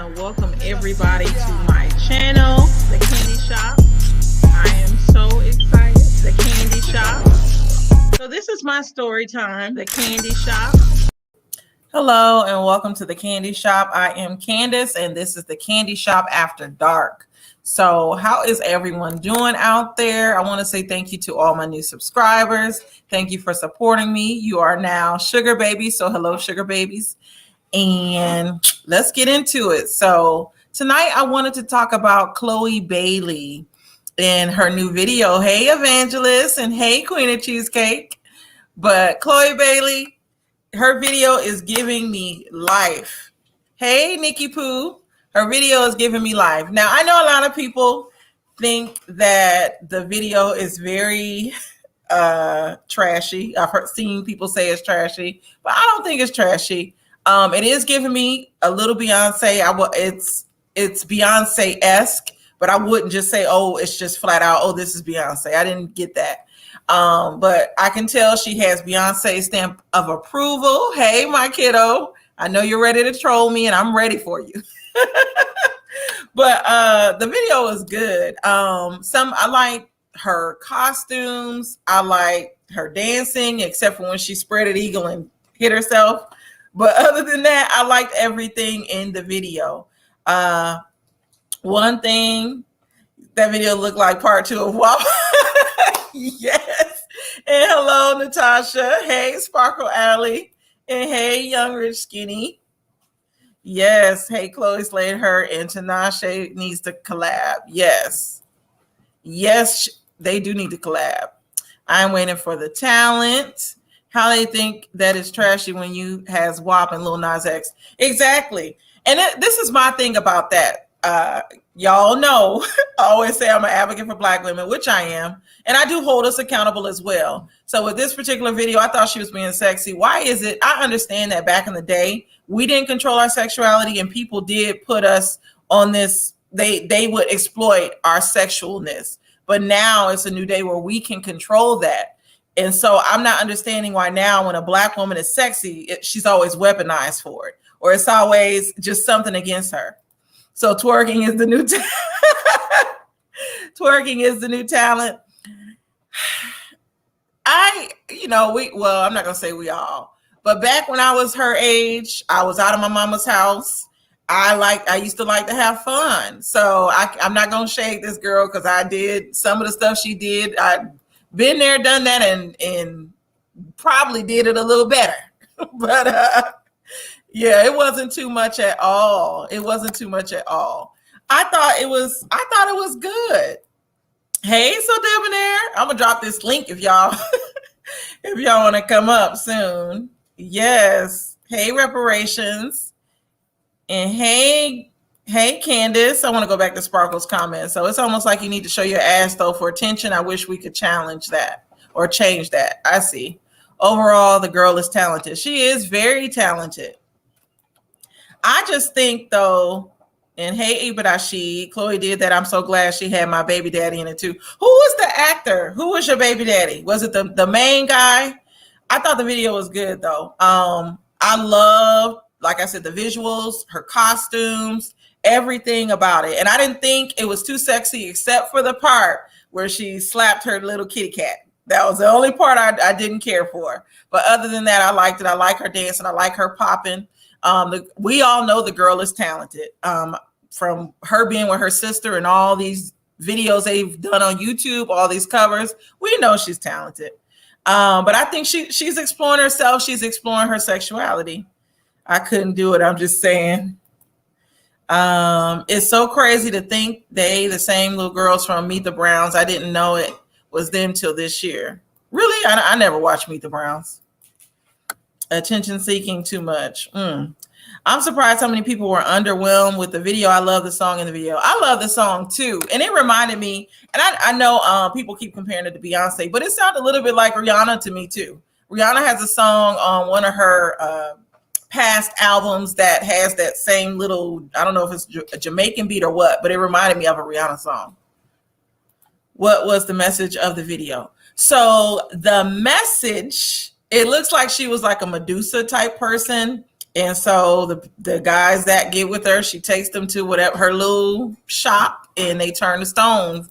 want to welcome everybody to my channel, The Candy Shop. I am so excited. The Candy Shop. So this is my story time, The Candy Shop. Hello and welcome to The Candy Shop. I am Candace and this is The Candy Shop After Dark. So how is everyone doing out there? I want to say thank you to all my new subscribers. Thank you for supporting me. You are now sugar babies. So hello, sugar babies. And let's get into it. So tonight I wanted to talk about Chloe Bailey in her new video. Hey, Evangelist, and hey, Queen of Cheesecake. But Chloe Bailey, her video is giving me life. Hey, Nikki Pooh, her video is giving me life. Now, I know a lot of people think that the video is very trashy. I've seen people say it's trashy, but I don't think it's trashy. It is giving me a little Beyonce. It's Beyonce-esque, but I wouldn't just say, oh, it's just flat out, oh, this is Beyonce. I didn't get that. But I can tell she has Beyonce's stamp of approval. Hey, my kiddo, I know you're ready to troll me and I'm ready for you. But the video is good. I like her costumes. I like her dancing, except for when she spread an eagle and hit herself. But other than that, I liked everything in the video. One thing, that video looked like part 2 of WAP. Yes. And hello, Natasha. Hey, Sparkle Alley. And hey, Young Rich Skinny. Yes. Hey, Chloe Slade, her and Tinashe needs to collab. Yes. Yes, they do need to collab. I'm waiting for the talent. How they think that is trashy when you has WAP and Lil Nas X. Exactly. And this is my thing about that. Y'all know, I always say I'm an advocate for Black women, which I am. And I do hold us accountable as well. So with this particular video, I thought she was being sexy. Why is it? I understand that back in the day, we didn't control our sexuality and people did put us on this. They would exploit our sexualness. But now it's a new day where we can control that. And so I'm not understanding why now when a Black woman is sexy, she's always weaponized for it, or it's always just something against her. So twerking is the new twerking is the new talent. I'm not gonna say we all, but back when I was her age, I was out of my mama's house. I used to like to have fun. So I'm not gonna shade this girl because I did some of the stuff she did. Been there, done that, and probably did it a little better. But yeah, it wasn't too much at all. It wasn't too much at all. I thought it was good. Hey, so Debonair, I'm gonna drop this link if y'all if y'all want to come up soon. Yes. Hey, Reparations. And hey, Candace, I want to go back to Sparkle's comment. So it's almost like you need to show your ass though for attention. I wish we could challenge that or change that. I see. Overall, the girl is talented. She is very talented. I just think though, and hey, Ibadashi, Chloe did that. I'm so glad she had my baby daddy in it too. Who was the actor? Who was your baby daddy? Was it the main guy? I thought the video was good though. I loved, like I said, the visuals, her costumes, everything about it. And I didn't think it was too sexy except for the part where she slapped her little kitty cat. That was the only part I didn't care for. But other than that, I liked it. I like her dancing. I like her popping. We all know the girl is talented. From her being with her sister and all these videos they've done on YouTube, all these covers, we know she's talented. But I think she's exploring herself. She's exploring her sexuality. I couldn't do it. I'm just saying. It's so crazy to think the same little girls from Meet the Browns. I didn't know it was them till this year. Really? I never watched Meet the Browns. Attention seeking too much. I'm surprised how many people were underwhelmed with the video. I love the song in the video. I love the song too. And it reminded me, and I know people keep comparing it to Beyonce, but it sounded a little bit like Rihanna to me too. Rihanna has a song on one of her past albums that has that same little, I don't know if it's a Jamaican beat or what, but it reminded me of a Rihanna song. What was the message of the video? So the message, it looks like she was like a Medusa type person. And so the guys that get with her, she takes them to whatever her little shop, and they turn to stone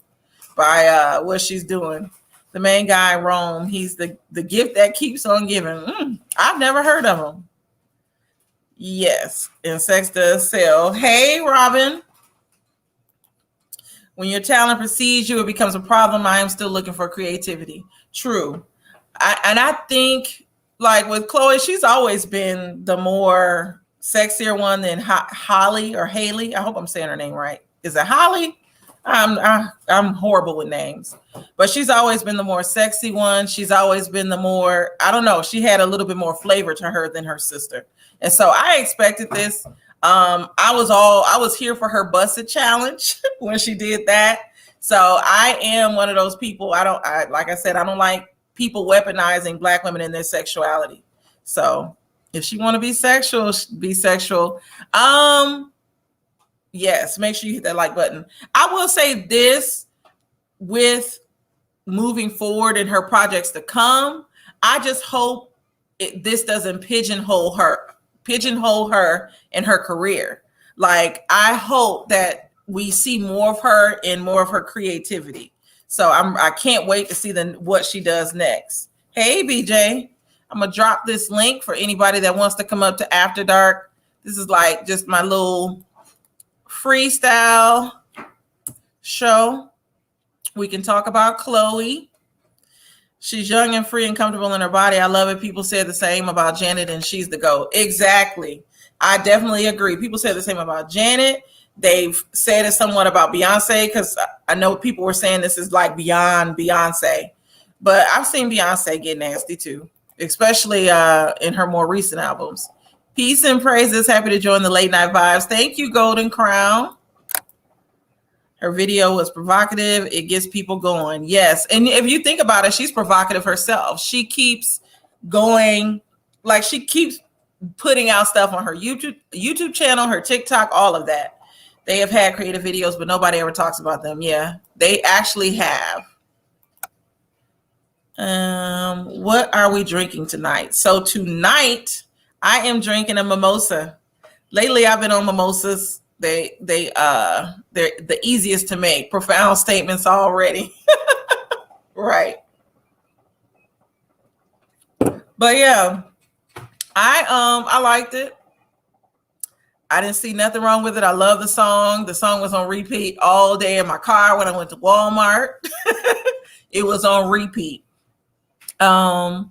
by what she's doing. The main guy, Rome, he's the gift that keeps on giving. I've never heard of him. Yes, and sex does sell. Hey, Robin. When your talent precedes you, it becomes a problem. I am still looking for creativity. True. I think, like with Chloe, she's always been the more sexier one than Holly or Haley. I hope I'm saying her name right. Is it Holly? I'm horrible with names, but she's always been the more sexy one. She's always been the more, I don't know, she had a little bit more flavor to her than her sister. And so I expected this. I was here for her busted challenge when she did that. So I am one of those people. Like I said, I don't like people weaponizing Black women in their sexuality. So if she want to be sexual, be sexual. Yes, make sure you hit that like button. I will say this, with moving forward in her projects to come, I just hope this doesn't pigeonhole her in her career. Like, I hope that we see more of her and more of her creativity. So I can't wait to see what she does next. Hey, BJ, I'm gonna drop this link for anybody that wants to come up to After Dark. This is like just my little freestyle show. We can talk about Chloe. She's young and free and comfortable in her body. I love it. People say the same about Janet, and she's the GOAT. Exactly. I definitely agree. People say the same about Janet. They've said it somewhat about Beyonce, because I know people were saying this is like beyond Beyonce. But I've seen Beyonce get nasty too, especially in her more recent albums. Peace and praises. Happy to join the late night vibes. Thank you, Golden Crown. Her video was provocative. It gets people going. Yes. And if you think about it, she's provocative herself. She keeps going, like she keeps putting out stuff on her YouTube channel, her TikTok, all of that. They have had creative videos, but nobody ever talks about them. Yeah, they actually have. What are we drinking tonight? So tonight, I am drinking a mimosa. Lately, I've been on mimosas. They're the easiest to make. Profound statements already. Right. But yeah, I liked it. I didn't see nothing wrong with it. I love the song. The song was on repeat all day in my car when I went to Walmart. It was on repeat. I'm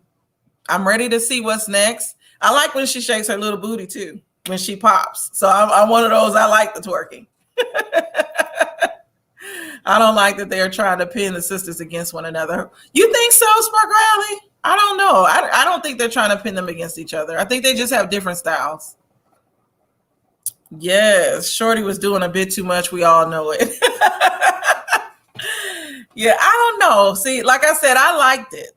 ready to see what's next. I like when she shakes her little booty too, when she pops. So I'm one of those, I like the twerking. I don't like that they're trying to pin the sisters against one another. You think so, Spark Riley? I don't know. I don't think they're trying to pin them against each other. I think they just have different styles. Yes, Shorty was doing a bit too much. We all know it. Yeah, I don't know. See, like I said, I liked it.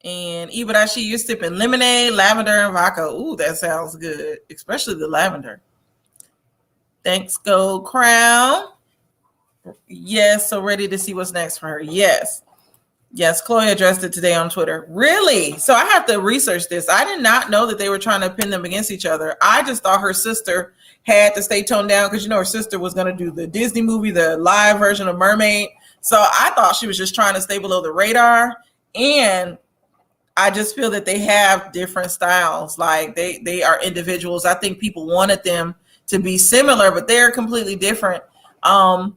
And Ibarashi, you're sipping lemonade, lavender, and vodka. Ooh, that sounds good, especially the lavender. Thanks, Gold Crown. Yes, so ready to see what's next for her. Yes. Yes, Chloe addressed it today on Twitter. Really? So I have to research this. I did not know that they were trying to pin them against each other. I just thought her sister had to stay toned down because, you know, her sister was going to do the Disney movie, the live version of Mermaid. So I thought she was just trying to stay below the radar. And I just feel that they have different styles. Like they are individuals. I think people wanted them to be similar, but they're completely different. And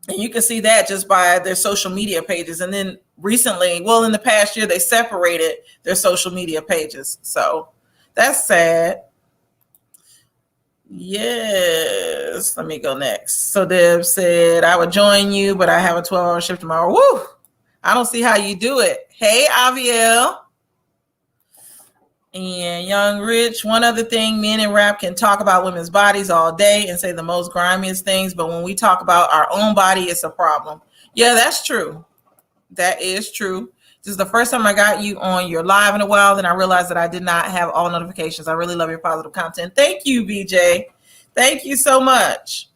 you can see that just by their social media pages. And then recently, well, in the past year, they separated their social media pages. So that's sad. Yes. Let me go next. So Deb said, I would join you, but I have a 12-hour shift tomorrow. Woo! I don't see how you do it. Hey, Aviel. And Young Rich, one other thing, men in rap can talk about women's bodies all day and say the most grimiest things, but when we talk about our own body, it's a problem. Yeah, that's true. That is true. This is the first time I got you on your live in a while, and I realized that I did not have all notifications. I really love your positive content. Thank you, BJ. Thank you so much.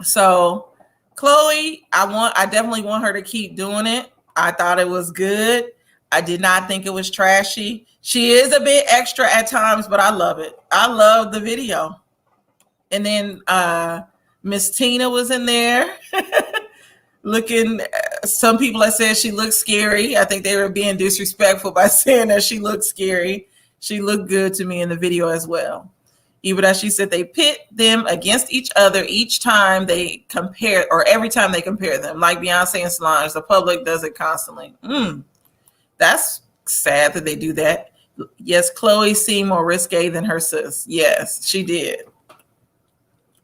So, Chloe, I definitely want her to keep doing it. I thought it was good. I did not think it was trashy. She is a bit extra at times, but I love it. I love the video. And then Miss Tina was in there looking. Some people have said she looked scary. I think they were being disrespectful by saying that she looked scary. She looked good to me in the video as well. Even as she said, they pit them against each other each time they compare, or every time they compare them, like Beyonce and Solange. The public does it constantly. That's sad that they do that. Yes, Chloe seemed more risque than her sis. Yes, she did.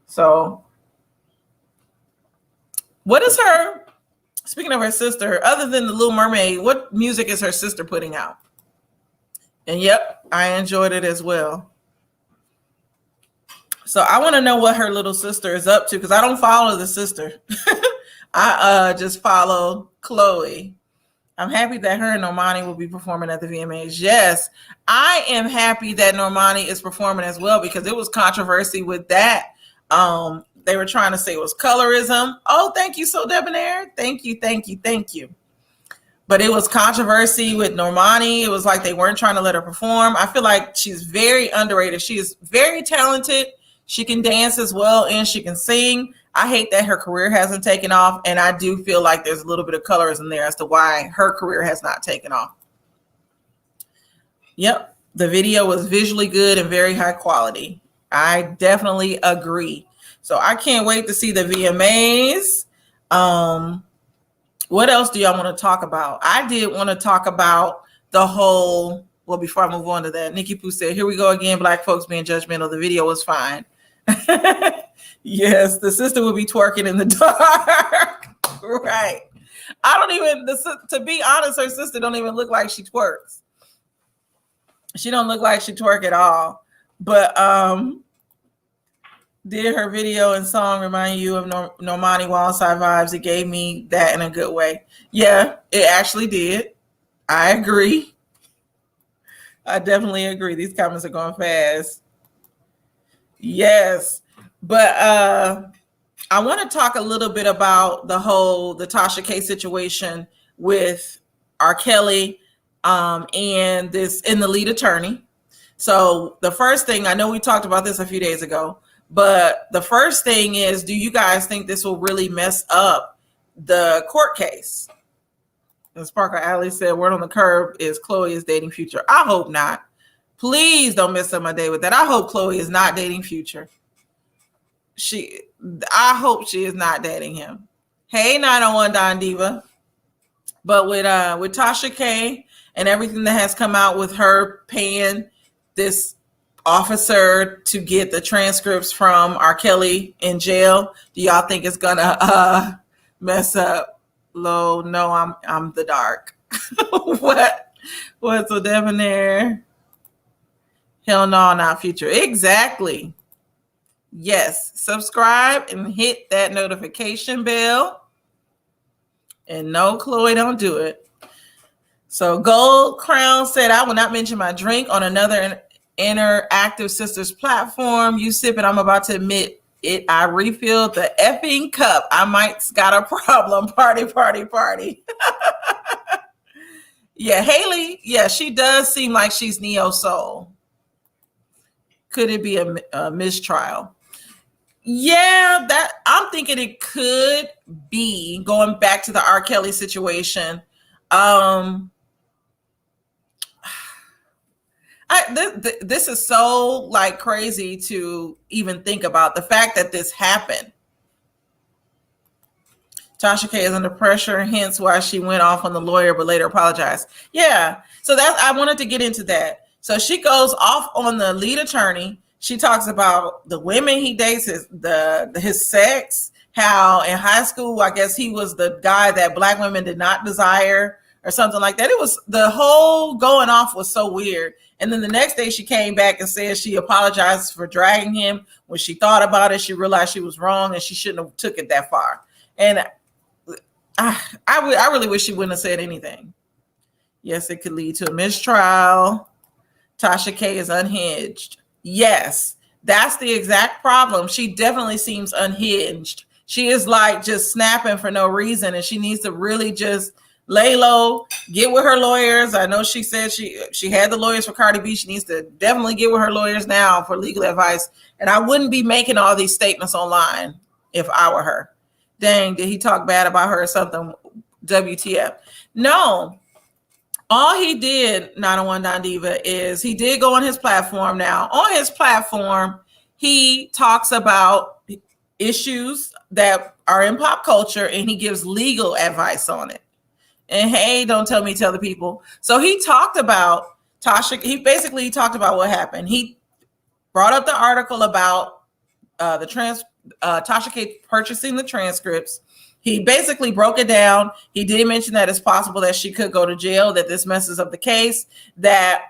So, what is her, speaking of her sister, other than The Little Mermaid, what music is her sister putting out? And yep, I enjoyed it as well. So I want to know what her little sister is up to, because I don't follow the sister. I just follow Chloe. I'm happy that her and Normani will be performing at the VMAs. Yes, I am happy that Normani is performing as well, because it was controversy with that. They were trying to say it was colorism. Oh, thank you, So Debonair. Thank you. But it was controversy with Normani. It was like they weren't trying to let her perform. I feel like she's very underrated. She is very talented. She can dance as well, and she can sing. I hate that her career hasn't taken off, and I do feel like there's a little bit of colorism there as to why her career has not taken off. Yep, the video was visually good and very high quality. I definitely agree. So I can't wait to see the VMAs. What else do y'all want to talk about? I did want to talk about the whole, well, before I move on to that, Nikki Pooh said, here we go again, black folks being judgmental. The video was fine. Yes, the sister will be twerking in the dark. Right. I don't even, to be honest, her sister don't even look like she twerks. She don't look like she twerk at all. But did her video and song remind you of Normani Wildside vibes? It gave me that in a good way. Yeah, it actually did. I agree. I definitely agree. These comments are going fast. Yes. But I want to talk a little bit about the Tasha K situation with R. Kelly and this in the lead attorney. So the first thing, I know we talked about this a few days ago, but the first thing is, do you guys think this will really mess up the court case? And Sparkle Alley said, word on the curb is Chloe is dating Future. I hope not. Please don't mess up my day with that. I hope Chloe is not dating Future. I hope she is not dating him. Hey, 901 Don Diva. But with Tasha K and everything that has come out with her paying this officer to get the transcripts from R. Kelly in jail, do y'all think it's gonna mess up? No, I'm the dark. What's a debonair? Hell no, not Future. Exactly. Yes, subscribe and hit that notification bell. And no, Chloe, don't do it. So Gold Crown said, I will not mention my drink on another Interactive Sisters platform. You sip it, I'm about to admit it. I refilled the effing cup. I might got a problem. Party. Yeah, Haley, yeah, she does seem like she's neo soul. Could it be a mistrial? Yeah, that I'm thinking it could be, going back to the R. Kelly situation. This is so like crazy to even think about, the fact that this happened. Tasha K is under pressure, hence why she went off on the lawyer, but later apologized. Yeah, so I wanted to get into that. So she goes off on the lead attorney. She talks about the women he dates, his sex, how in high school, I guess he was the guy that black women did not desire or something like that. It was, the whole going off was so weird. And then the next day she came back and said she apologized for dragging him. When she thought about it, she realized she was wrong and she shouldn't have took it that far. And I really wish she wouldn't have said anything. Yes, it could lead to a mistrial. Tasha K is unhinged. Yes, that's the exact problem. She definitely seems unhinged. She is like just snapping for no reason, and she needs to really just lay low, get with her lawyers. I know she said she had the lawyers for Cardi B. She needs to definitely get with her lawyers now for legal advice. And I wouldn't be making all these statements online if I were her. Dang, did he talk bad about her or something? WTF? No. All he did, 901 Don Diva, is he did go on his platform now. On his platform, he talks about issues that are in pop culture and he gives legal advice on it. And hey, don't tell me, tell the people. So he talked about Tasha. He basically talked about what happened. He brought up the article about Tasha K purchasing the transcripts. He basically broke it down. He did mention that it's possible that she could go to jail, that this messes up the case, that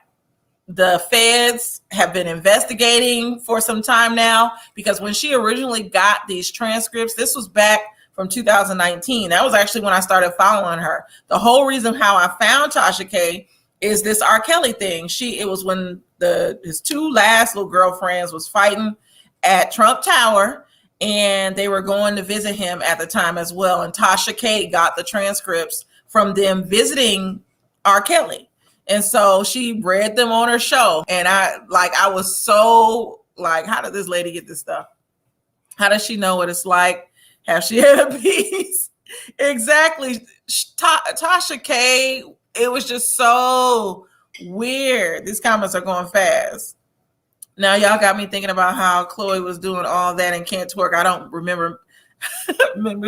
the feds have been investigating for some time now, because when she originally got these transcripts, this was back from 2019. That was actually when I started following her. The whole reason how I found Tasha K is this R. Kelly thing. It was when his two last little girlfriends was fighting at Trump Tower, and they were going to visit him at the time as well. And Tasha K got the transcripts from them visiting R. Kelly. And so she read them on her show. And I was so like, how did this lady get this stuff? How does she know what it's like? Have she had a piece? Exactly. Tasha K, it was just so weird. These comments are going fast. Now y'all got me thinking about how Chloe was doing all that and can't twerk. I don't remember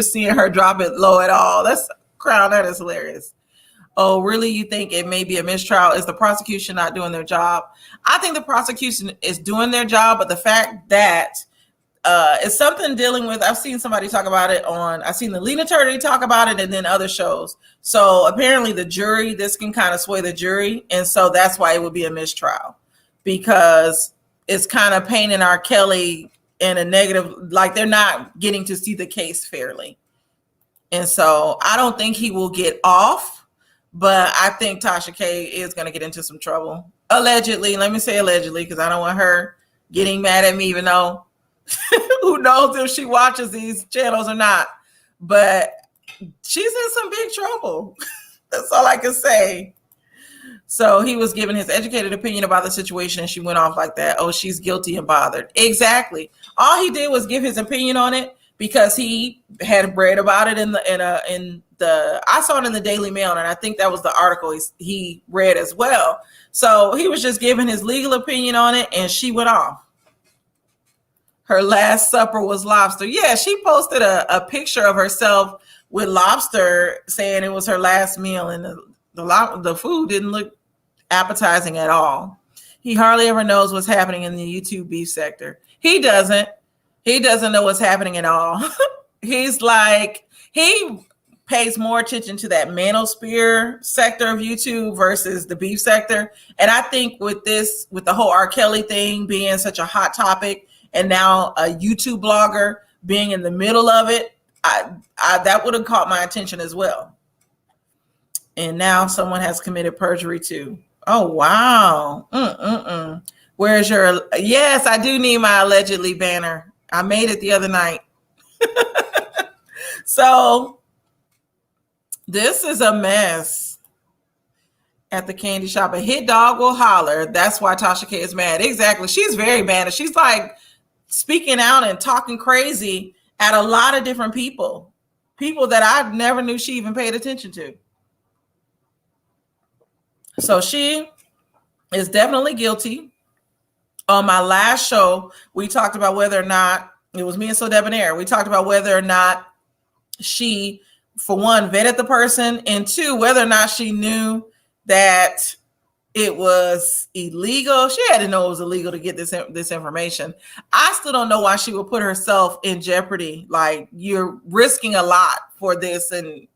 seeing her drop it low at all. That's Crown. That is hilarious. Oh, really? You think it may be a mistrial? Is the prosecution not doing their job? I think the prosecution is doing their job, but the fact that it's something dealing with, I've seen somebody talk about it I've seen the lead attorney talk about it and then other shows. So apparently the jury, this can kind of sway the jury. And so that's why it would be a mistrial, because it's kind of painting R. Kelly in a negative, like they're not getting to see the case fairly. And so I don't think he will get off, but I think Tasha K is going to get into some trouble. Allegedly, let me say allegedly, because I don't want her getting mad at me, even though who knows if she watches these channels or not. But she's in some big trouble. That's all I can say. So he was giving his educated opinion about the situation and she went off like that. Oh, she's guilty and bothered. Exactly. All he did was give his opinion on it because he had read about it I saw it in the Daily Mail, and I think that was the article he read as well. So he was just giving his legal opinion on it and she went off. Her last supper was lobster. Yeah, she posted a picture of herself with lobster saying it was her last meal, and the food didn't look appetizing at all. He hardly ever knows what's happening in the YouTube beef sector. He doesn't know what's happening at all. He's like, he pays more attention to that manosphere sector of YouTube versus the beef sector. And I think with the whole R. Kelly thing being such a hot topic, and now a YouTube blogger being in the middle of it, that would have caught my attention as well. And now someone has committed perjury too. Oh, wow. Where's your, yes, I do need my allegedly banner. I made it the other night. So this is a mess at the candy shop. A hit dog will holler. That's why Tasha K is mad. Exactly. She's very mad. And she's like speaking out and talking crazy at a lot of different people that I never knew she even paid attention to. So she is definitely guilty. On my last show, we talked about whether or not, it was me and So Debonair, we talked about whether or not she, for one, vetted the person, and two, whether or not she knew that it was illegal. She had to know it was illegal to get this information. I still don't know why she would put herself in jeopardy. Like, you're risking a lot for this, and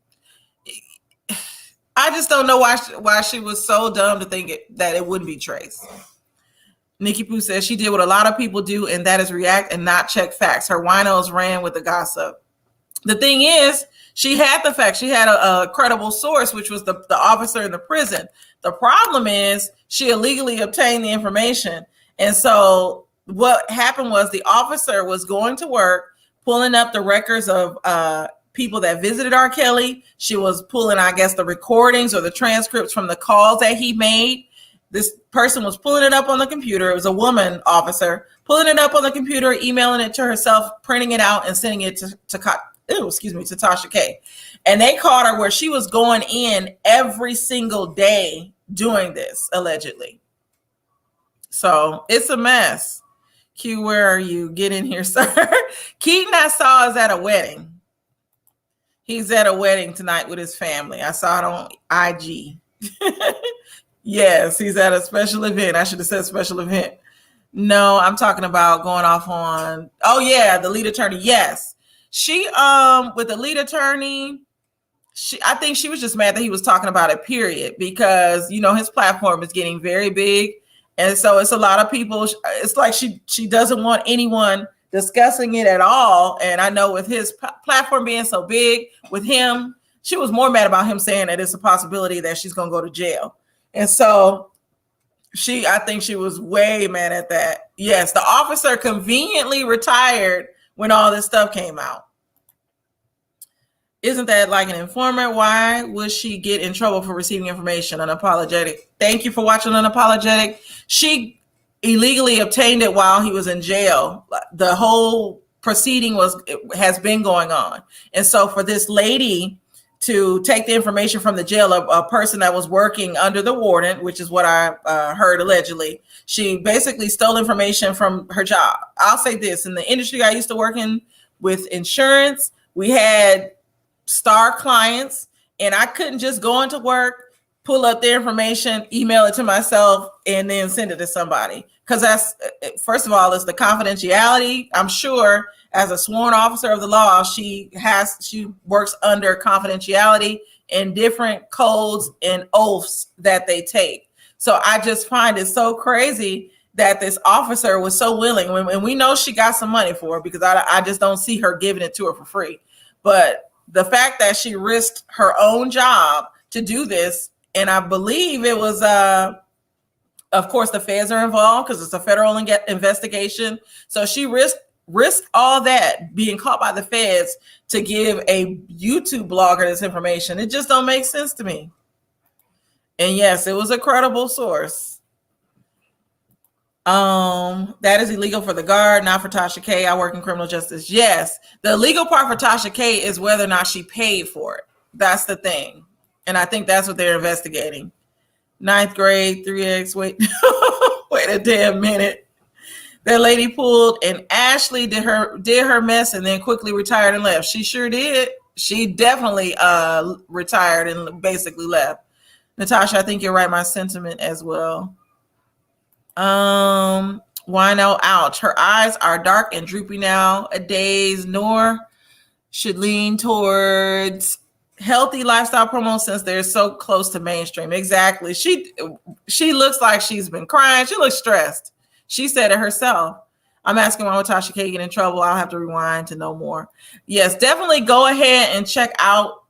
I just don't know why she was so dumb to think that it wouldn't be traced. Nikki Pooh says she did what a lot of people do, and that is react and not check facts. Her winos ran with the gossip. The thing is, she had the facts. She had a credible source, which was the officer in the prison. The problem is she illegally obtained the information. And so what happened was the officer was going to work, pulling up the records of people that visited R. Kelly. She was pulling, I guess, the recordings or the transcripts from the calls that he made. This person was pulling it up on the computer. It was a woman officer pulling it up on the computer, emailing it to herself, printing it out, and sending it to Tasha K. And they caught her where she was going in every single day doing this, allegedly. So it's a mess. Q, where are you? Get in here, sir. Keaton, I saw, is at a wedding. He's at a wedding tonight with his family. I saw it on IG. Yes, he's at a special event. I should have said special event. No, I'm talking about going off on, oh yeah, the lead attorney. Yes. She, with the lead attorney, I think she was just mad that he was talking about it, period, because, you know, his platform is getting very big. And so it's a lot of people. It's like she doesn't want anyone discussing it at all. And I know with his platform being so big with him, she was more mad about him saying that it's a possibility that she's going to go to jail. And so I think she was way mad at that. Yes, the officer conveniently retired when all this stuff came out. Isn't that like an informant? Why would she get in trouble for receiving information? Unapologetic. Thank you for watching Unapologetic. She illegally obtained it while he was in jail. The whole proceeding has been going on. And so for this lady to take the information from the jail, a person that was working under the warden, which is what I heard allegedly, she basically stole information from her job. I'll say this, in the industry I used to work in with insurance, we had star clients, and I couldn't just go into work, pull up their information, email it to myself, and then send it to somebody. Because that's, first of all, it's the confidentiality. I'm sure as a sworn officer of the law, she works under confidentiality and different codes and oaths that they take. So I just find it so crazy that this officer was so willing, and we know she got some money for it, because I just don't see her giving it to her for free. But the fact that she risked her own job to do this, and I believe it was, of course, the feds are involved because it's a federal investigation. So she risked all that, being caught by the feds, to give a YouTube blogger this information. It just don't make sense to me. And yes, it was a credible source. That is illegal for the guard, not for Tasha K. I work in criminal justice. Yes, the illegal part for Tasha K is whether or not she paid for it. That's the thing. And I think that's what they're investigating. 9th grade, 3X, wait a damn minute. That lady pulled and Ashley did her mess and then quickly retired and left. She sure did. She definitely retired and basically left. Natasha, I think you're right. My sentiment as well. Wino, ouch. Her eyes are dark and droopy nowadays. Nor should lean towards healthy lifestyle promos since they're so close to mainstream. Exactly. She looks like she's been crying. She looks stressed. She said it herself. I'm asking why would Tasha K get in trouble? I'll have to rewind to know more. Yes, definitely go ahead and check out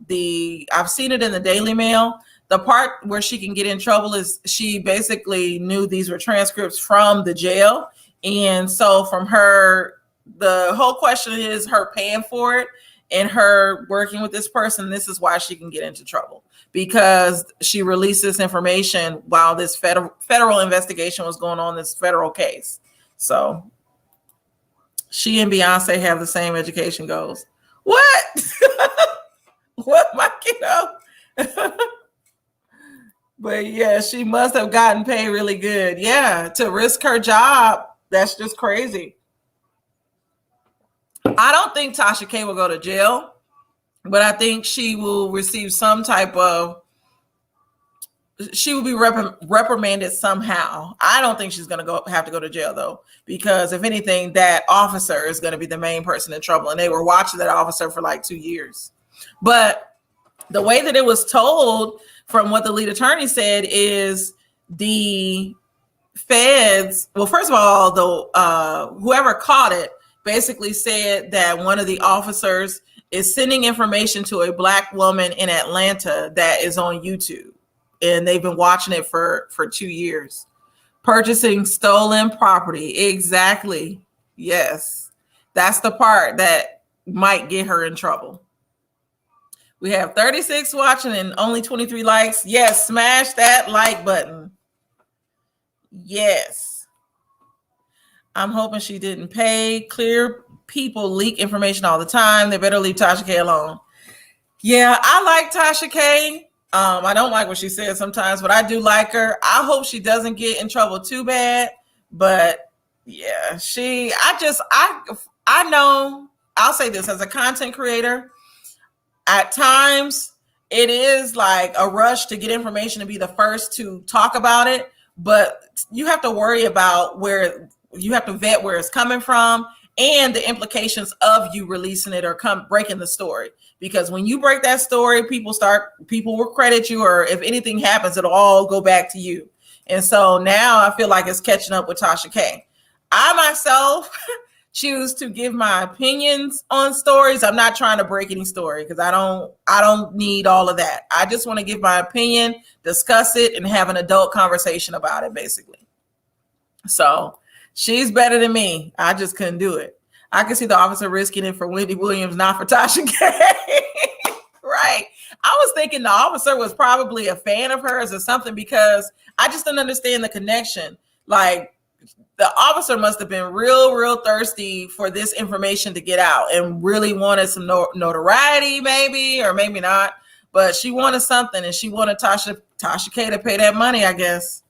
I've seen it in the Daily Mail. The part where she can get in trouble is she basically knew these were transcripts from the jail. And so from her, the whole question is her paying for it and her working with this person. This is why she can get into trouble, because she released this information while this federal investigation was going on, this federal case. So she and Beyonce have the same education goals. What? What, my kiddo? But yeah, she must have gotten paid really good. Yeah, to risk her job. That's just crazy. I don't think Tasha K will go to jail, but I think she will receive some type of, she will be reprimanded somehow. I don't think she's going to have to go to jail though, because if anything, that officer is going to be the main person in trouble. And they were watching that officer for like 2 years. But the way that it was told from what the lead attorney said is the feds, well, first of all, whoever caught it basically said that one of the officers is sending information to a Black woman in Atlanta that is on YouTube. And they've been watching it for 2 years. Purchasing stolen property. Exactly. Yes. That's the part that might get her in trouble. We have 36 watching and only 23 likes. Yes, smash that like button. Yes. I'm hoping she didn't pay. Clear people leak information all the time. They better leave Tasha K alone. Yeah, I like Tasha K. I don't like what she says sometimes, but I do like her. I hope she doesn't get in trouble too bad. But yeah, I know, I'll say this as a content creator, at times it is like a rush to get information and be the first to talk about it, but you have to worry about where you have to vet where it's coming from and the implications of you releasing it or breaking the story. Because when you break that story, people will credit you, or if anything happens, it'll all go back to you. And so now I feel like it's catching up with Tasha K. I myself choose to give my opinions on stories. I'm not trying to break any story because I don't need all of that. I just want to give my opinion, discuss it, and have an adult conversation about it, basically. So she's better than me. I just couldn't do it. I could see the officer risking it for Wendy Williams, not for Tasha K. Right. I was thinking the officer was probably a fan of hers or something, because I just didn't understand the connection. Like, the officer must have been real thirsty for this information to get out and really wanted some notoriety, maybe, or maybe not. But she wanted something, and she wanted Tasha K to pay that money, I guess.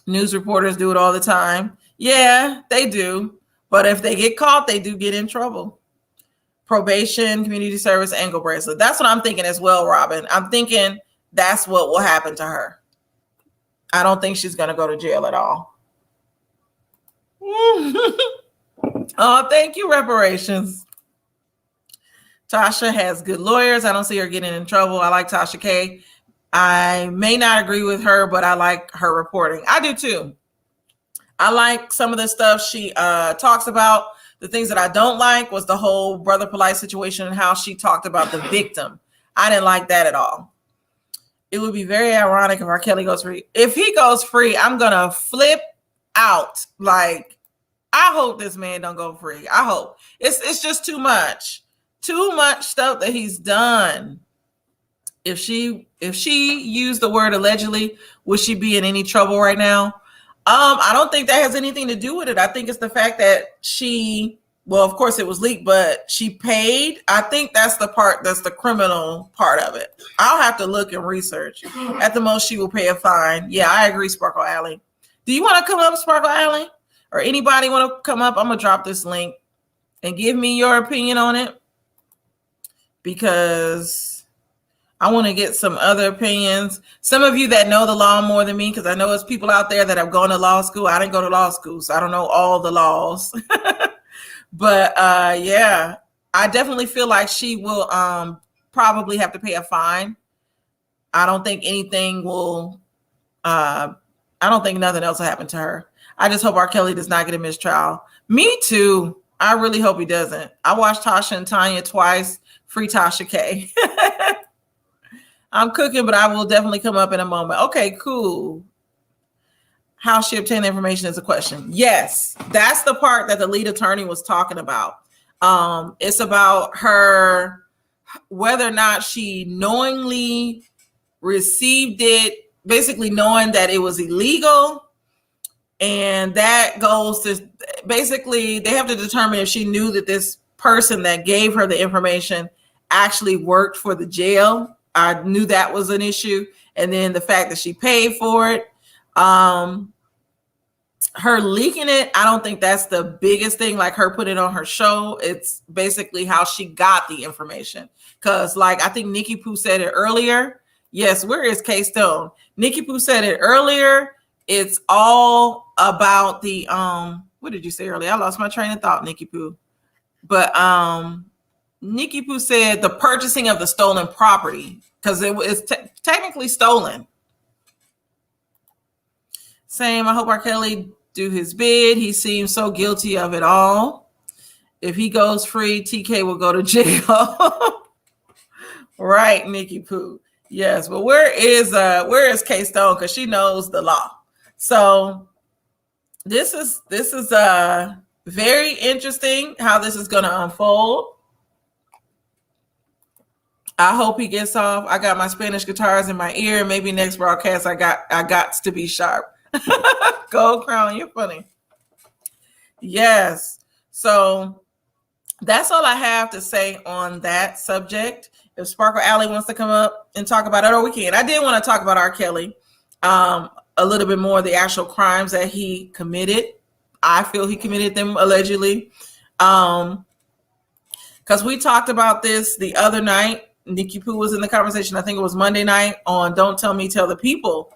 News reporters do it all the time. Yeah, they do. But if they get caught, they do get in trouble. Probation, community service, ankle bracelet. That's what I'm thinking as well, Robin. I'm thinking that's what will happen to her. I don't think she's going to go to jail at all. Oh, thank you, reparations. Tasha has good lawyers. I don't see her getting in trouble. I like Tasha K. I may not agree with her, but I like her reporting. I do too. I like some of the stuff she talks about. The things that I don't like was the whole Brother Polite situation and how she talked about the victim. I didn't like that at all. It would be very ironic if R. Kelly goes free. If he goes free, I'm going to flip out. Like, I hope this man don't go free. I hope. It's just too much stuff that he's done. If she used the word allegedly, would she be in any trouble right now? I don't think that has anything to do with it. I think it's the fact that well, of course it was leaked, but she paid. I think that's the part, that's the criminal part of it. I'll have to look and research. At the most, she will pay a fine. Yeah, I agree, Sparkle Alley. Do you want to come up, Sparkle Alley? Or anybody want to come up? I'm going to drop this link and give me your opinion on it, because I want to get some other opinions. Some of you that know the law more than me, because I know there's people out there that have gone to law school. I didn't go to law school, so I don't know all the laws. But yeah, I definitely feel like she will probably have to pay a fine. I don't think anything will, I don't think nothing else will happen to her. I just hope R. Kelly does not get a mistrial. Me too. I really hope he doesn't. I watched Tasha and Tanya twice. Free Tasha K. I'm cooking, but I will definitely come up in a moment. Okay, cool. How she obtained the information is a question. Yes, that's the part that the lead attorney was talking about. It's about her, whether or not she knowingly received it, basically knowing that it was illegal. And that goes to, basically, they have to determine if she knew that this person that gave her the information actually worked for the jail. I knew that was an issue. And then the fact that she paid for it. Her leaking it, I don't think that's the biggest thing, like her putting it on her show. It's basically how she got the information. Because, like, I think Nikki Pooh said it earlier. Yes, where is K-Stone? Nikki Pooh said it earlier. It's all about the, what did you say earlier? I lost my train of thought, Nikki Pooh. But Nikki Pooh said the purchasing of the stolen property, because it's technically stolen. Same, I hope R. Kelly do his bid. He seems so guilty of it all. If he goes free, TK will go to jail. Right, Nikki Pooh. Yes, but where is K-Stone? Because she knows the law. So this is very interesting how this is going to unfold. I hope he gets off. I got my Spanish guitars in my ear. Maybe next broadcast I got to be sharp. Gold Crown, you're funny. Yes. So that's all I have to say on that subject. If Sparkle Alley wants to come up and talk about it, or we can. I did want to talk about R. Kelly, a little bit more, the actual crimes that he committed. I feel he committed them allegedly. Because we talked about this the other night. Nikki Pooh was in the conversation. I think it was Monday night on Don't Tell Me, Tell the People.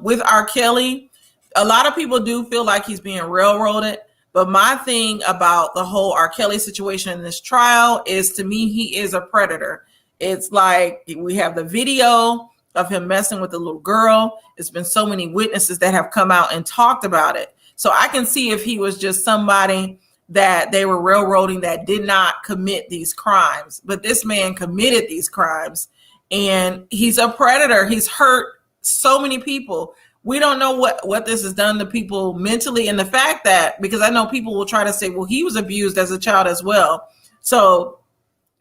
With R. Kelly, a lot of people do feel like he's being railroaded. But my thing about the whole R. Kelly situation in this trial is, to me, he is a predator. It's like we have the video of him messing with the little girl. It's been so many witnesses that have come out and talked about it. So I can see if he was just somebody that they were railroading that did not commit these crimes. But this man committed these crimes, and he's a predator. He's hurt so many people. We don't know what this has done to people mentally. And the fact that, because I know people will try to say, well, he was abused as a child as well. So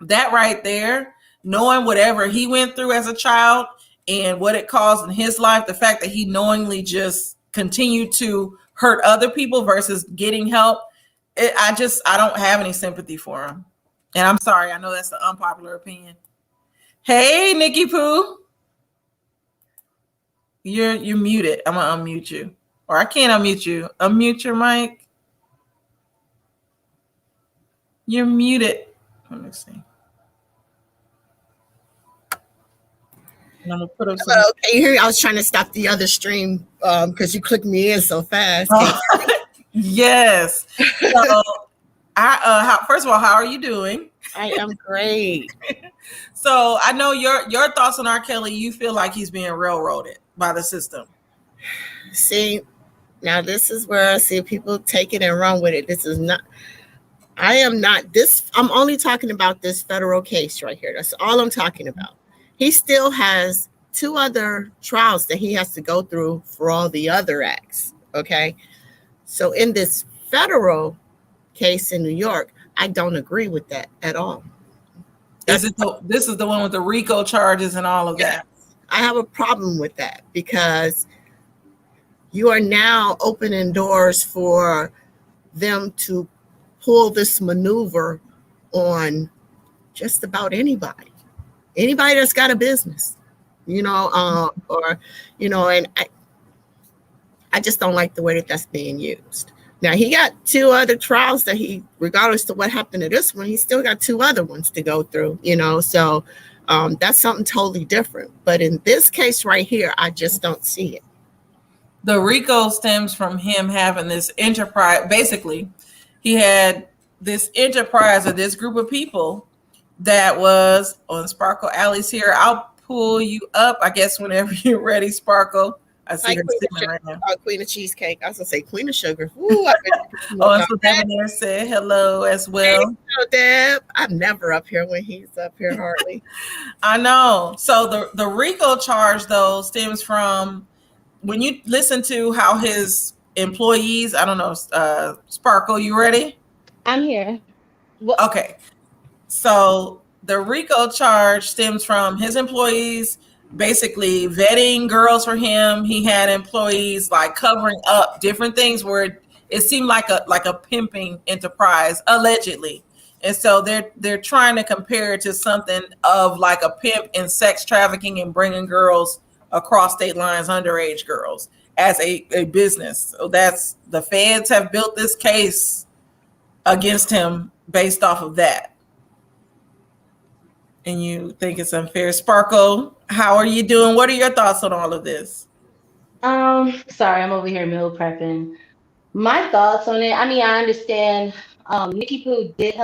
that right there, knowing whatever he went through as a child and what it caused in his life, the fact that he knowingly just continued to hurt other people versus getting help, I don't have any sympathy for him. And I'm sorry, I know that's the unpopular opinion. Hey, Nikki Pooh. You're muted. I'm gonna unmute you. Or I can't unmute you. Unmute your mic. You're muted. Let me see. And I'm gonna put up some. Hello, can you hear me? I was trying to stop the other stream because you clicked me in so fast. Yes. So first of all, how are you doing? I am great. So I know your thoughts on R. Kelly. You feel like he's being railroaded by the system. See, now this is where I see people take it and run with it. This is not. I am not this. I'm only talking about this federal case right here. That's all I'm talking about. He still has 2 other trials that he has to go through for all the other acts. Okay. So in this federal case in New York, I don't agree with that at all. This is the one with the RICO charges and all of that. I have a problem with that because you are now opening doors for them to pull this maneuver on just about anybody that's got a business, and I just don't like the way that that's being used. Now, he got 2 other trials that regardless of what happened to this one, he still got 2 other ones to go through, so that's something totally different. But in this case right here, I just don't see it. The RICO stems from him having this enterprise. Basically, he had this enterprise of this group of people that was on Sparkle Alley's here. I'll pull you up, I guess, whenever you're ready, Sparkle. I see her sitting right now. Queen of Cheesecake. I was going to say Queen of Sugar. Ooh, and so Debonair said hello as well. Hey, hello, Deb. I'm never up here when he's up here, hardly. I know. So the RICO charge, though, stems from when you listen to how his employees, I don't know, Sparkle, you ready? I'm here. Okay. So the RICO charge stems from his employees basically vetting girls for him. He had employees like covering up different things where it seemed like a pimping enterprise, allegedly. And so they're trying to compare it to something of like a pimp in sex trafficking and bringing girls across state lines, underage girls, as a business. So that's, the feds have built this case against him based off of that. And you think it's unfair. Sparkle, how are you doing? What are your thoughts on all of this? Sorry, I'm over here meal prepping. My thoughts on it, I mean, I understand Nikki Pooh did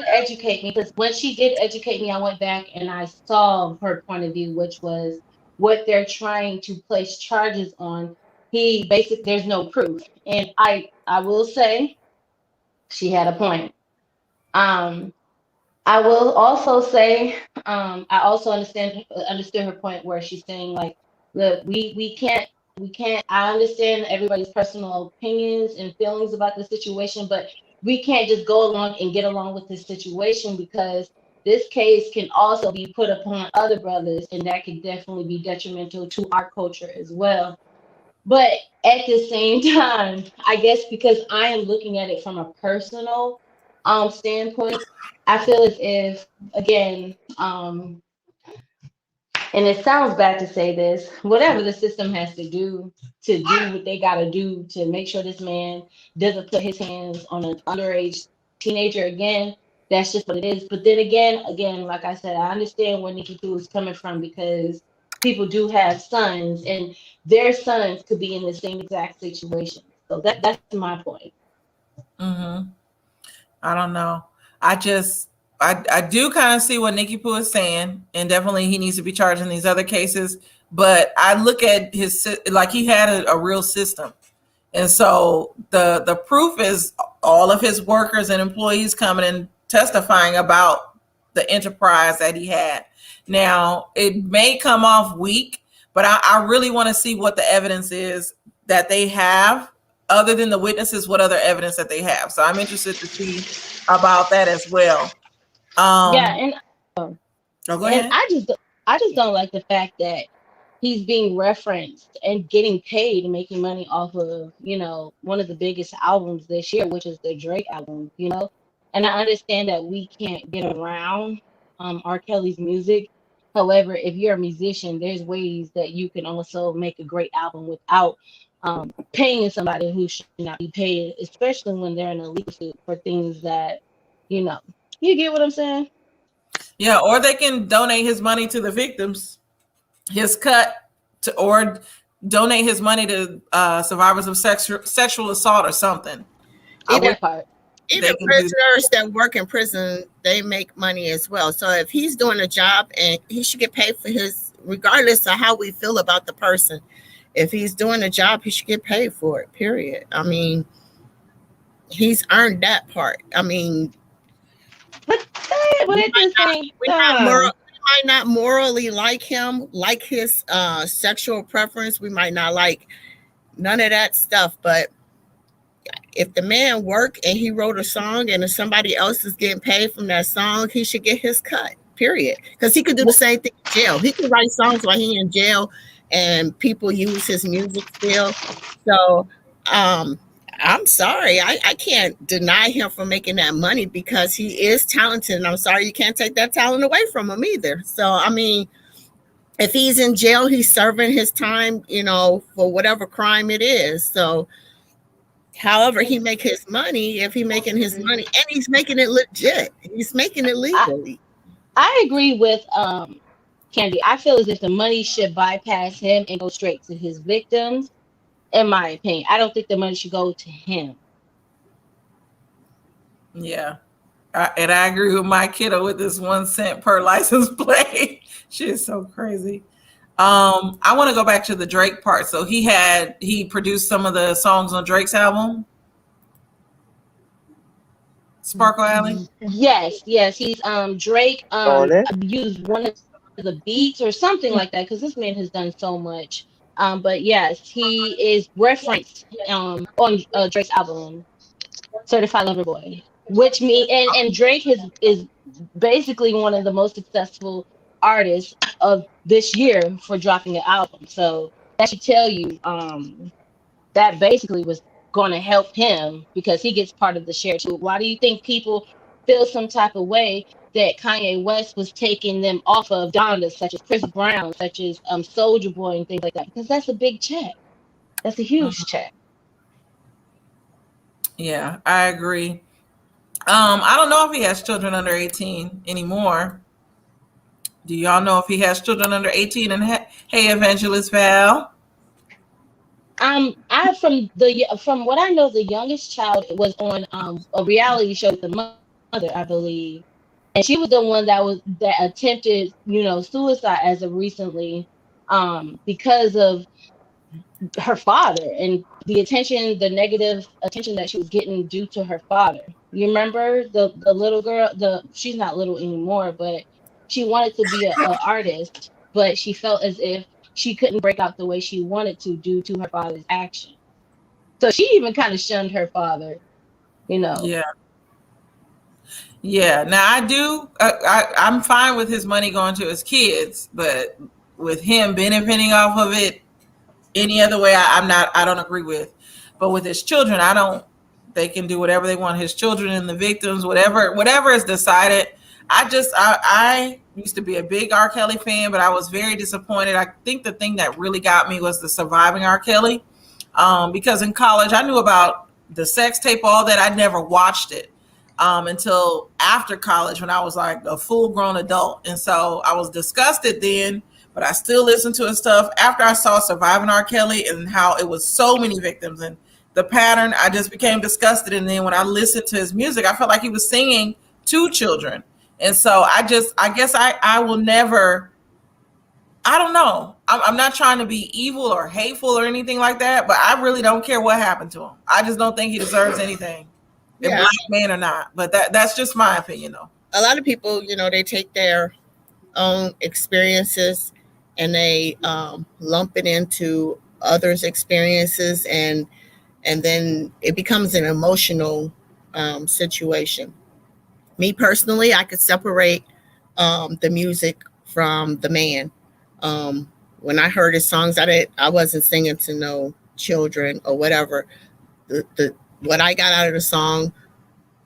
educate me, because when she did educate me, I went back and I saw her point of view, which was what they're trying to place charges on. There's no proof. And I will say she had a point. I will also say, I also understood her point where she's saying, like, look, we can't. I understand everybody's personal opinions and feelings about the situation, but we can't just go along and get along with this situation, because this case can also be put upon other brothers, and that could definitely be detrimental to our culture as well. But at the same time, I guess because I am looking at it from a personal standpoint, I feel as if, again, and it sounds bad to say this, whatever the system has to do what they got to do to make sure this man doesn't put his hands on an underage teenager again, that's just what it is. But then again, like I said, I understand where Nikki Poo is coming from, because people do have sons, and their sons could be in the same exact situation. So that's my point. Mm-hmm. I don't know. I just I do kind of see what Nikki Poo is saying, and definitely he needs to be charged in these other cases. But I look at his, like, he had a real system, and so the proof is all of his workers and employees coming and testifying about the enterprise that he had. Now it may come off weak, but I really want to see what the evidence is that they have, other than the witnesses, what other evidence that they have. So I'm interested to see about that as well. Yeah, Oh, go and ahead. I just don't like the fact that he's being referenced and getting paid and making money off of, one of the biggest albums this year, which is the Drake album. And I understand that we can't get around R. Kelly's music. However, if you're a musician, there's ways that you can also make a great album without paying somebody who should not be paid, especially when they're in a legal suit for things that, you know, you get what I'm saying? Yeah, or they can donate his money to the victims, his cut, or donate his money to survivors of sexual assault or something. Even That part. even prisoners that work in prison, they make money as well. So if he's doing a job, and he should get paid for his, regardless of how we feel about the person. If he's doing a job, he should get paid for it. Period. I mean, he's earned that part. I mean, But at the same time, we might not morally like him, like his sexual preference. We might not like none of that stuff. But if the man worked and he wrote a song, and if somebody else is getting paid from that song, he should get his cut. Period. Because he could do the same thing in jail. He could write songs while he's in jail, and people use his music still. So I'm sorry. I can't deny him for making that money, because he is talented. And I'm sorry you can't take that talent away from him either. So, I mean, if he's in jail, he's serving his time, for whatever crime it is. So, however he make his money, if he's making his money, and he's making it legit, he's making it legally. I agree with Candy. I feel as if the money should bypass him and go straight to his victims. In my opinion, I don't think the money should go to him. Yeah. And I agree with my kiddo with this 1 cent per license plate. She is so crazy. I want to go back to the Drake part. So he produced some of the songs on Drake's album, Sparkle Alley. Yes. He's Drake used one of the beats or something like that, because this man has done so much. But yes, he is referenced on Drake's album, Certified Lover Boy, which and Drake is basically one of the most successful artists of this year for dropping an album. So that should tell you that basically was going to help him, because he gets part of the share too. Why do you think people feel some type of way that Kanye West was taking them off of Donda, such as Chris Brown, such as Soulja Boy, and things like that? Because that's a big check. That's a huge check. Yeah, I agree. I don't know if he has children under 18 anymore. Do y'all know if he has children under 18? And hey, Evangelist Val. From what I know, the youngest child was on a reality show with the mother, I believe, and she was the one that attempted, suicide as of recently, because of her father and the negative attention that she was getting due to her father. You remember the little girl? She's not little anymore, but she wanted to be an artist, but she felt as if she couldn't break out the way she wanted to due to her father's action. So she even kind of shunned her father, Yeah. Yeah. Now I do. I'm fine with his money going to his kids, but with him benefiting off of it any other way, I'm not. I don't agree with. But with his children, I don't. They can do whatever they want. His children and the victims, whatever is decided. I used to be a big R. Kelly fan, but I was very disappointed. I think the thing that really got me was the Surviving R. Kelly, because in college I knew about the sex tape, all that. I never watched it until after college when I was like a full grown adult, and so I was disgusted then. But I still listened to his stuff after I saw Surviving R. Kelly and how it was so many victims and the pattern. I just became disgusted, and then when I listened to his music, I felt like he was singing to children. And so I guess I will never, I don't know. I'm not trying to be evil or hateful or anything like that, but I really don't care what happened to him. I just don't think he deserves anything, if Yeah. black man or not. But that's just my opinion, though. A lot of people, they take their own experiences and they lump it into others' experiences, and then it becomes an emotional situation. Me personally, I could separate the music from the man. When I heard his songs, I wasn't singing to no children or whatever. The what I got out of the song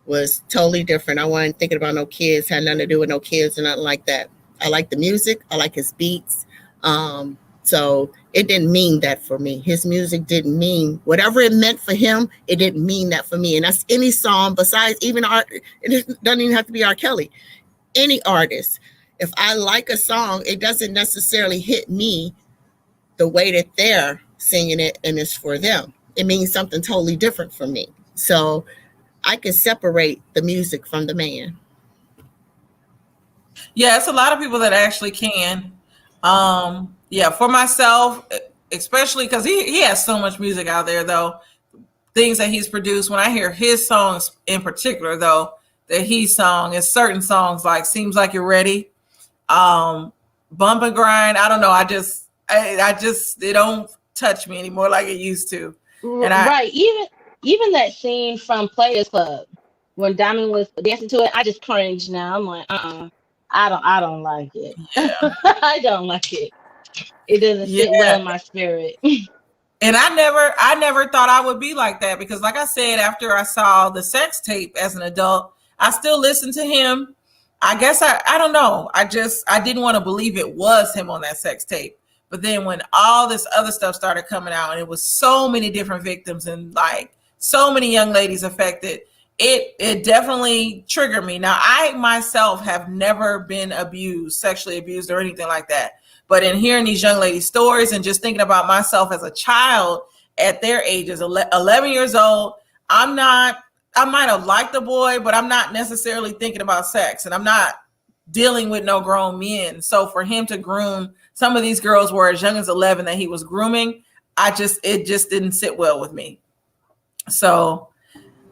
was totally different. I wasn't thinking about no kids, had nothing to do with no kids or nothing like that. I like the music, I like his beats. So it didn't mean that for me. His music didn't mean whatever it meant for him. It didn't mean that for me. And that's any song besides even art. It doesn't even have to be R. Kelly. Any artist. If I like a song, it doesn't necessarily hit me the way that they're singing it and it's for them. It means something totally different for me. So I can separate the music from the man. Yeah, it's a lot of people that actually can. Yeah, for myself, especially because he has so much music out there, though, things that he's produced. When I hear his songs in particular, though, that he sung is certain songs like Seems Like You're Ready, Bump and Grind. I don't know. I just they don't touch me anymore like it used to. And Right. Even that scene from Players Club when Diamond was dancing to it, I just cringed now. I'm like, I don't like it. Yeah. I don't like it. It doesn't sit well in my spirit. And I never thought I would be like that because, like I said, after I saw the sex tape as an adult, I still listened to him. I guess I don't know. I didn't want to believe it was him on that sex tape. But then when all this other stuff started coming out and it was so many different victims and like so many young ladies affected, it definitely triggered me. Now, I myself have never been sexually abused or anything like that. But in hearing these young ladies' stories and just thinking about myself as a child at their ages, 11 years old, I might have liked the boy, but I'm not necessarily thinking about sex and I'm not dealing with no grown men. So for him to groom, some of these girls were as young as 11 that he was grooming. It just didn't sit well with me. So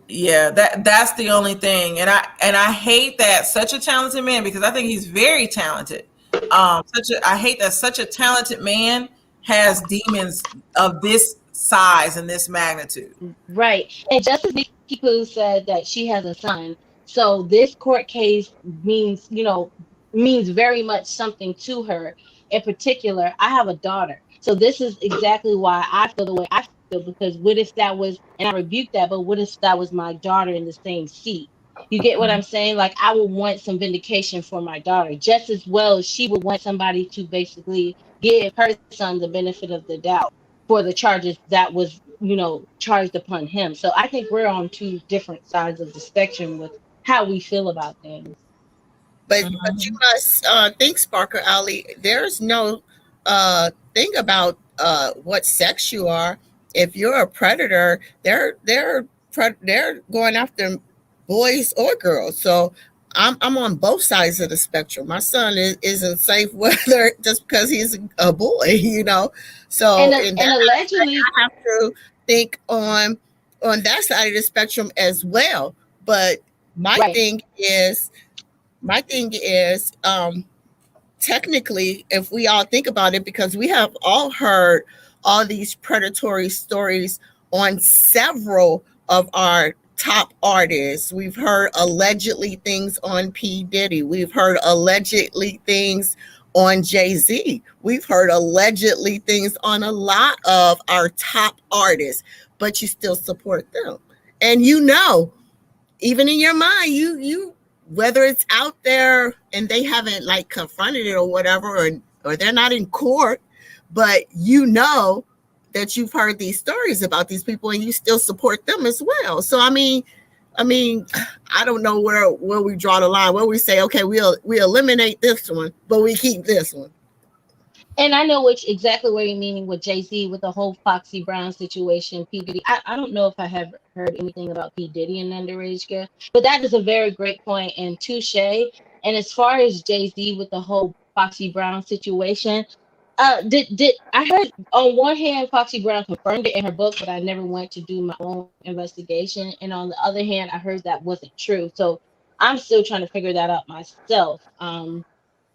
yeah, that's the only thing. And I hate that such a talented man, because I think he's very talented. I hate that such a talented man has demons of this size and this magnitude. Right. And Justice Nikki Poo said that she has a son. So this court case means very much something to her. In particular, I have a daughter. So this is exactly why I feel the way I feel, because what if that was, and I rebuke that, but what if that was my daughter in the same seat? You get what I'm saying? Like, I would want some vindication for my daughter, just as well as she would want somebody to basically give her son the benefit of the doubt for the charges that was, charged upon him. So I think we're on two different sides of the spectrum with how we feel about things. But you must think, Sparker Ali, there's no thing about what sex you are. If you're a predator, they're going after boys or girls. So I'm on both sides of the spectrum. My son isn't safe whether just because he's a boy, So and allegedly, I have to think on that side of the spectrum as well. But my thing is, technically, if we all think about it, because we have all heard all these predatory stories on several of our top artists. We've heard allegedly things on P. Diddy. We've heard allegedly things on Jay-Z. We've heard allegedly things on a lot of our top artists, but you still support them. And you know, even in your mind, you whether it's out there and they haven't like confronted it or whatever, or they're not in court, but you know that you've heard these stories about these people and you still support them as well. So I mean, I don't know where we draw the line, where we say, okay, we eliminate this one, but we keep this one. And I know exactly what you're meaning with Jay-Z, with the whole Foxy Brown situation, P. Diddy. I don't know if I have heard anything about P. Diddy and underage girl, but that is a very great point and touche. And as far as Jay-Z with the whole Foxy Brown situation, did I heard on one hand Foxy Brown confirmed it in her book, but I never went to do my own investigation. And on the other hand, I heard that wasn't true. So I'm still trying to figure that out myself.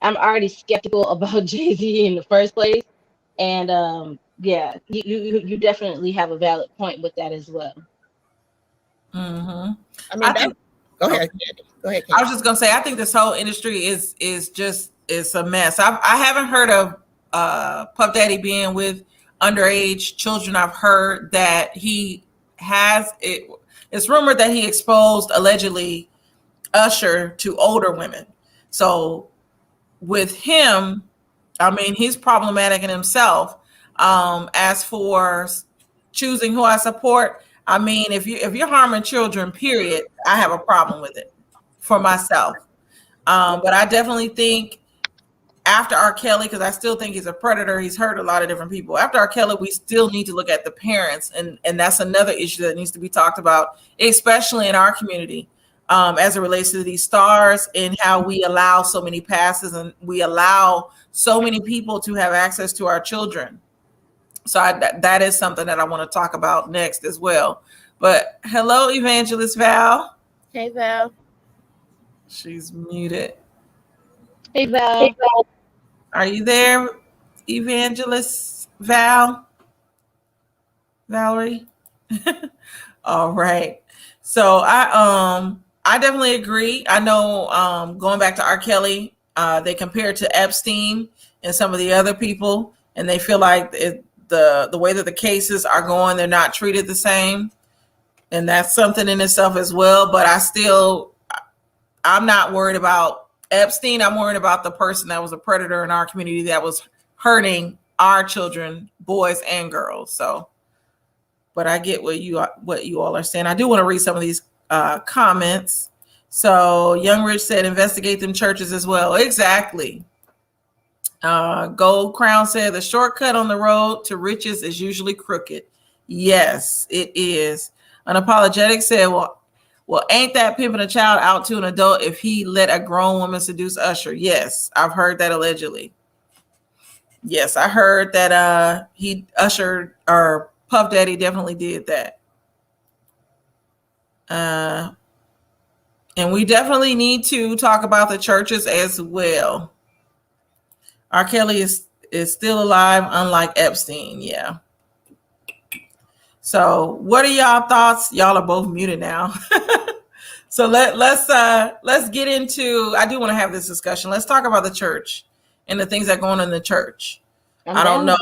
I'm already skeptical about Jay-Z in the first place. And yeah, you definitely have a valid point with that as well. Mm-hmm. I mean, go ahead. Go ahead. I was just gonna say, I think this whole industry is a mess. I haven't heard of Puff Daddy being with underage children. I've heard that he has it. It's rumored that he exposed allegedly Usher to older women. So with him, I mean, he's problematic in himself. As for choosing who I support, I mean, if you're harming children, period, I have a problem with it for myself. But I definitely think after R. Kelly, because I still think he's a predator, he's hurt a lot of different people. After R. Kelly, we still need to look at the parents, and that's another issue that needs to be talked about, especially in our community. As it relates to these stars and how we allow so many passes and we allow so many people to have access to our children. So that is something that I want to talk about next as well. But hello, Evangelist Val. Hey, Val. She's muted. Hey, Val. Are you there, Evangelist Val? Valerie? All right. So I definitely agree. I know going back to R. Kelly, they compare it to Epstein and some of the other people, and they feel like the way that the cases are going, they're not treated the same. And that's something in itself as well. But I'm not worried about Epstein. I'm worried about the person that was a predator in our community that was hurting our children, boys and girls. So, but I get what you all are saying. I do want to read some of these comments. So Young Rich said, investigate them churches as well. Exactly. Gold Crown said, the shortcut on the road to riches is usually crooked. Yes, it is. Unapologetic said, well, ain't that pimping a child out to an adult if he let a grown woman seduce Usher? Yes, I've heard that allegedly. Yes, I heard that Usher or Puff Daddy definitely did that. And we definitely need to talk about the churches as well. R. Kelly is still alive, unlike Epstein. Yeah. So what are y'all thoughts? Y'all are both muted now. So let's get into, I do want to have this discussion. Let's talk about the church and the things that go on in the church. I don't know.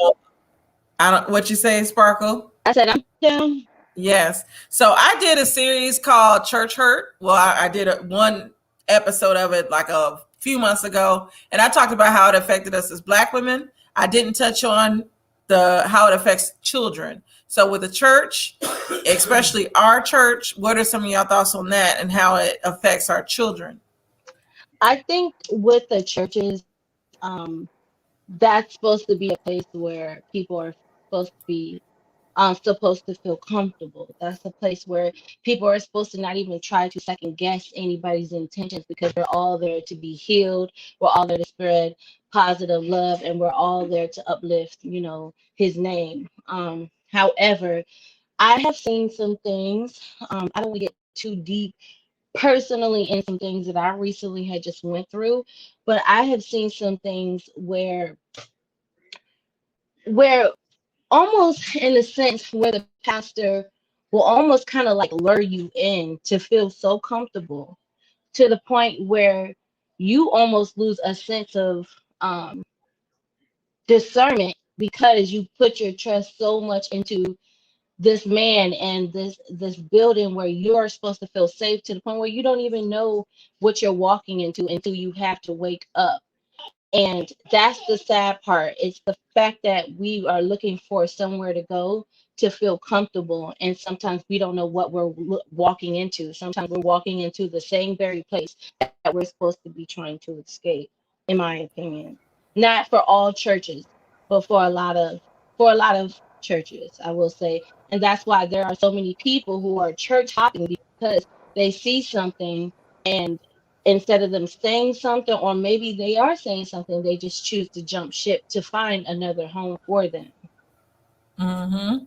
What you say, Sparkle? I said I'm down. Yes. So I did a series called Church Hurt. Well, I did one episode of it like a few months ago, and I talked about how it affected us as Black women. I didn't touch on how it affects children. So with the church, especially our church, what are some of your thoughts on that and how it affects our children? I think with the churches, that's supposed to be a place where people are supposed to feel comfortable. That's a place where people are supposed to not even try to second guess anybody's intentions, because we're all there to be healed. We're all there to spread positive love, and we're all there to uplift, his name. However, I have seen some things. I don't want to get too deep personally in some things that I recently had just went through, but I have seen some things where almost in a sense where the pastor will almost kind of like lure you in to feel so comfortable to the point where you almost lose a sense of discernment because you put your trust so much into this man and this building where you're supposed to feel safe, to the point where you don't even know what you're walking into until you have to wake up. And that's the sad part. It's the fact that we are looking for somewhere to go to feel comfortable. And sometimes we don't know what we're walking into. Sometimes we're walking into the same very place that we're supposed to be trying to escape, in my opinion. Not for all churches, but for a lot of churches, I will say. And that's why there are so many people who are church hopping, because they see something, and instead of them saying something, or maybe they are saying something, they just choose to jump ship to find another home for them. Mm-hmm.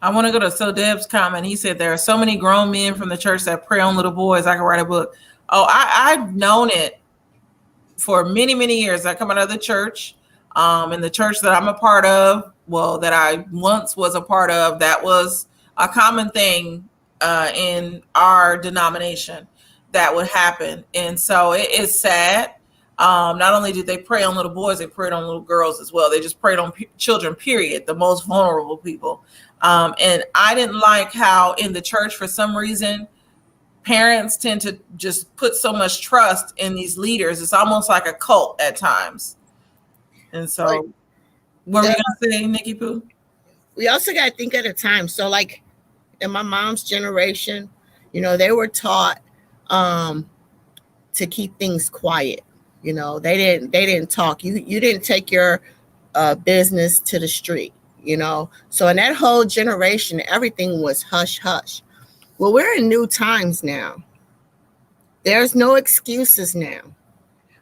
I want to go to So Deb's comment. He said there are so many grown men from the church that prey on little boys. I could write a book. Oh, I've known it for many, many years. I come out of the church, and the church that I'm a part of, well, that I once was a part of, that was a common thing in our denomination that would happen. And so it is sad. Not only did they prey on little boys, they preyed on little girls as well. They just preyed on children, period, the most vulnerable people. And I didn't like how in the church, for some reason, parents tend to just put so much trust in these leaders. It's almost like a cult at times. And so, what were you going to say, Nikki Pooh? We also got to think at a time. So like in my mom's generation, they were taught to keep things quiet. They didn't talk. You didn't take your business to the street, So in that whole generation, everything was hush hush. Well, we're in new times now. There's no excuses now.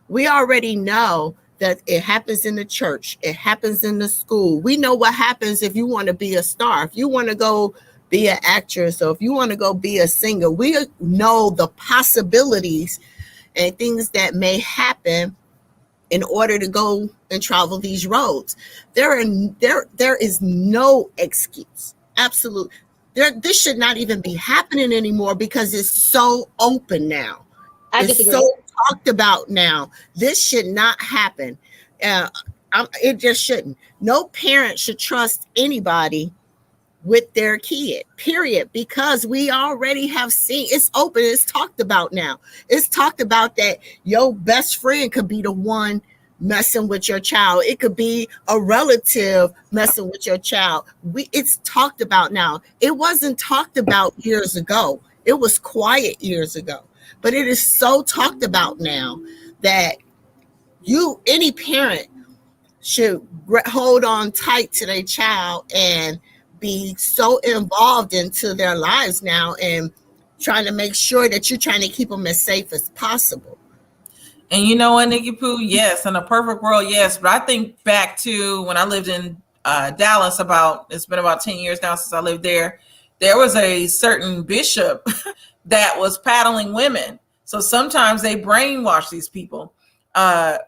We already know that it happens in the church. It happens in the school. We know what happens if you want to be a star. If you want to go be an actress, or if you want to go be a singer, we know the possibilities and things that may happen in order to go and travel these roads. There is no excuse. Absolutely. This should not even be happening anymore because it's so open now. It's so talked about now. This should not happen. It just shouldn't. No parent should trust anybody with their kid, period, because we already have seen it's open. It's talked about now. It's talked about that your best friend could be the one messing with your child. It could be a relative messing with your child. It's talked about now. It wasn't talked about years ago. It was quiet years ago, but it is so talked about now that any parent should hold on tight to their child and be so involved into their lives now and trying to make sure that you're trying to keep them as safe as possible. And you know what, Nikki Pooh? Yes, in a perfect world, yes. But I think back to when I lived in Dallas, it's been about 10 years now since I lived there. There was a certain bishop that was paddling women. So sometimes they brainwash these people.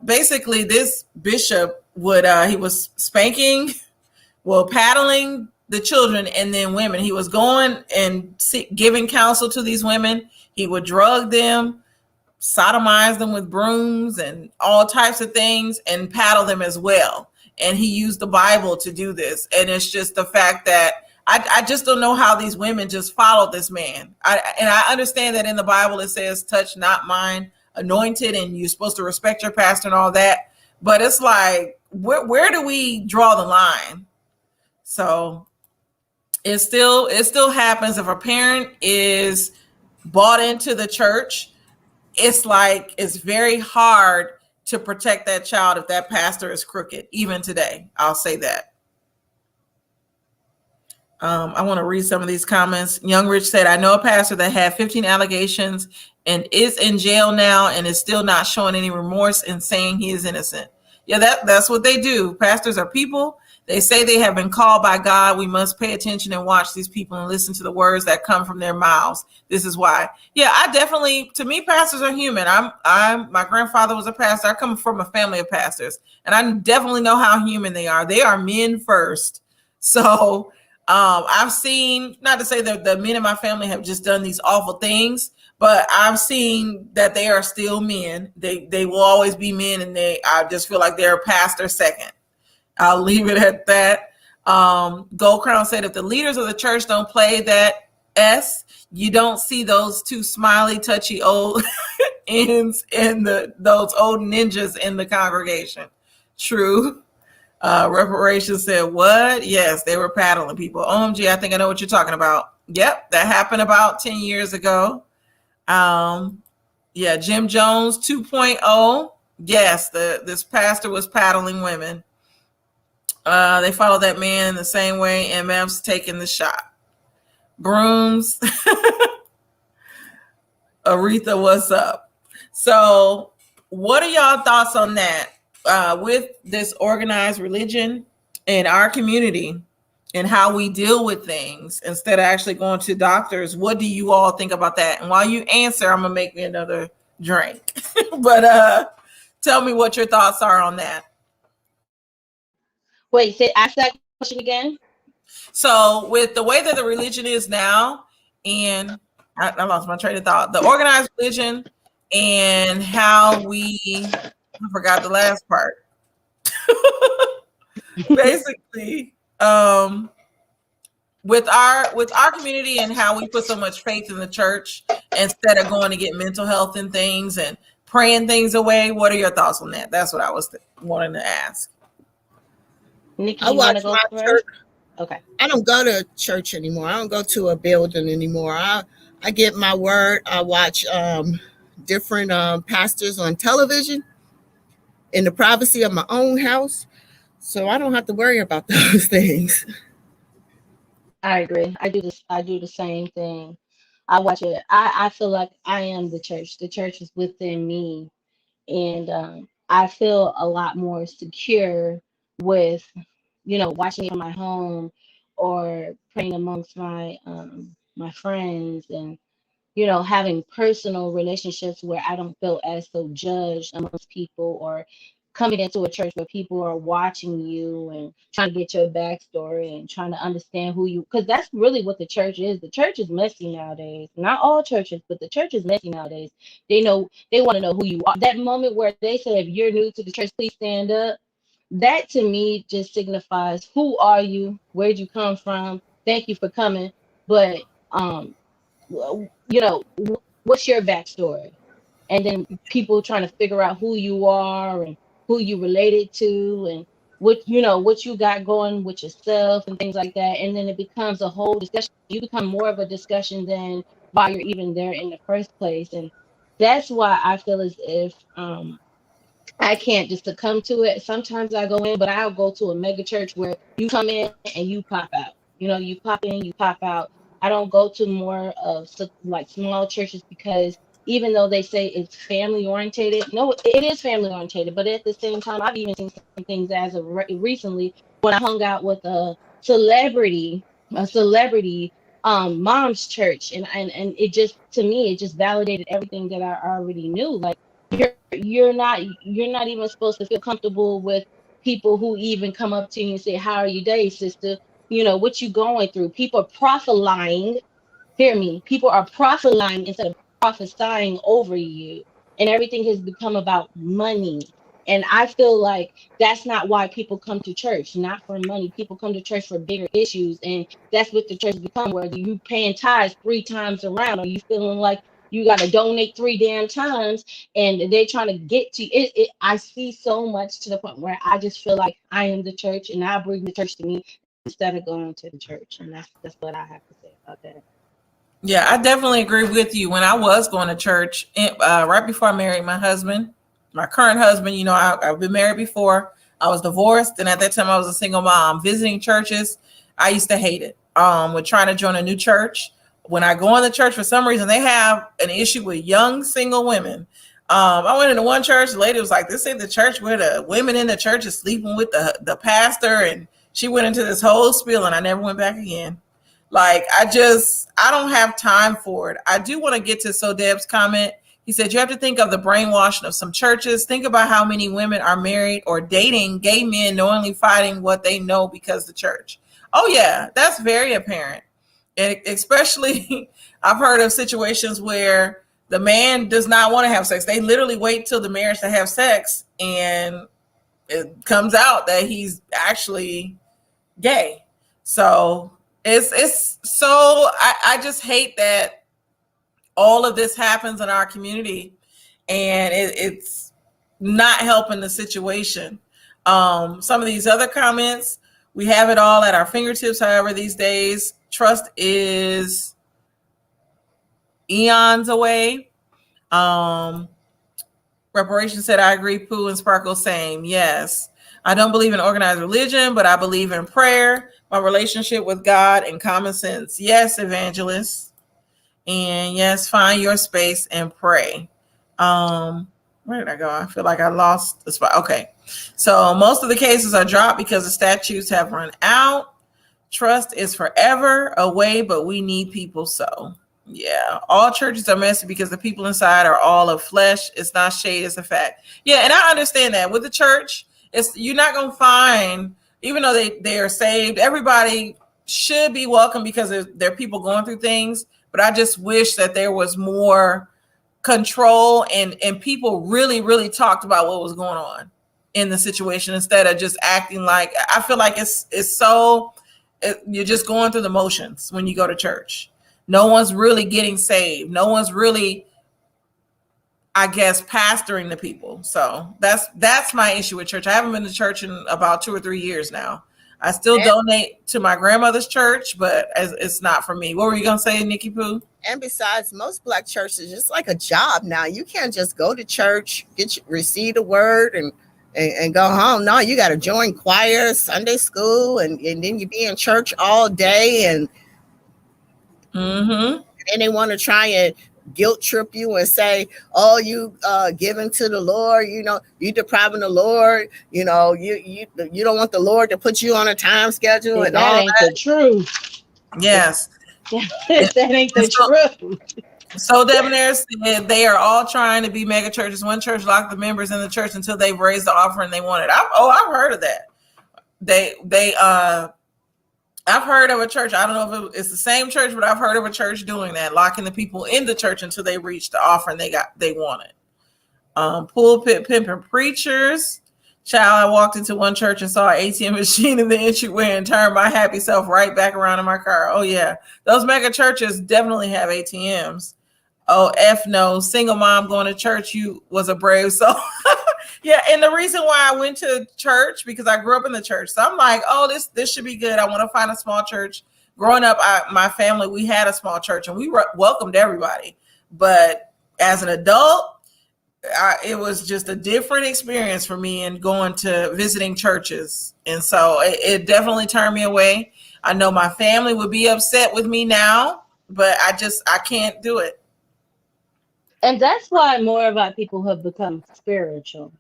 Basically, this bishop he was spanking, paddling the children and then women. He was going and giving counsel to these women. He would drug them, sodomize them with brooms and all types of things, and paddle them as well. And he used the Bible to do this. And it's just the fact that I just don't know how these women just followed this man. I understand that in the Bible it says, touch not mine anointed, and you're supposed to respect your pastor and all that. But it's like, where do we draw the line? So it still happens. If a parent is bought into the church, it's like it's very hard to protect that child if that pastor is crooked, even today. I'll say that. I want to read some of these comments. Young Rich said, I know a pastor that had 15 allegations and is in jail now and is still not showing any remorse and saying he is innocent. Yeah, that's what they do. Pastors are people. They say they have been called by God. We must pay attention and watch these people and listen to the words that come from their mouths. This is why. Yeah, to me, pastors are human. My grandfather was a pastor. I come from a family of pastors, and I definitely know how human they are. They are men first. So I've seen, not to say that the men in my family have just done these awful things, but I've seen that they are still men. They will always be men, and I just feel like they're past their second. I'll leave it at that. Gold Crown said, if the leaders of the church don't play that S, you don't see those two smiley, touchy old ends and those old ninjas in the congregation. True. Reparations said, what? Yes, they were paddling people. OMG, I think I know what you're talking about. Yep, that happened about 10 years ago. Yeah, Jim Jones 2.0. Yes, this pastor was paddling women. They follow that man in the same way MF's taking the shot. Brooms. Aretha, what's up? So what are y'all thoughts on that? With this organized religion in our community and how we deal with things instead of actually going to doctors, what do you all think about that? And while you answer, I'm gonna make me another drink. But tell me what your thoughts are on that. Wait, ask that question again. So with the way that the religion is now, and I lost my train of thought, the organized religion and how I forgot the last part. Basically, with our community and how we put so much faith in the church instead of going to get mental health and things and praying things away. What are your thoughts on that? That's what I was wanting to ask. Nikki, I watch go my first? church. Okay. I don't go to church anymore. I don't go to a building anymore. I get my word. I watch different pastors on television in the privacy of my own house. So I don't have to worry about those things. I agree. I do the same thing. I watch it. I feel like I am the church. The church is within me. And I feel a lot more secure with, watching it from my home or praying amongst my friends, and having personal relationships where I don't feel as so judged amongst people, or coming into a church where people are watching you and trying to get your backstory and trying to understand who you, because that's really what the church is. The church is messy nowadays. Not all churches, but the church is messy nowadays. They want to know who you are. That moment where they say, if you're new to the church, please stand up. That to me just signifies, who are you? Where'd you come from? Thank you for coming. But what's your backstory? And then people trying to figure out who you are and who you related to, and what you got going with yourself and things like that. And then it becomes a whole discussion. You become more of a discussion than why you're even there in the first place. And that's why I feel as if I can't just succumb to it. Sometimes I go in, but I'll go to a mega church where you come in and you pop out. You pop in, you pop out. I don't go to more of like small churches, because even though they say it's family orientated, no, it is family orientated. But at the same time, I've even seen some things as of recently when I hung out with a celebrity mom's church, and it just, to me, it just validated everything that I already knew. Like, you're not even supposed to feel comfortable with people who even come up to you and say, how are you today, sister? What you going through? People are prophesying. Hear me. People are prophesying instead of prophesying over you. And everything has become about money. And I feel like that's not why people come to church, not for money. People come to church for bigger issues. And that's what the church has become, where you paying tithes 3 times around, or you feeling like you got to donate 3 damn times, and they're trying to get to it. I see so much, to the point where I just feel like I am the church, and I bring the church to me instead of going to the church. And that's what I have to say about that. Yeah, I definitely agree with you. When I was going to church, right before I married my husband, my current husband, I've been married before. I was divorced, and at that time I was a single mom. Visiting churches, I used to hate it. With trying to join a new church, when I go in the church, for some reason they have an issue with young single women. I went into one church, the lady was like, this ain't the church where the women in the church is sleeping with the pastor, and she went into this whole spiel, and I never went back again. Like, I don't have time for it. I do want to get to Sodeb's comment. He said, you have to think of the brainwashing of some churches. Think about how many women are married or dating gay men, knowingly fighting what they know because of the church. Oh yeah, that's very apparent. And especially, I've heard of situations where the man does not want to have sex. They literally wait till the marriage to have sex, and it comes out that he's actually gay. So it's so I just hate that all of this happens in our community, and it's not helping the situation. Some of these other comments, we have it all at our fingertips. However, these days, trust is eons away. Um, Reparation said, I agree. Pooh and Sparkle, same. Yes. I don't believe in organized religion, but I believe in prayer, my relationship with God, and common sense. Yes, evangelist. And yes, find your space and pray. Where did I go? I feel like I lost the spot. Okay. So most of the cases are dropped because the statutes have run out. Trust is forever away, but we need people. So yeah, all churches are messy because the people inside are all of flesh. It's not shade, it's a fact. Yeah, and I understand that. With the church, it's you're not gonna find, even though they are saved, everybody should be welcome because there are people going through things. But I just wish that there was more control and people really talked about what was going on in the situation instead of just acting like, I feel like you're just going through the motions when you go to church. No one's really getting saved. No one's really, I guess, pastoring the people. So that's my issue with church. I haven't been to church in about 2 or 3 years now. I still donate to my grandmother's church, but it's not for me. What were you gonna say, Nikki Pooh? And besides, most Black churches, it's like a job now. You can't just go to church, receive the word, and go home. No, you got to join choir, Sunday school, and then you be in church all day, and then they want to try and guilt trip you and say, oh, you giving to the Lord, you depriving the Lord, you don't want the Lord to put you on a time schedule, and that all ain't the truth. Yes. That ain't the truth. So Debonair said they are all trying to be mega churches. One church locked the members in the church until they've raised the offering they wanted. I've heard of that. I've heard of a church. I don't know if it's the same church, but I've heard of a church doing that, locking the people in the church until they reach the offering they wanted. Pulpit pimping preachers. Child, I walked into one church and saw an ATM machine in the entryway and turned my happy self right back around in my car. Oh yeah, those mega churches definitely have ATMs. Oh, F no, single mom going to church, you was a brave soul. Yeah, and the reason why I went to church, because I grew up in the church. So I'm like, oh, this should be good. I want to find a small church. Growing up, my family, we had a small church and we welcomed everybody. But as an adult, it was just a different experience for me in going to visiting churches. And so it definitely turned me away. I know my family would be upset with me now, but I can't do it. And that's why more of our people have become spiritual.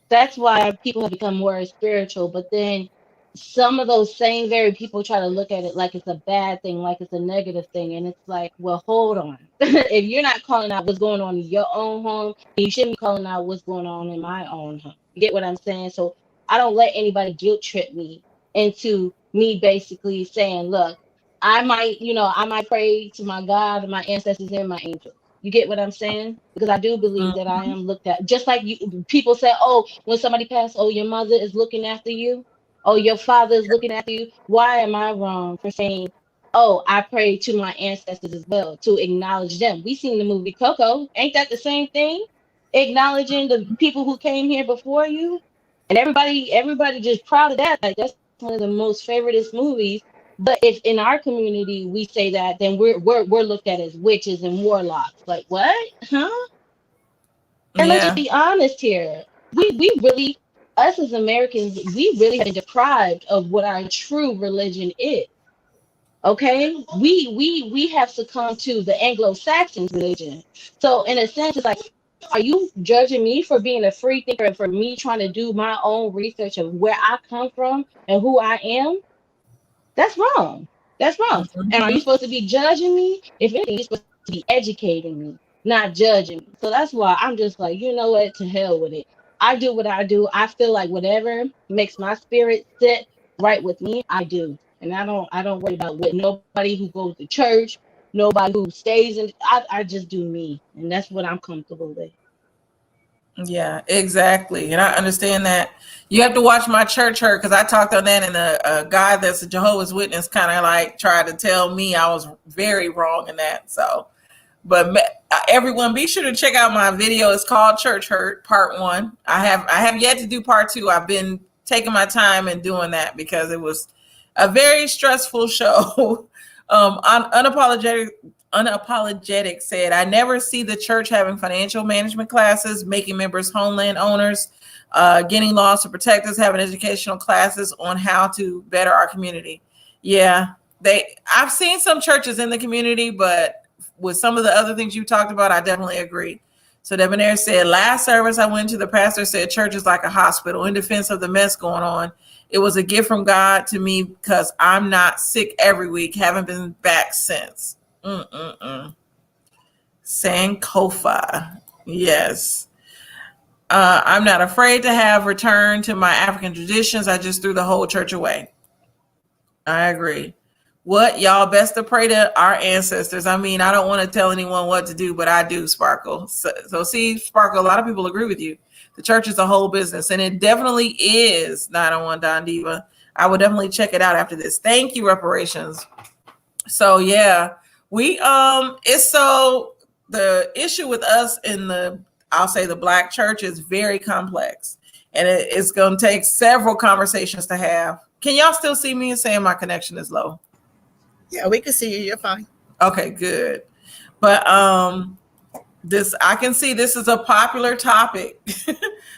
That's why people have become more spiritual. But then some of those same very people try to look at it like it's a bad thing, like it's a negative thing. And it's like, well, hold on. If you're not calling out what's going on in your own home, you shouldn't be calling out what's going on in my own home. You get what I'm saying? So I don't let anybody guilt trip me into me basically saying, look, I might pray to my God and my ancestors and my angels. You get what I'm saying? Because I do believe that I am looked at. Just like people say, oh, when somebody passed, oh, your mother is looking after you. Oh, your father is looking after you. Why am I wrong for saying, oh, I pray to my ancestors as well, to acknowledge them? We seen the movie Coco. Ain't that the same thing? Acknowledging the people who came here before you. And everybody just proud of that. Like, that's one of the most favoriteest movies. But if in our community we say that, then we're looked at as witches and warlocks. Like, what? Huh? And let's just be honest here. We really, us as Americans, we really have been deprived of what our true religion is. Okay? We have succumbed to the Anglo-Saxon religion. So in a sense, it's like, are you judging me for being a free thinker and for me trying to do my own research of where I come from and who I am? That's wrong. That's wrong. And are you supposed to be judging me? If anything, you're supposed to be educating me, not judging me. So that's why I'm just like, you know what? To hell with it. I do what I do. I feel like whatever makes my spirit sit right with me, I do. And I don't worry about what nobody who goes to church, nobody who stays in. I just do me, and that's what I'm comfortable with. Yeah, exactly. And I understand that you have to watch my church hurt because I talked on that, and a guy that's a Jehovah's Witness kind of like tried to tell me I was very wrong in that. So, but everyone, be sure to check out my video. It's called Church Hurt Part 1. I have yet to do Part 2. I've been taking my time and doing that because it was a very stressful show. Unapologetic said, I never see the church having financial management classes, making members homeland owners, getting laws to protect us, having educational classes on how to better our community. Yeah, I've seen some churches in the community, but with some of the other things you talked about, I definitely agree. So Debonair said, last service I went to, the pastor said church is like a hospital. In defense of the mess going on, it was a gift from God to me because I'm not sick every week, haven't been back since. Sankofa. Yes. I'm not afraid to have returned to my African traditions. I just threw the whole church away. I agree. What? Y'all best to pray to our ancestors. I mean, I don't want to tell anyone what to do, but I do, Sparkle. So see, Sparkle, a lot of people agree with you. The church is a whole business, and it definitely is 901 Don Diva. I would definitely check it out after this. Thank you, reparations. So yeah, it's so the issue with us in I'll say the Black church is very complex, and it's going to take several conversations to have. Can y'all still see me and saying my connection is low? Yeah, we can see you. You're fine. Okay, good. But I can see this is a popular topic.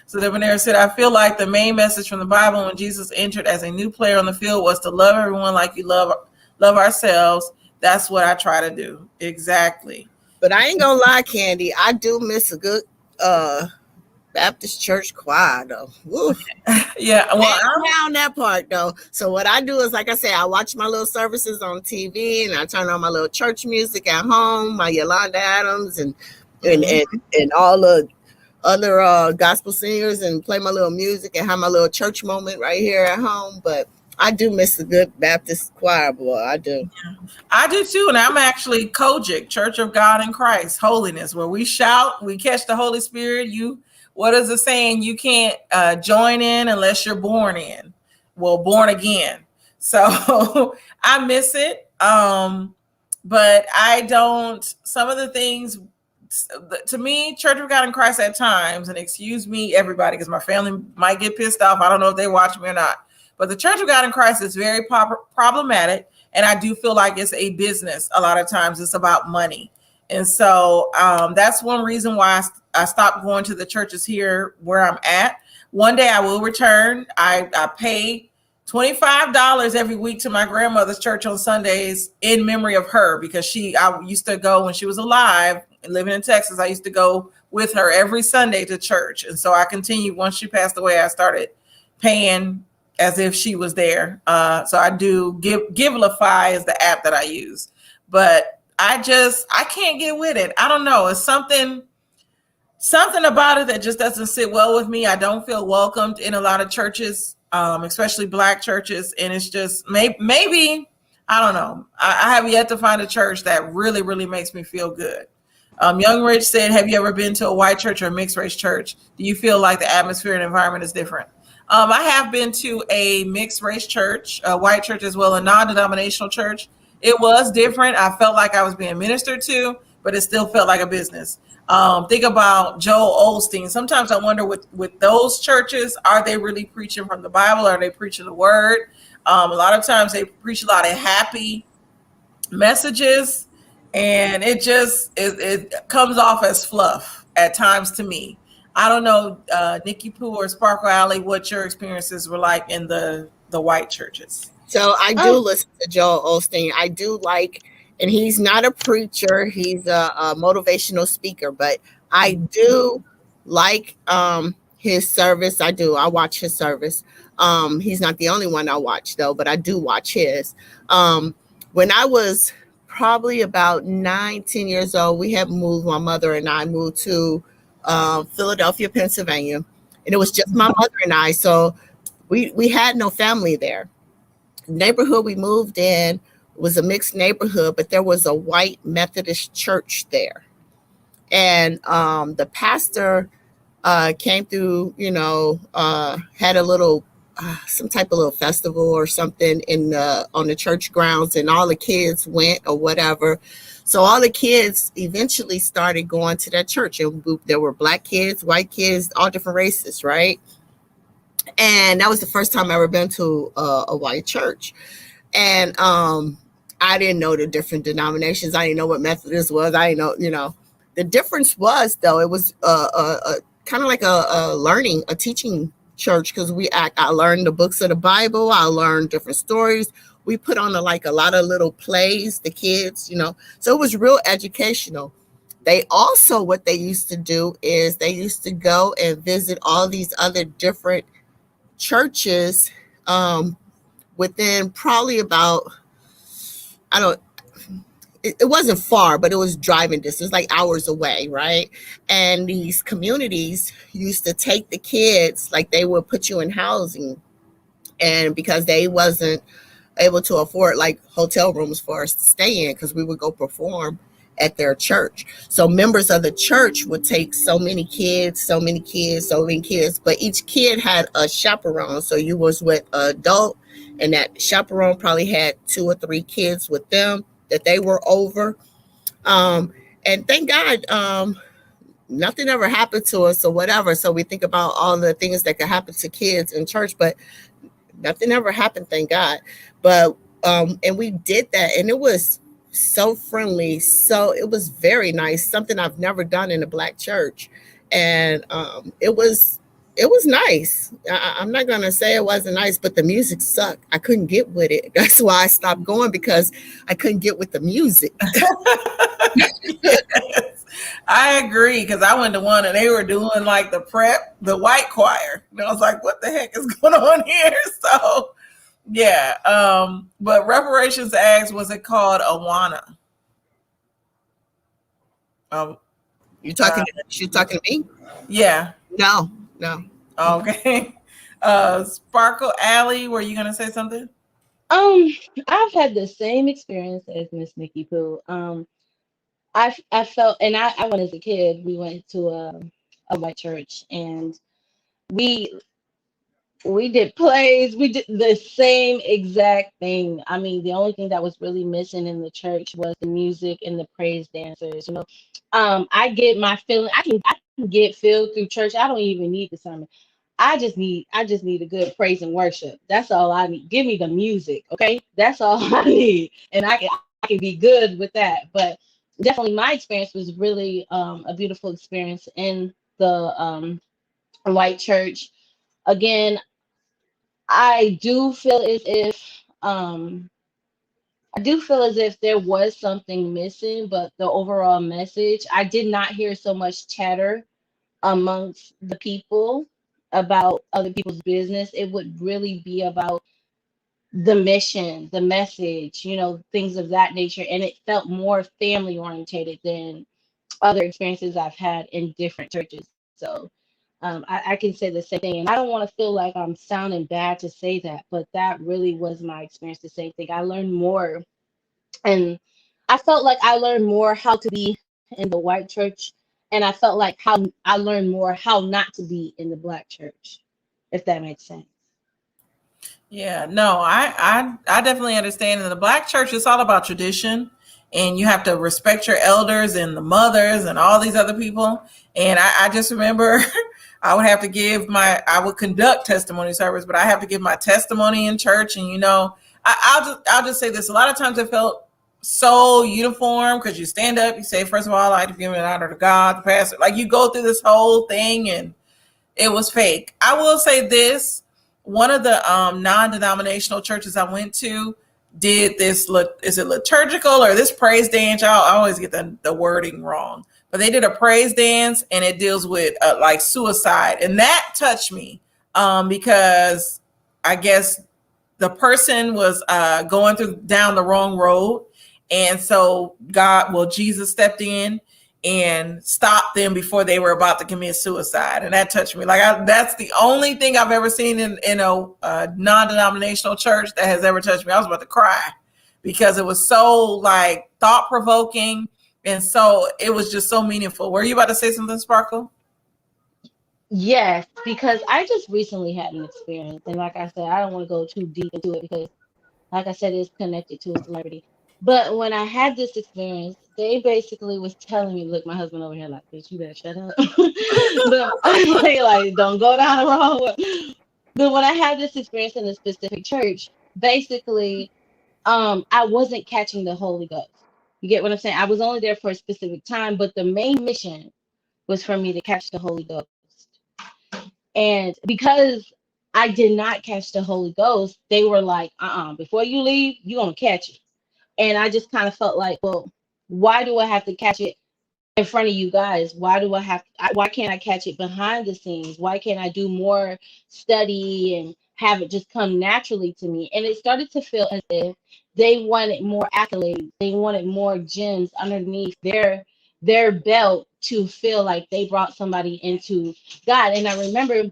So Debonair said, I feel like the main message from the Bible when Jesus entered as a new player on the field was to love everyone like you love ourselves. That's what I try to do. Exactly. But I ain't gonna lie, Candy, I do miss a good Baptist church choir though. Yeah, well, I'm around that part though. So what I do is, like I say, I watch my little services on TV, and I turn on my little church music at home, my Yolanda Adams and all the other gospel singers, and play my little music and have my little church moment right here at home. But I do miss a good Baptist choir, boy. I do. Yeah, I do too. And I'm actually Kojic, Church of God in Christ, Holiness, where we shout, we catch the Holy Spirit. What is it saying? You can't join in unless you're born in. Well, born again. So I miss it. But I don't, some of the things, to me, Church of God in Christ at times, and excuse me, everybody, because my family might get pissed off. I don't know if they watch me or not. But the Church of God in Christ is very problematic. And I do feel like it's a business. A lot of times it's about money. And so that's one reason why I stopped going to the churches here where I'm at. One day I will return. I pay $25 every week to my grandmother's church on Sundays in memory of her, because I used to go when she was alive and living in Texas. I used to go with her every Sunday to church. And so I continued. Once she passed away, I started paying as if she was there. So I do Givelify is the app that I use, but I can't get with it. I don't know. It's something about it that just doesn't sit well with me. I don't feel welcomed in a lot of churches, especially Black churches. And it's just maybe I don't know. I have yet to find a church that really, really makes me feel good. Young Rich said, have you ever been to a white church or a mixed race church? Do you feel like the atmosphere and environment is different? I have been to a mixed race church, a white church as well, a non-denominational church. It was different. I felt like I was being ministered to, but it still felt like a business. Think about Joel Osteen. Sometimes I wonder with those churches, are they really preaching from the Bible? Are they preaching the word? A lot of times they preach a lot of happy messages, and it comes off as fluff at times to me. I don't know, Nikki Pooh or Sparkle Alley, what your experiences were like in the white churches. So I do listen to Joel Osteen. I do like, and he's not a preacher. He's a motivational speaker, but I do like his service. I do. I watch his service. He's not the only one I watch though, but I do watch his. When I was probably about 9-10 years old, we had moved, my mother and I moved to Philadelphia, Pennsylvania, and it was just my mother and I. So we had no family there. neighborhood we moved in was a mixed neighborhood, but there was a white Methodist church there. And the pastor came through, had a little, some type of little festival or something on the church grounds, and all the kids went or whatever. So all the kids eventually started going to that church, and there were black kids, white kids, all different races, right? And that was the first time I ever been to a white church. And I didn't know the different denominations. I didn't know what Methodist was. I didn't know, the difference was, though, it was kind of like a teaching church, because I learned the books of the Bible. I learned different stories. We put on a lot of little plays, the kids, so it was real educational. They also, what they used to do is they used to go and visit all these other different churches within probably about, it wasn't far, but it was driving distance, like hours away, right? And these communities used to take the kids, like they would put you in housing, and because they wasn't able to afford like hotel rooms for us to stay in, because we would go perform at their church. So members of the church would take so many kids, but each kid had a chaperone. So you was with an adult, and that chaperone probably had 2 or 3 kids with them that they were over. And thank God, nothing ever happened to us or whatever. So we think about all the things that could happen to kids in church, but nothing ever happened, thank God. But and we did that, and it was so friendly. So it was very nice, something I've never done in a black church. And it was nice. I'm not going to say it wasn't nice, but the music sucked. I couldn't get with it. That's why I stopped going, because I couldn't get with the music. Yes, I agree, because I went to one and they were doing like the white choir. And I was like, what the heck is going on here? So yeah. But Reparations Act, was it called Awana? You talking to me? Yeah. No. Okay. Sparkle Alley, were you gonna say something? I've had the same experience as Miss Nikki Pooh. I felt, and I went as a kid. We went to a white church, and we we did plays. We did the same exact thing. I mean, the only thing that was really missing in the church was the music and the praise dancers. I get my feeling. I can get filled through church. I don't even need the sermon. I just need a good praise and worship. That's all I need. Give me the music, okay? That's all I need, and I can be good with that. But definitely, my experience was really a beautiful experience in the white church. Again, I do feel as if um I do feel as if there was something missing, but the overall message, I did not hear so much chatter amongst the people about other people's business. It would really be about the mission, the message, things of that nature. And it felt more family orientated than other experiences I've had in different churches. So I can say the same thing. And I don't want to feel like I'm sounding bad to say that, but that really was my experience, the same thing. I learned more, and I felt like I learned more how to be in the white church, and I felt like how I learned more how not to be in the black church, if that makes sense. Yeah, no, I definitely understand. In the black church, it's all about tradition, and you have to respect your elders and the mothers and all these other people. And I just remember I would have to I would conduct testimony service, but I have to give my testimony in church. And I'll just say this: a lot of times it felt so uniform, because you stand up, you say, first of all, I like to give an honor to God, the pastor. Like, you go through this whole thing, and it was fake. I will say this: one of the non-denominational churches I went to did this. Is it liturgical or this praise dance? I always get the wording wrong, but they did a praise dance, and it deals with like suicide, and that touched me because I guess the person was going down the wrong road, and so Jesus stepped in, and stop them before they were about to commit suicide. And that touched me. Like, that's the only thing I've ever seen in a non-denominational church that has ever touched me. I was about to cry because it was so like thought-provoking, and so it was just so meaningful. Were you about to say something, Sparkle? Yes, because I just recently had an experience, and like I said, I don't want to go too deep into it because, like I said, it's connected to a celebrity. But when I had this experience, they basically was telling me, "Look, my husband over here, like, bitch, you better shut up." But like, don't go down the wrong way. But when I had this experience in a specific church, basically, I wasn't catching the Holy Ghost. You get what I'm saying? I was only there for a specific time, but the main mission was for me to catch the Holy Ghost. And because I did not catch the Holy Ghost, they were like, before you leave, you're going to catch it. And I just kind of felt like, well, why do I have to catch it in front of you guys? Why can't I catch it behind the scenes? Why can't I do more study and have it just come naturally to me? And it started to feel as if they wanted more accolades. They wanted more gems underneath their belt to feel like they brought somebody into God. And I remember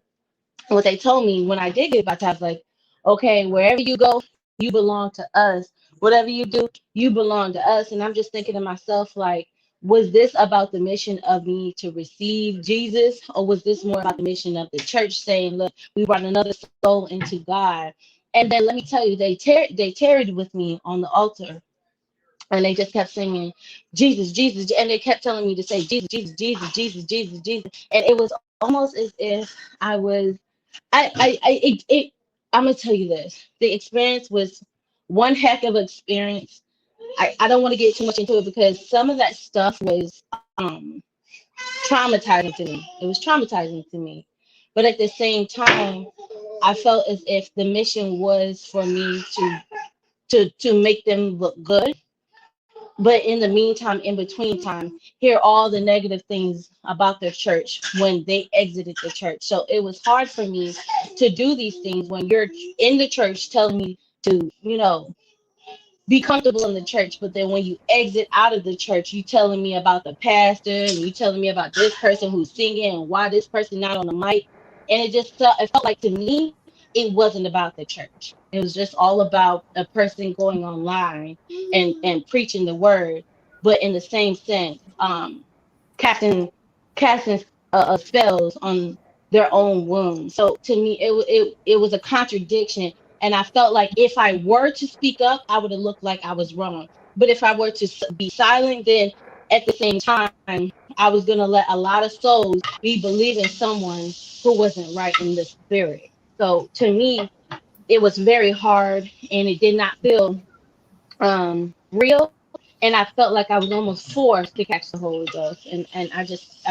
what they told me when I did get baptized, like, okay, wherever you go, you belong to us. Whatever you do, you belong to us. And I'm just thinking to myself, like, was this about the mission of me to receive Jesus, or was this more about the mission of the church saying, look, we brought another soul into God? And then let me tell you, they tarried with me on the altar, and they just kept singing Jesus, Jesus, and they kept telling me to say Jesus, Jesus, Jesus, Jesus, Jesus, Jesus, and it was almost as if I was I'm gonna tell you this. The experience was one heck of an experience. I don't want to get too much into it because some of that stuff was traumatizing to me. It was traumatizing to me. But at the same time, I felt as if the mission was for me to make them look good. But in the meantime, in between time, hear all the negative things about their church when they exited the church. So it was hard for me to do these things when you're in the church telling me to, be comfortable in the church, but then when you exit out of the church, you telling me about the pastor and you telling me about this person who's singing and why this person not on the mic. And it felt like to me, it wasn't about the church. It was just all about a person going online and preaching the word, but in the same sense, casting casting spells on their own wounds. So to me, it was a contradiction, and I felt like if I were to speak up, I would have looked like I was wrong. But if I were to be silent, then at the same time, I was gonna let a lot of souls be believing someone who wasn't right in the spirit. So to me, it was very hard, and it did not feel real, and I felt like I was almost forced to catch the Holy Ghost, and I just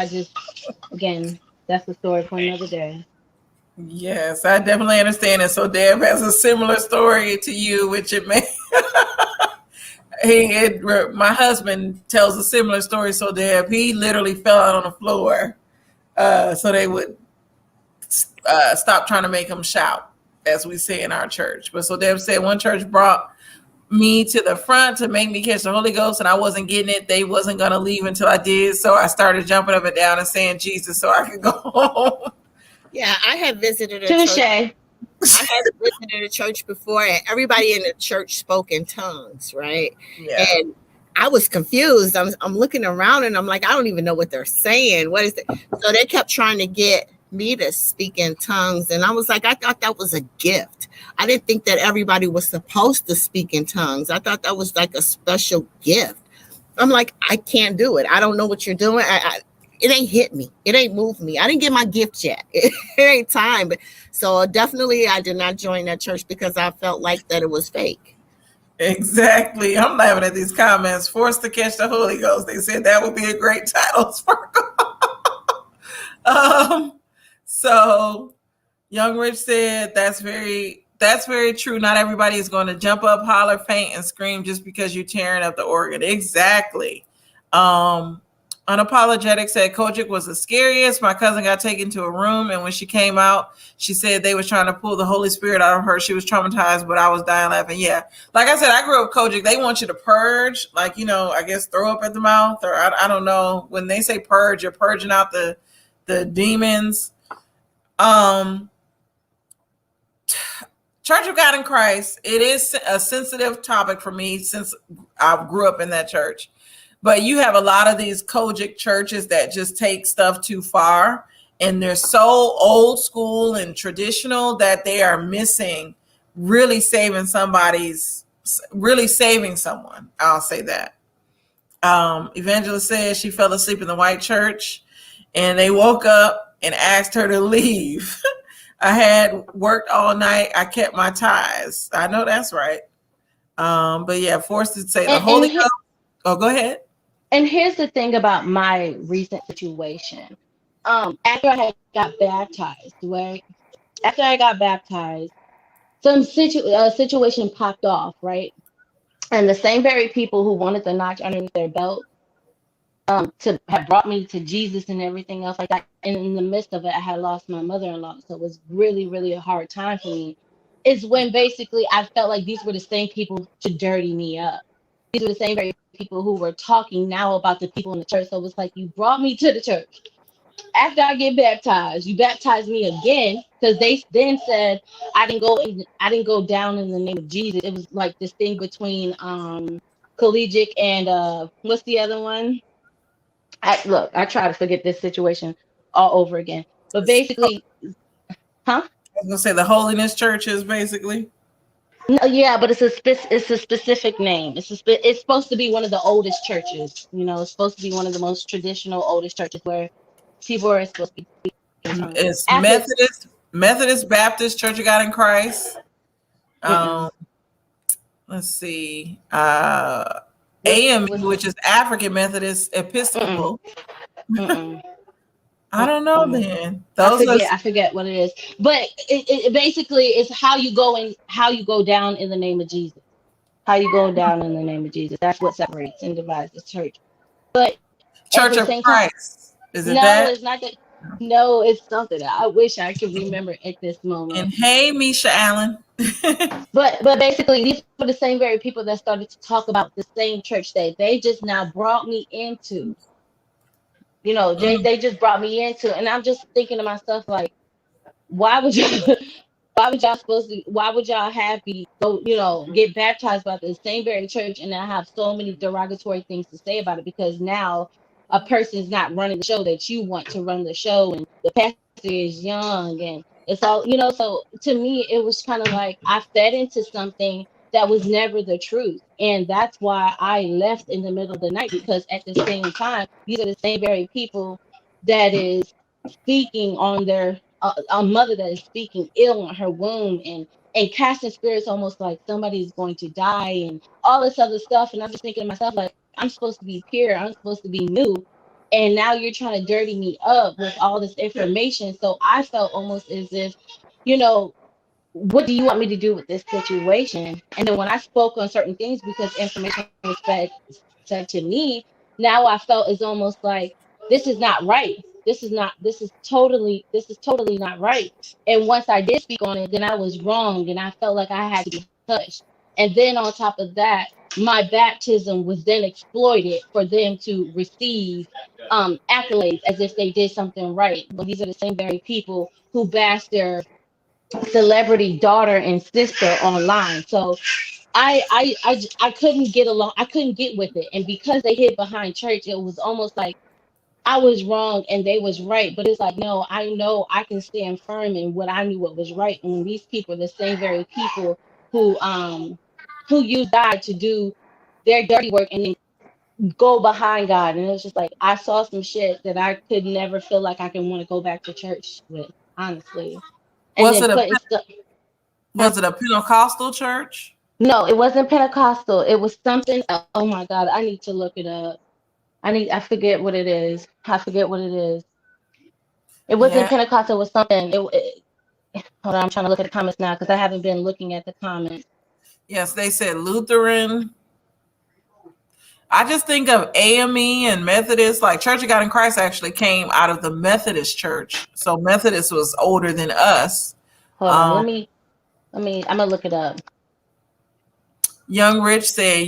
again, that's the story for another day. Yes, I definitely understand it. So Deb has a similar story to you, which it may my husband tells a similar story. So Deb, he literally fell out on the floor, so they would stop trying to make him shout, as we say in our church. But so Deb said one church brought me to the front to make me catch the Holy Ghost, and I wasn't getting it. They wasn't gonna leave until I did, so I started jumping up and down and saying Jesus so I could go home. Yeah, I had visited a Touche. church. I had visited a church before, and everybody in the church spoke in tongues, right? Yeah. And I was confused. I'm looking around, and I'm like, I don't even know what they're saying. What is it? So they kept trying to get me to speak in tongues, and I was like, I thought that was a gift. I didn't think that everybody was supposed to speak in tongues. I thought that was like a special gift. I'm like, I can't do it. I don't know what you're doing. It ain't hit me. It ain't moved me. I didn't get my gift yet. It ain't time. But so definitely I did not join that church because I felt like that it was fake. Exactly. I'm laughing at these comments. Forced to catch the Holy Ghost. They said that would be a great title, Sparkle. So Young Rich said that's very true. Not everybody is going to jump up, holler, faint, and scream just because you're tearing up the organ. Exactly. Unapologetic said Kojic was the scariest. My cousin got taken to a room, and when she came out, she said they was trying to pull the Holy Spirit out of her. She was traumatized, but I was dying laughing. Yeah, like I said, I grew up Kojic. They want you to purge, like, I guess throw up at the mouth, or I don't know. When they say purge, you're purging out the demons. Church of God in Christ, it is a sensitive topic for me since I grew up in that church. But you have a lot of these Kojic churches that just take stuff too far, and they're so old school and traditional that they are missing really saving someone. I'll say that. Evangelist says she fell asleep in the white church, and they woke up and asked her to leave. I had worked all night. I kept my ties. I know that's right. But yeah, forced to say the Holy Ghost. Oh, go ahead. And here's the thing about my recent situation. After I had got baptized, right? After I got baptized, some situation popped off, right? And the same very people who wanted the notch underneath their belt to have brought me to Jesus and everything else like that. And in the midst of it, I had lost my mother-in-law. So it was really, really a hard time for me. Is when basically I felt like these were the same people to dirty me up. These were the same very people who were talking now about the people in the church. So it was like, you brought me to the church. After I get baptized, you baptized me again, because they then said I didn't go down in the name of Jesus. It was like this thing between collegiate and what's the other one? I try to forget this situation all over again. But basically, huh? I was gonna say the holiness churches, basically. No, yeah, but it's a specific name. It's supposed to be one of the oldest churches. It's supposed to be one of the most traditional oldest churches where people are supposed to be. It's Methodist Baptist Church of God in Christ. Let's see. AME, which is African Methodist Episcopal. I don't know, then. I forget what it is. But it basically is how you go down in the name of Jesus. How you go down in the name of Jesus. That's what separates and divides the church. But Church of Christ. Is it that? No, it's not that. No, it's something I wish I could remember at this moment. And hey, Misha Allen. But basically, these were the same very people that started to talk about the same church that they just now brought me into. They just brought me into, and I'm just thinking to myself, like, why would y'all have me go, get baptized by the same very church and I have so many derogatory things to say about it, because now a person's not running the show that you want to run the show, and the pastor is young, and it's all, so to me, it was kind of like I fed into something that was never the truth. And that's why I left in the middle of the night, because at the same time, these are the same very people that is speaking on their a mother that is speaking ill on her womb, and casting spirits almost like somebody's going to die and all this other stuff. And I'm just thinking to myself, like, I'm supposed to be pure, I'm supposed to be new, and now you're trying to dirty me up with all this information. So I felt almost as if, what do you want me to do with this situation? And then when I spoke on certain things, because information was said to me, now I felt it's almost like this is not right. This is totally not right. And once I did speak on it, then I was wrong, and I felt like I had to be hushed. And then on top of that, my baptism was then exploited for them to receive accolades as if they did something right. But these are the same very people who bash their celebrity daughter and sister online. So I couldn't get along. I couldn't get with it. And because they hid behind church, it was almost like I was wrong and they was right. But it's like, no, I know I can stand firm in what I knew what was right. And these people are the same very people who use God to do their dirty work and then go behind God. And it's just like, I saw some shit that I could never feel like I can want to go back to church with, honestly. Was it a Pentecostal church? No, it wasn't Pentecostal. It was something. Oh my God, I need to look it up. I forget what it is. It wasn't Pentecostal. It was something. Hold on, I'm trying to look at the comments now because I haven't been looking at the comments. Yes, they said Lutheran. I just think of AME and Methodist, like Church of God in Christ actually came out of the Methodist church. So Methodist was older than us. Hold on, Um, I'm gonna look it up. Young Rich said,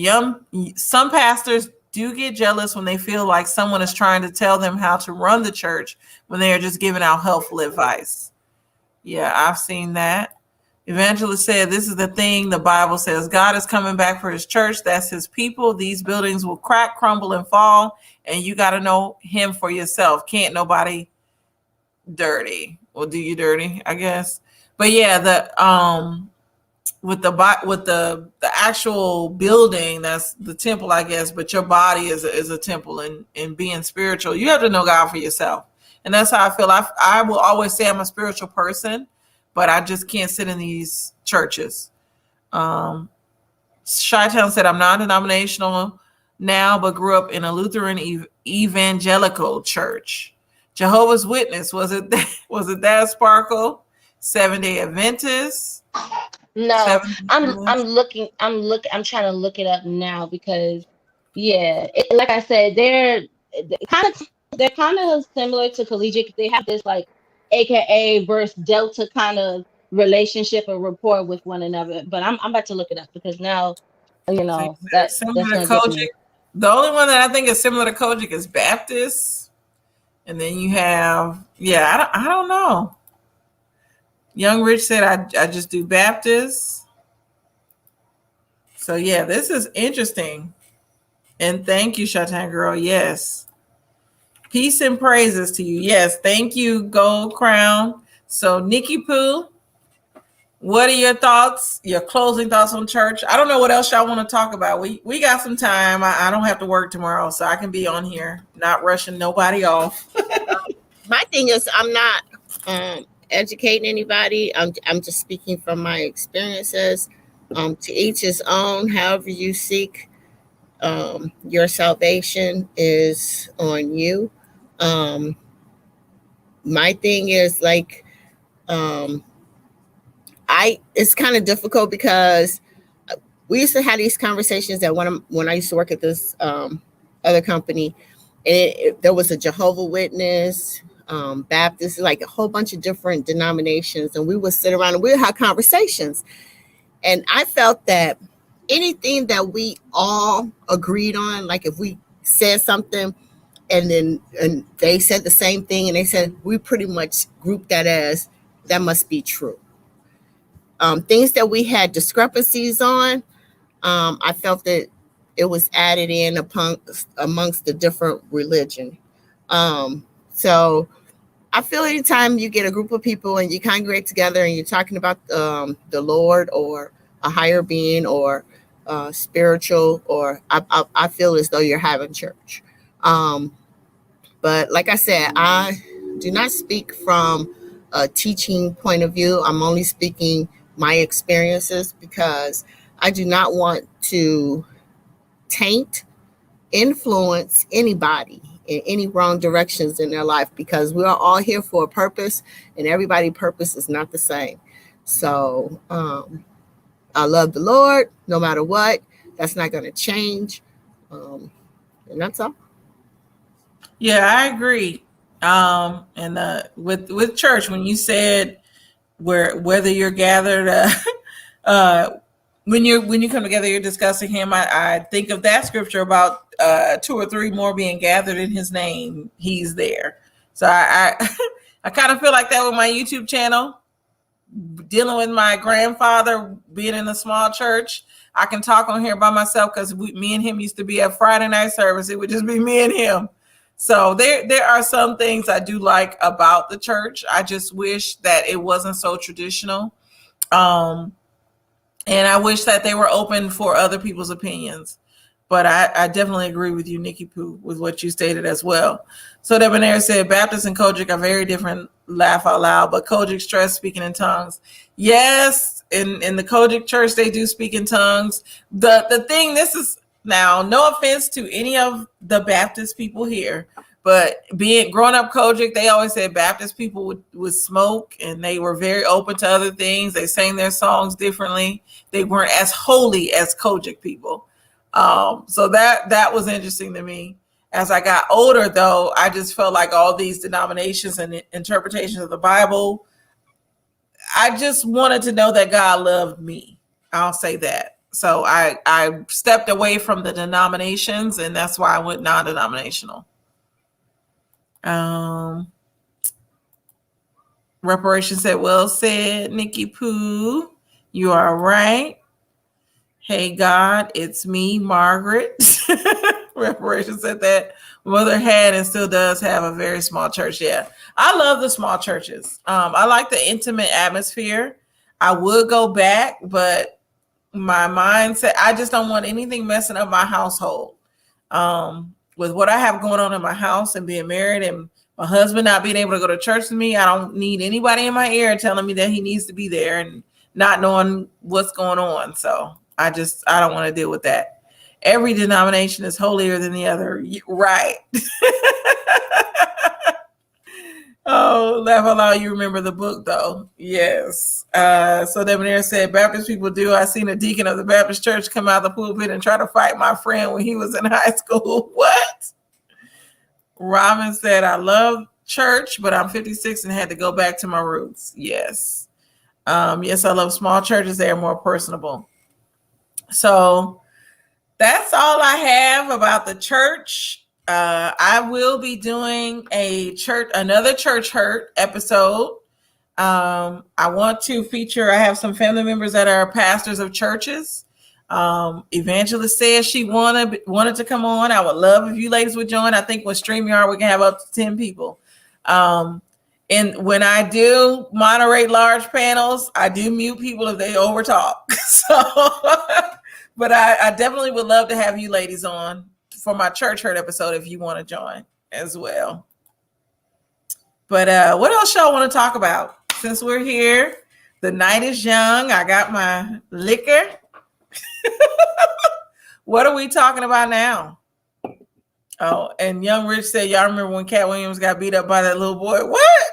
some pastors do get jealous when they feel like someone is trying to tell them how to run the church when they are just giving out helpful advice. Yeah, I've seen that. Evangelist said, this is the thing the Bible says. God is coming back for his church. That's his people. These buildings will crack, crumble, and fall. And you got to know him for yourself. Can't nobody dirty. Well, do you dirty, I guess. But yeah, with the actual building, that's the temple, I guess. But your body is a temple, and being spiritual, you have to know God for yourself. And that's how I feel. I will always say I'm a spiritual person, but I just can't sit in these churches. Chi-Town said, I'm non-denominational now, but grew up in a Lutheran evangelical church. Jehovah's Witness, was it that, Sparkle? Seventh-day Adventist? No, I'm trying to look it up now because like I said, they're kind of similar to collegiate. They have this like AKA versus Delta kind of relationship or rapport with one another. But I'm about to look it up because now that's similar to gonna get Kojic. me. The only one that I think is similar to Kojic is Baptist. And then you have, I don't know. Young Rich said, I just do Baptist. So yeah, this is interesting. And thank you, Shatan Girl. Yes. Peace and praises to you. Yes. Thank you, Gold Crown. So Nikki Pooh, what are your thoughts, your closing thoughts on church? I don't know what else y'all want to talk about. We got some time. I don't have to work tomorrow, so I can be on here, not rushing nobody off. My thing is, I'm not educating anybody. I'm just speaking from my experiences. To each his own. However you seek your salvation is on you. My thing is like, it's kind of difficult because we used to have these conversations that when I used to work at this other company, and there was a Jehovah Witness, Baptist, like a whole bunch of different denominations, and we would sit around and we would have conversations. And I felt that anything that we all agreed on, like if we said something and they said the same thing and they said, we pretty much grouped that as that must be true. Things that we had discrepancies on, I felt that it was added in amongst the different religion. So I feel anytime you get a group of people and you congregate together and you're talking about the Lord or a higher being or spiritual, or I feel as though you're having church. But like I said, I do not speak from a teaching point of view. I'm only speaking my experiences because I do not want to taint, influence anybody in any wrong directions in their life, because we are all here for a purpose and everybody's purpose is not the same. So I love the Lord no matter what. That's not going to change. And that's all. Yeah, I agree. And with church, when you said whether you're gathered, when you come together, you're discussing him. I think of that scripture about 2 or 3 more being gathered in his name. He's there. So I I kind of feel like that with my YouTube channel, dealing with my grandfather being in a small church. I can talk on here by myself because me and him used to be at Friday night service. It would just be me and him. So there are some things I do like about the church. I just wish that it wasn't so traditional. And I wish that they were open for other people's opinions. But I definitely agree with you, Nikki Pooh, with what you stated as well. So Debonair said, Baptist and Kojic are very different, laugh out loud, but Kojic stress speaking in tongues. Yes, in the Kojic church, they do speak in tongues. The thing, this is, now, no offense to any of the Baptist people here, but growing up Kojic, they always said Baptist people would smoke, and they were very open to other things. They sang their songs differently. They weren't as holy as Kojic people. So that was interesting to me. As I got older, though, I just felt like all these denominations and interpretations of the Bible, I just wanted to know that God loved me. I'll say that. So I stepped away from the denominations, and that's why I went non-denominational. Reparation said, well said, Nikki Pooh. You are right. Hey, God, it's me, Margaret. Reparation said that mother had and still does have a very small church. Yeah, I love the small churches. I like the intimate atmosphere. I would go back, but my mindset, I just don't want anything messing up my household. With what I have going on in my house and being married and my husband not being able to go to church with me, I don't need anybody in my ear telling me that he needs to be there and not knowing what's going on. So I don't want to deal with that. Every denomination is holier than the other. Right. Oh, laugh out loud. You remember the book, though. Yes. So Debonair said, Baptist people do. I seen a deacon of the Baptist church come out of the pulpit and try to fight my friend when he was in high school. What? Robin said, I love church, but I'm 56 and had to go back to my roots. Yes. Yes, I love small churches. They are more personable. So that's all I have about the church. I will be doing another church hurt episode. I want to feature, I have some family members that are pastors of churches. Evangelist said she wanted to come on. I would love if you ladies would join. I think with StreamYard, we can have up to 10 people. And when I do moderate large panels, I do mute people if they overtalk. So, but I definitely would love to have you ladies on for my church hurt episode if you want to join as well. But what else y'all want to talk about? Since we're here, the night is young. I got my liquor. What are we talking about now? Oh, and Young Rich said, y'all remember when Cat Williams got beat up by that little boy? What?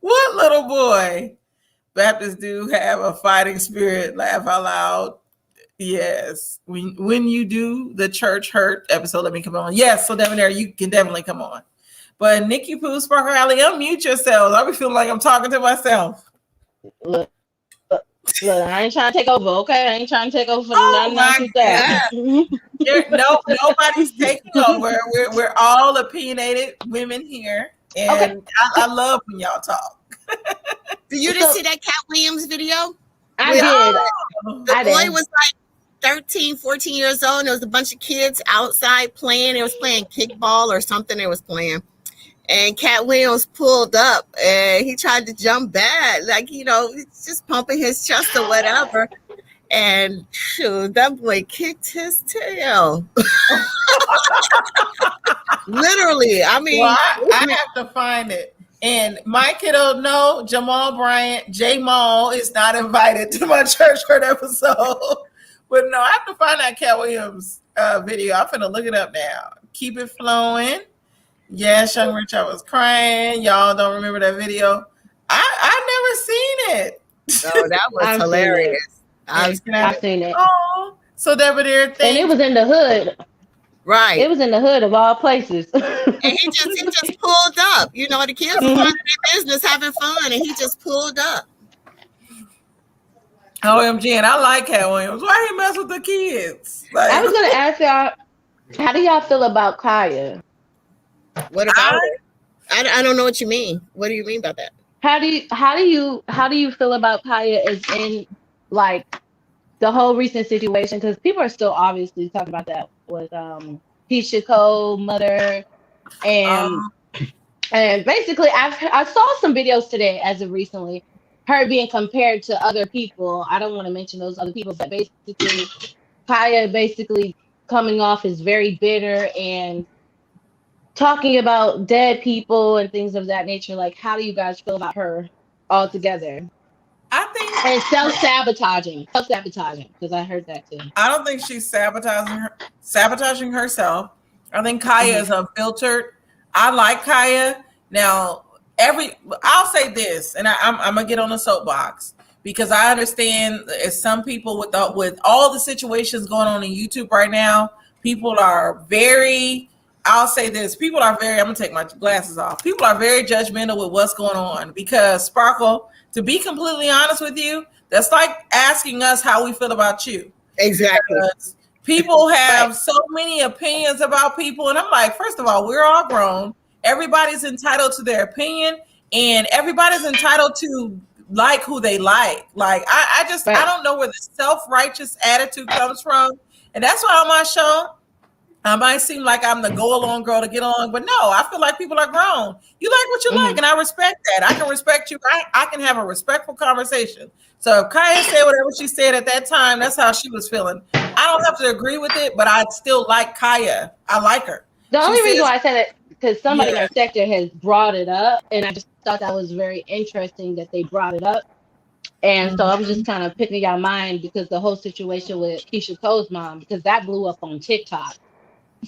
What little boy? Baptists do have a fighting spirit. Laugh out loud. Yes. When you do the church hurt episode, let me come on. Yes. So Debonair, you can definitely come on. But Nikki Pooh, Sparkle Alley, unmute yourselves. I be feeling like I'm talking to myself. Look, I ain't trying to take over, okay? I ain't trying to take over for Oh the 99 nobody's taking over. We're all opinionated women here. And okay. I love when y'all talk. You didn't see that Cat Williams video? I did. The boy was like 13, 14 years old, and there was a bunch of kids outside playing. They was playing kickball or something they was playing. And Cat Williams pulled up, and he tried to jump back, like, he's just pumping his chest or whatever. And shoot, that boy kicked his tail. Literally. I mean, well, I have to find it. And my kiddo, no, Jamal Bryant, J Mall is not invited to my church hurt episode. But no, I have to find that Cat Williams video. I'm finna look it up now. Keep it flowing. Yes, Young Rich, I was crying. Y'all don't remember that video? I never seen it. Oh, that was hilarious. I've seen it. Oh, so Debonair, and it was in the hood. Right. It was in the hood of all places. And he just pulled up. The kids were minding their business, having fun, and he just pulled up. OMG, and I like Cat Williams. Why he mess with the kids? Like, I was gonna ask y'all, how do y'all feel about Kaya? What about it? I don't know what you mean. What do you mean by that? How do you feel about Kaya as in like the whole recent situation? Because people are still obviously talking about that with Keisha Cole, mother, and basically I saw some videos today as of recently, her being compared to other people. I don't want to mention those other people, but basically Kaya basically coming off as very bitter and talking about dead people and things of that nature. Like, how do you guys feel about her altogether? I think and self-sabotaging, because I heard that too. I don't think she's sabotaging herself. I think Kaya is unfiltered. I like Kaya. Now, I'll say this, and I'm gonna get on the soapbox. because I understand as some people with all the situations going on in YouTube right now, people are very. I'll say this: people are very. I'm gonna take my glasses off. People are very judgmental with what's going on because Sparkle. To be completely honest with you, that's like asking us how we feel about you. Exactly. Because people have so many opinions about people, and I'm like, first of all, we're all grown. Everybody's entitled to their opinion, and everybody's entitled to like who they like. Like I just I don't know where the self-righteous attitude comes from, and that's why on my show. I might seem like I'm the go-along girl to get on, but no, I feel like people are grown. You like what you like, and I respect that. I can respect you. I can have a respectful conversation. So if Kaya said whatever she said at that time, that's how she was feeling. I don't have to agree with it, but I still like Kaya. I like her. The only reason why I said it, because somebody in our sector has brought it up, and I just thought that was very interesting that they brought it up. And so I was just kind of picking y'all mind because the whole situation with Keisha Cole's mom, because that blew up on TikTok.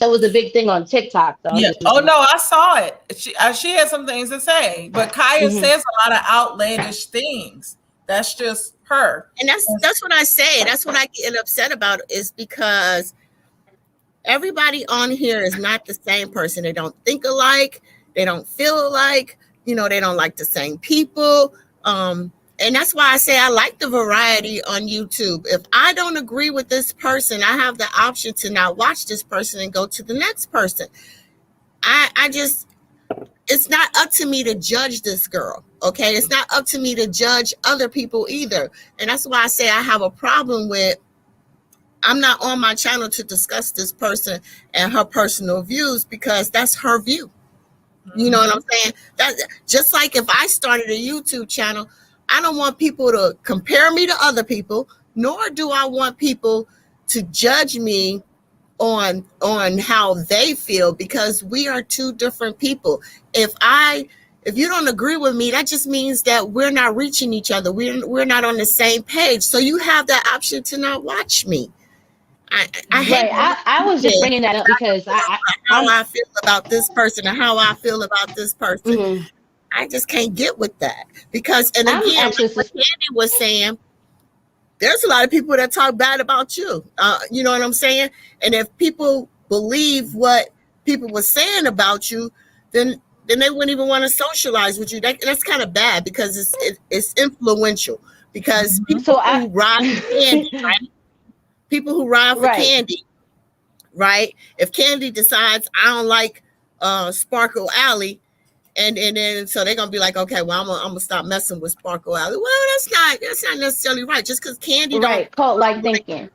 That was a big thing on TikTok. So yeah. Oh no, I saw it. She had some things to say, but Kaya says a lot of outlandish things. That's just her. And that's what I say. That's what I get upset about is because everybody on here is not the same person. They don't think alike. They don't feel alike. You know, they don't like the same people. And that's why I say I like the variety on YouTube. If I don't agree with this person, I have the option to not watch this person and go to the next person. I just, it's not up to me to judge this girl. Okay. It's not up to me to judge other people either. And that's why I say I have a problem with, I'm not on my channel to discuss this person and her personal views because that's her view. You know what I'm saying? That just like if I started a YouTube channel, I don't want people to compare me to other people, nor do I want people to judge me on how they feel because we are two different people. If you don't agree with me, that just means that we're not reaching each other. We're not on the same page. So you have the option to not watch me. I was just bringing that up because how I feel about this person and how I feel about this person. Mm-hmm. I just can't get with that because, and again, like what Candy was saying, there's a lot of people that talk bad about you. You know what I'm saying? And if people believe what people were saying about you, then they wouldn't even want to socialize with you. That's kind of bad because it's influential. Because people who ride for Candy, right? People who ride for Candy, right? If Candy decides I don't like Sparkle Alley. And then so they're gonna be like, okay, well, I'm gonna stop messing with Sparkle Alley. Well, that's not necessarily right. Just because Candy cult like thinking.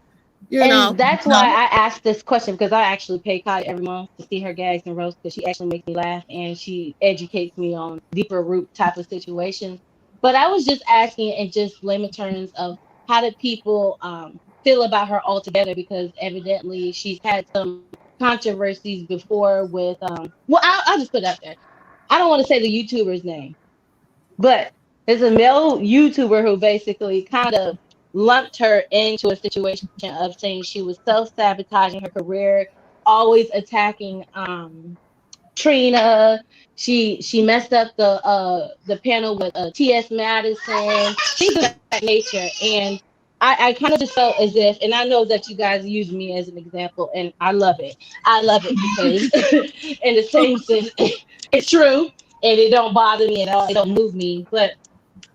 You know, that's why I asked this question because I actually pay Kai every month to see her gags and roast because she actually makes me laugh and she educates me on deeper root type of situations. But I was just asking in just layman terms of how do people feel about her altogether because evidently she's had some controversies before with well, I'll just put it out there. I don't want to say the YouTuber's name, but there's a male YouTuber who basically kind of lumped her into a situation of saying she was self-sabotaging her career, always attacking Trina. She messed up the panel with T.S. Madison, things of that nature. And I kind of just felt as if, and I know that you guys use me as an example, and I love it. I love it because in the same sense, it's true, and it don't bother me at all. It don't move me. But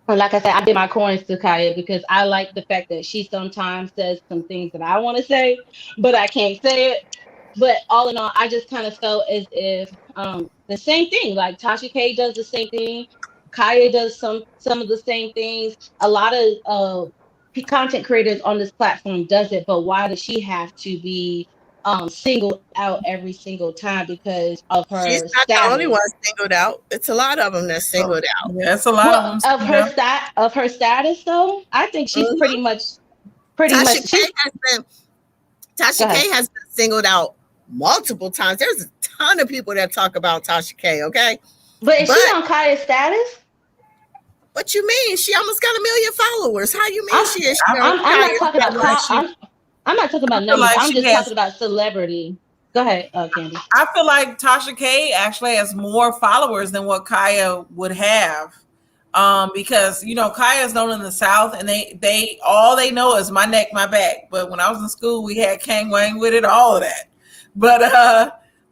like I said, I did my coins to Kaya because I like the fact that she sometimes says some things that I want to say, but I can't say it. But all in all, I just kind of felt as if the same thing, like Tasha K does the same thing. Kaya does some of the same things. A lot of content creators on this platform does it, but why does she have to be singled out every single time because of her She's not status? the only one singled out. It's a lot of them that's singled out. Yeah, it's a lot of them. Of her status, though, I think she's pretty much. Tasha K has been singled out multiple times. There's a ton of people that talk about Tasha K. Okay, but is she on Kaya's status? What you mean? She almost got 1 million followers. How you mean she is? I'm not talking about. I'm not talking about numbers. I'm just talking about celebrity. Go ahead, Candy. I feel like Tasha K actually has more followers than what Kaya would have. Because Kaya's known in the South, and they all they know is my neck, my back. But when I was in school, we had Kang Wang with it, all of that. But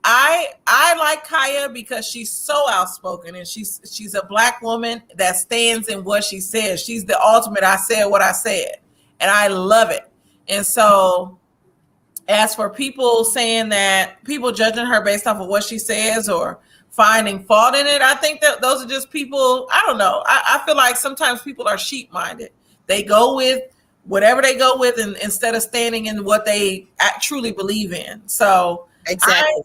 I like Kaya because she's so outspoken, and she's a black woman that stands in what she says. She's the ultimate I said what I said, and I love it. And so as for people saying that, people judging her based off of what she says or finding fault in it, I think that those are just people. I don't know. I feel like sometimes people are sheep minded. They go with whatever they go with, and instead of standing in what they truly believe in. So Exactly.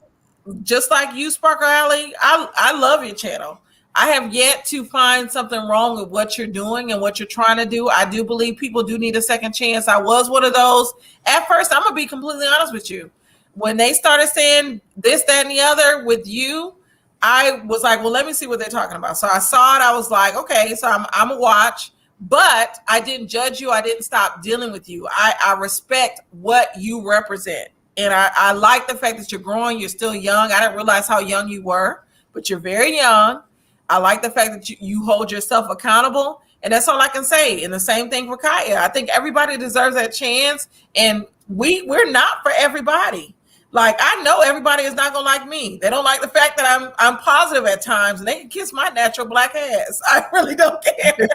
Just like you, Sparkle Alley, I love your channel. I have yet to find something wrong with what you're doing and what you're trying to do. I do believe people do need a second chance. I was one of those. At first, I'm going to be completely honest with you. When they started saying this, that, and the other with you, I was like, well, let me see what they're talking about. So I saw it. I was like, okay, so I'm a watch. But I didn't judge you. I didn't stop dealing with you. I respect what you represent. And I like the fact that you're growing. You're still young. I didn't realize how young you were, but you're very young. I like the fact that you hold yourself accountable. And that's all I can say. And the same thing for Kaya. I think everybody deserves that chance. And we're not for everybody. Like, I know everybody is not gonna like me. They don't like the fact that I'm positive at times, and they can kiss my natural black ass. I really don't care.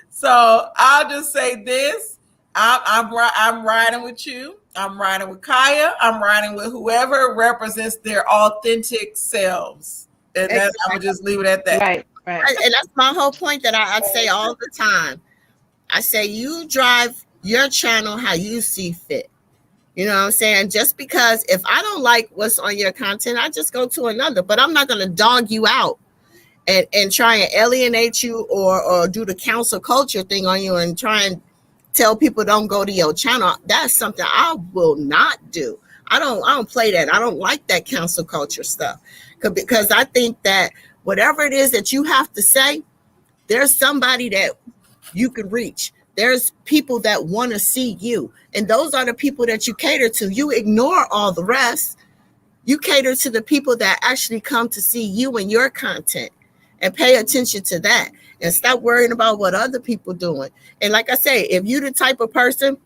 So I'll just say this: I'm riding with you. I'm riding with Kaya. I'm riding with whoever represents their authentic selves, and that's, I'm gonna just leave it at that. Right. And that's my whole point that I say all the time. I say you drive your channel how you see fit. You know what I'm saying? Just because if I don't like what's on your content, I just go to another. But I'm not going to dog you out and try and alienate you or do the council culture thing on you and try and tell people don't go to your channel. That's something I will not do. I don't play that. I don't like that council culture stuff because I think that whatever it is that you have to say, there's somebody that you can reach. There's people that want to see you. And those are the people that you cater to. You ignore all the rest. You cater to the people that actually come to see you and your content and pay attention to that and stop worrying about what other people doing. And like I say, if you're the type of person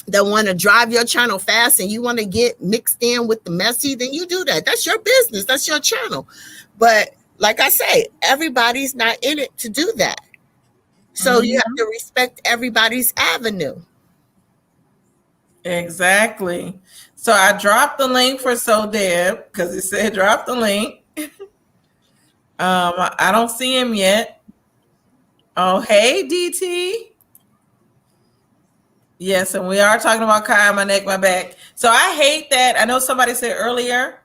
that want to drive your channel fast and you want to get mixed in with the messy, then you do that. That's your business. That's your channel. But like I say, everybody's not in it to do that. So you have to respect everybody's avenue. Exactly. So I dropped the link for So Deb because it said drop the link. I don't see him yet. Oh, hey, DT. Yes, and we are talking about Kaya, my neck, my back. So I hate that. I know somebody said earlier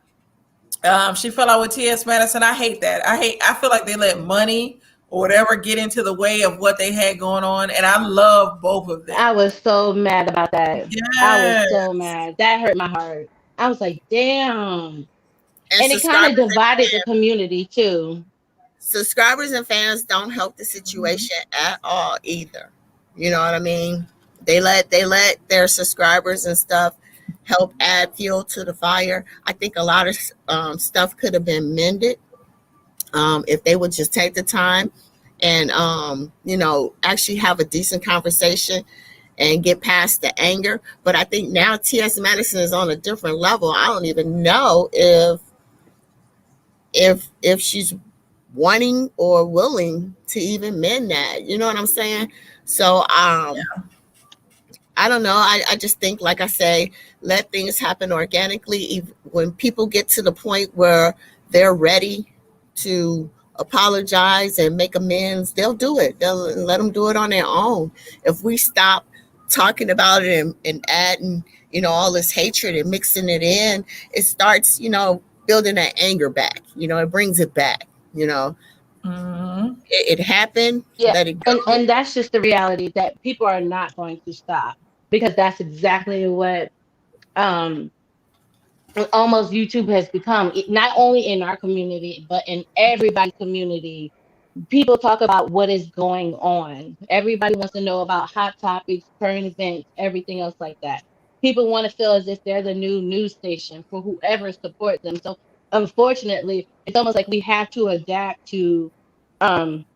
she fell out with T.S. Madison. I hate that. I feel like they let money or whatever get into the way of what they had going on. And I love both of them. I was so mad about that. Yes. I was so mad. That hurt my heart. I was like, damn. And it kind of divided the community too. Subscribers and fans don't help the situation at all either. You know what I mean? They let their subscribers and stuff help add fuel to the fire. I think a lot of stuff could have been mended if they would just take the time and actually have a decent conversation and get past the anger. But I think now T.S. Madison is on a different level. I don't even know if she's wanting or willing to even mend that. You know what I'm saying? So I don't know. I just think, like I say, let things happen organically. When people get to the point where they're ready to apologize and make amends, they'll do it. They'll let them do it on their own. If we stop talking about it and adding, all this hatred and mixing it in, it starts, building that anger back. It brings it back. It happened. Yeah, Let it go. and that's just the reality that people are not going to stop because that's exactly what almost YouTube has become. Not only in our community, but in everybody's community. People talk about what is going on. Everybody wants to know about hot topics, current events, everything else like that. People want to feel as if they're the new news station for whoever supports them. So unfortunately, it's almost like we have to adapt to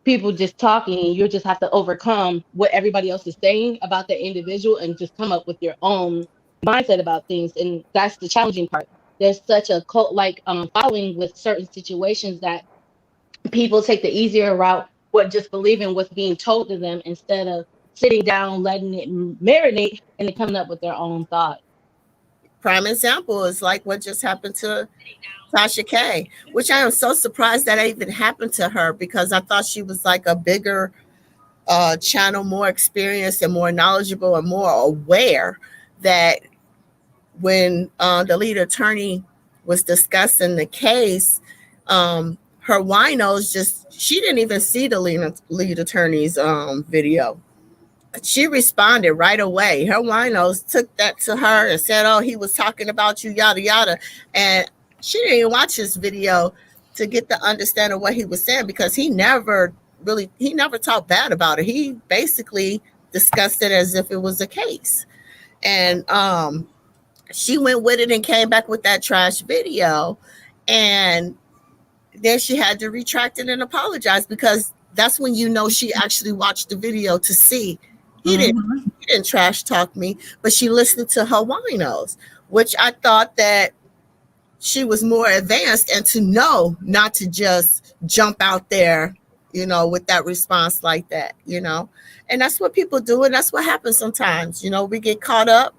people just talking, and you just have to overcome what everybody else is saying about the individual and just come up with your own mindset about things. And that's the challenging part. There's such a cult like following with certain situations that people take the easier route with just believing what's being told to them instead of sitting down, letting it marinate, and then coming up with their own thoughts. Prime example is like what just happened to Tasha K, which I am so surprised that even happened to her, because I thought she was like a bigger channel, more experienced and more knowledgeable and more aware, that when the lead attorney was discussing the case, her winos just, she didn't even see the lead attorney's video. She responded right away. Her winos took that to her and said, oh, he was talking about you, yada, yada. And she didn't even watch his video to get the understanding of what he was saying, because he never talked bad about it. He basically discussed it as if it was a case. And she went with it and came back with that trash video. And then she had to retract it and apologize, because that's when you know she actually watched the video to see he didn't trash talk me, but she listened to her winos, which I thought that she was more advanced, and to know not to just jump out there, with that response like that, and that's what people do. And that's what happens sometimes, we get caught up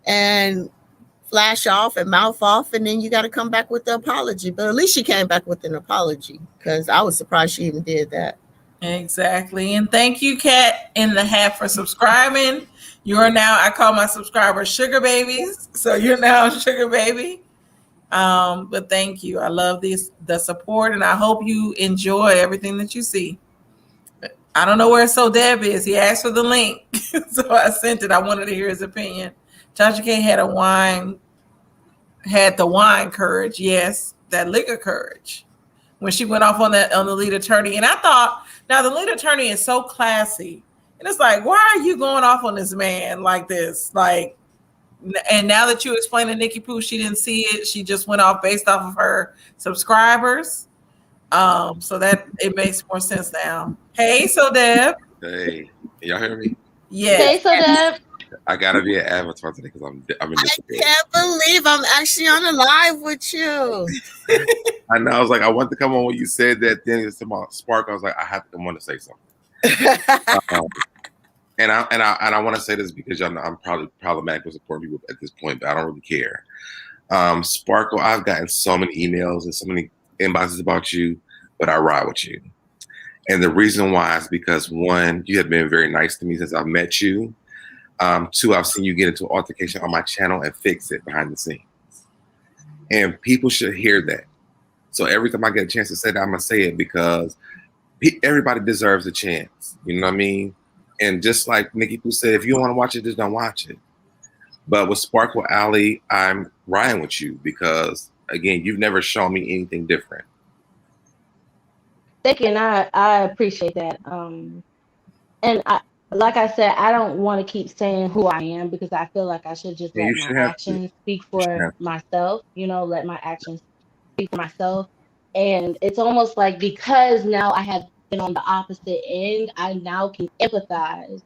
and flash off and mouth off, and then you got to come back with the apology. But at least she came back with an apology, because I was surprised she even did that. Exactly. And thank you, Kat in the Hat, for subscribing. You are now, I call my subscribers sugar babies. So you're now a sugar baby. But thank you. I love the support, and I hope you enjoy everything that you see. I don't know where So Deb is. He asked for the link. So I sent it. I wanted to hear his opinion. Tasha K had the wine courage. Yes, that liquor courage. When she went off on the lead attorney. And I thought, now the lead attorney is so classy. And it's like, why are you going off on this man like this? Like, and now that you explained to Nikki Pooh, she didn't see it. She just went off based off of her subscribers. So that it makes more sense now. Hey, So Deb. Hey, y'all hear me? Yes. Hey, So Deb. I gotta be an avatar today because I'm in this. I can't believe I'm actually on a live with you. I know. I was like, I want to come on when you said that. Then it's about Spark. I was like, I have to come on to say something. And I want to say this because y'all know I'm probably problematic with supporting people at this point, but I don't really care. Sparkle, I've gotten so many emails and so many inboxes about you, but I ride with you. And the reason why is because, one, you have been very nice to me since I've met you. Two, I've seen you get into altercation on my channel and fix it behind the scenes. And people should hear that. So every time I get a chance to say that, I'm going to say it, because everybody deserves a chance. You know what I mean? And just like Nikki Pooh said, if you don't want to watch it, just don't watch it. But with Sparkle Alley, I'm riding with you because, again, you've never shown me anything different. Thank you, and I appreciate that. And like I said, I don't want to keep saying who I am, because I feel like I should just let my actions speak for myself. Let my actions speak for myself. And it's almost like, because now I have been on the opposite end, I now can empathize.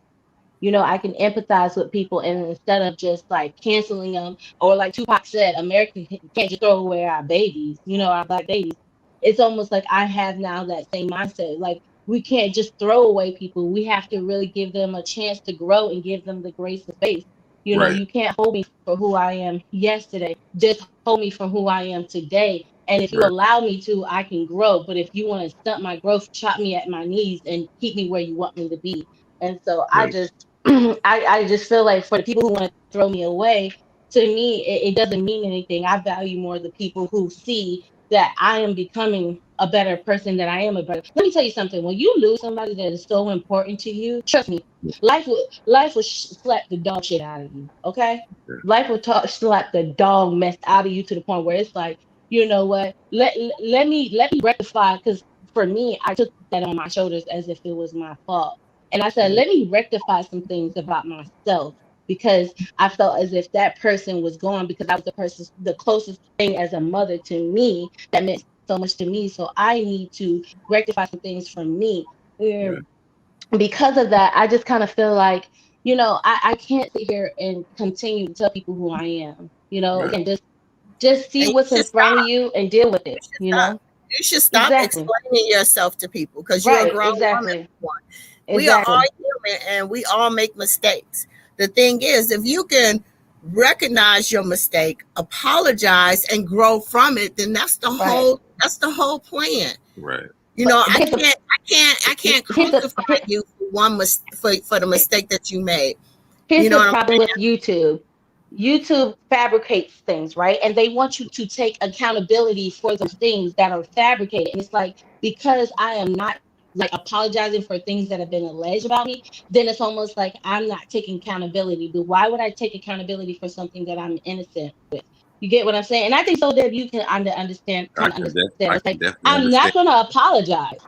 I can empathize with people, and instead of just like canceling them, or like Tupac said, America can't just throw away our babies, our black babies. It's almost like I have now that same mindset. Like, we can't just throw away people. We have to really give them a chance to grow and give them the grace and space. Right. You can't hold me for who I am yesterday. Just hold me for who I am today. And if you allow me to, I can grow. But if you want to stunt my growth, chop me at my knees and keep me where you want me to be. And so I just I just feel like, for the people who want to throw me away, to me, it doesn't mean anything. I value more the people who see that I am becoming a better person, that I am a better. Let me tell you something. When you lose somebody that is so important to you, trust me, life will slap the dog shit out of you. Okay, life will slap the dog mess out of you, to the point where it's like, you know what? Let me rectify, because for me, I took that on my shoulders as if it was my fault. And I said, let me rectify some things about myself, because I felt as if that person was gone, because I was the closest thing as a mother to me that meant so much to me. So I need to rectify some things from me. Yeah. Because of that, I just kind of feel like, I can't sit here and continue to tell people who I am. Yeah. And just see And you what's in should front of stop. you and deal with it. You should stop. You should stop Exactly. explaining yourself to people because you're a Right. grown Exactly. woman. We are all Exactly. human and we all make mistakes. The thing is, if you can recognize your mistake, apologize, and grow from it, then that's the whole plan. Right. I can't crucify you for the mistake that you made. Here's You know the what I'm problem saying? with YouTube. YouTube fabricates things, right? And they want you to take accountability for those things that are fabricated. And it's like, because I am not like apologizing for things that have been alleged about me, then it's almost like I'm not taking accountability. But why would I take accountability for something that I'm innocent with? You get what I'm saying? And I think so that you can understand. I It's can like, definitely I'm not understand. going to apologize.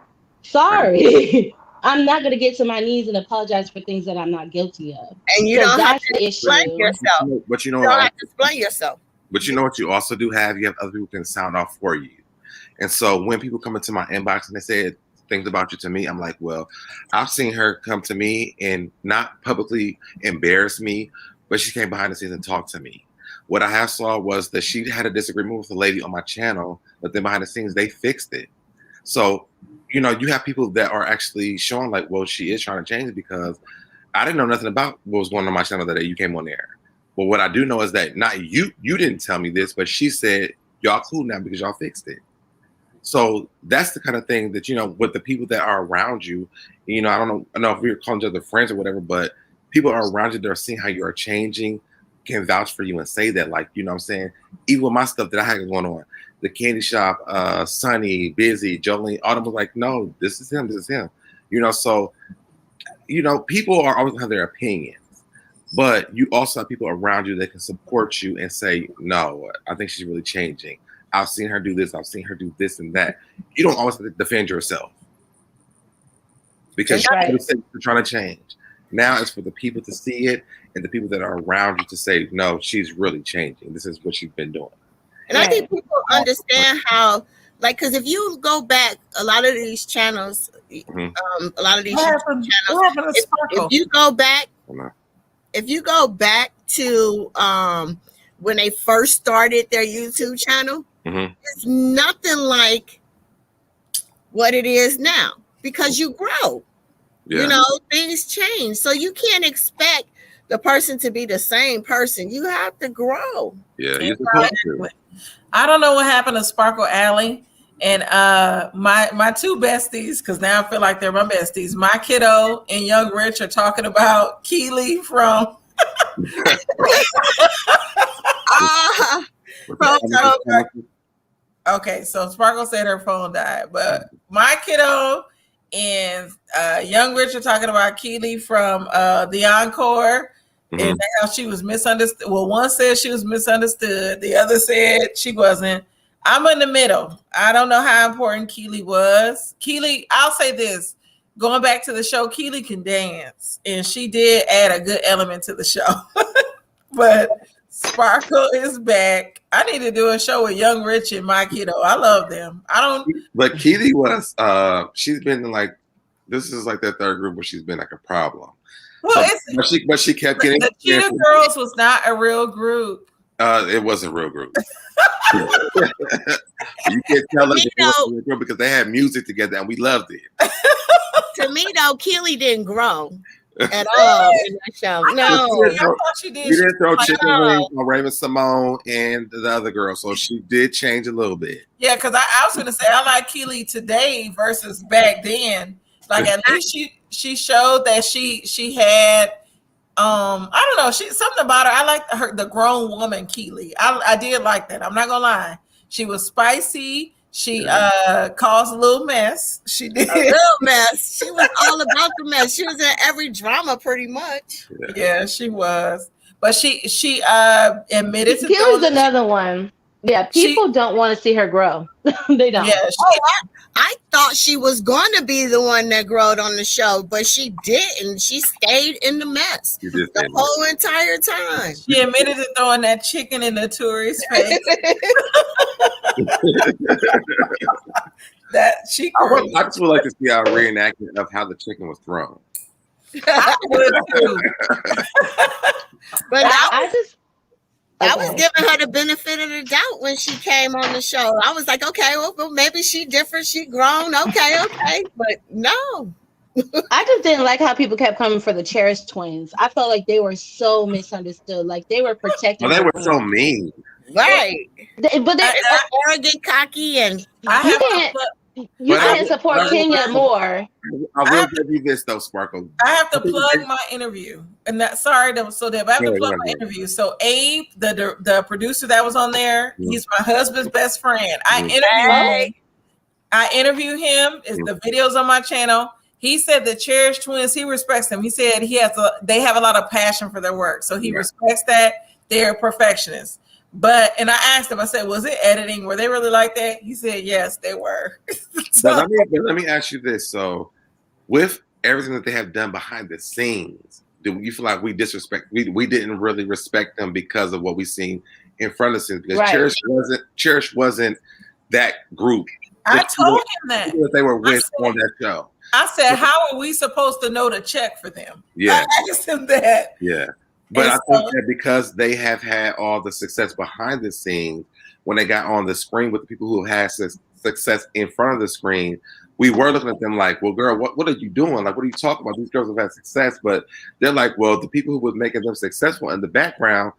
Sorry. I'm not going to get to my knees and apologize for things that I'm not guilty of. And you So don't have that's to the explain issue. yourself. But You don't have to explain yourself. But you know what you also do have? You have other people who can sound off for you. And so when people come into my inbox and they say things about you to me, I'm like, well, I've seen her come to me and not publicly embarrass me, but she came behind the scenes and talked to me. What I have saw was that she had a disagreement with a lady on my channel, but then behind the scenes, they fixed it. So, you have people that are actually showing like, well, she is trying to change because I didn't know nothing about what was going on my channel that day you came on there. But what I do know is that not you didn't tell me this, but she said, y'all cool now because y'all fixed it. So that's the kind of thing that, with the people that are around you, I don't know if we're calling each other friends or whatever, but people are around you that are seeing how you are changing, can vouch for you and say that, like, what I'm saying, even with my stuff that I had going on, the candy shop, Sunny, Busy, Jolene, all them was like, no, this is him. So, people are always have their opinions, but you also have people around you that can support you and say, no, I think she's really changing. I've seen her do this. I've seen her do this and that. You don't always have to defend yourself because you're trying to change. Now it's for the people to see it and the people that are around you to say, no, she's really changing. This is what she's been doing. And I think people understand how, like, because if you go back, a lot of these channels, a lot of these channels, if you go back to when they first started their YouTube channel, it's nothing like what it is now because you grow. Yeah. Things change. So you can't expect the person to be the same person. You have to grow. Yeah, you're supposed to. I don't know what happened to Sparkle Alley and my two besties, because now I feel like they're my besties. My kiddo and Young Rich are talking about Keely from Okay, so Sparkle said her phone died, but my kiddo and Young Rich are talking about Keely from the Encore. And how she was misunderstood. Well, one said she was misunderstood. The other said she wasn't. I'm in the middle. I don't know how important Keely was. Keely, I'll say this. Going back to the show, Keely can dance. And she did add a good element to the show. But Sparkle is back. I need to do a show with Young Rich and my kiddo. I love them. But Keely was, she's been like, this is like their third group where she's been like a problem. Well, but she kept getting the Cheetah Girls was not a real group. It was a real group. You can't tell us it was a real group because they had music together and we loved it. To me, though, Keely didn't grow at all in that show. No, I thought she did. We didn't throw chicken wings on Raven Simone and the other girl, so she did change a little bit. Yeah, because I was going to say I like Keely today versus back then. Like at least she showed that she had I don't know, something about her. I like the grown woman Keely. I did like that. I'm not gonna lie. She was spicy. She caused a little mess. She did a little mess. She was all about the mess. She was in every drama pretty much. Yeah, she was. But she admitted to Keely's another one. Yeah, people don't want to see her grow. They don't. Yeah, I thought she was going to be the one that growed on the show, but she didn't. She stayed in the mess the whole entire time. she admitted to throwing that chicken in the tourist's face. I just would like to see a reenactment of how the chicken was thrown. I would too. But I was Okay. giving her the benefit of the doubt when she came on the show. I was like, okay, well, maybe she different, she grown, okay. But no. I just didn't like how people kept coming for the Cherish twins. I felt like they were so misunderstood. Like they were protecting. Well, they were so mean. Right. But they arrogant, cocky, and you can't support Kenya more. I will give you this though, Sparkle. I have to plug my interview, and that was so dead. But I have to plug my interview. So Abe, the producer that was on there, he's my husband's best friend. I interview him. Is the videos on my channel. He said the Cherish twins, he respects them. He said they have a lot of passion for their work, so he respects that. They're perfectionists. And I asked him, I said, was it editing? Were they really like that? He said, yes, they were. Let me ask you this. So with everything that they have done behind the scenes, do you feel like we didn't really respect them because of what we seen in front of the scenes? Because Cherish wasn't that group. I told him that they were with on that show. I said, how are we supposed to know to check for them? Yeah. I asked him that. Yeah. But I think that because they have had all the success behind the scenes, when they got on the screen with the people who had success in front of the screen, we were looking at them like, well, girl, what are you doing? Like, what are you talking about? These girls have had success, but they're like, well, the people who was making them successful in the background,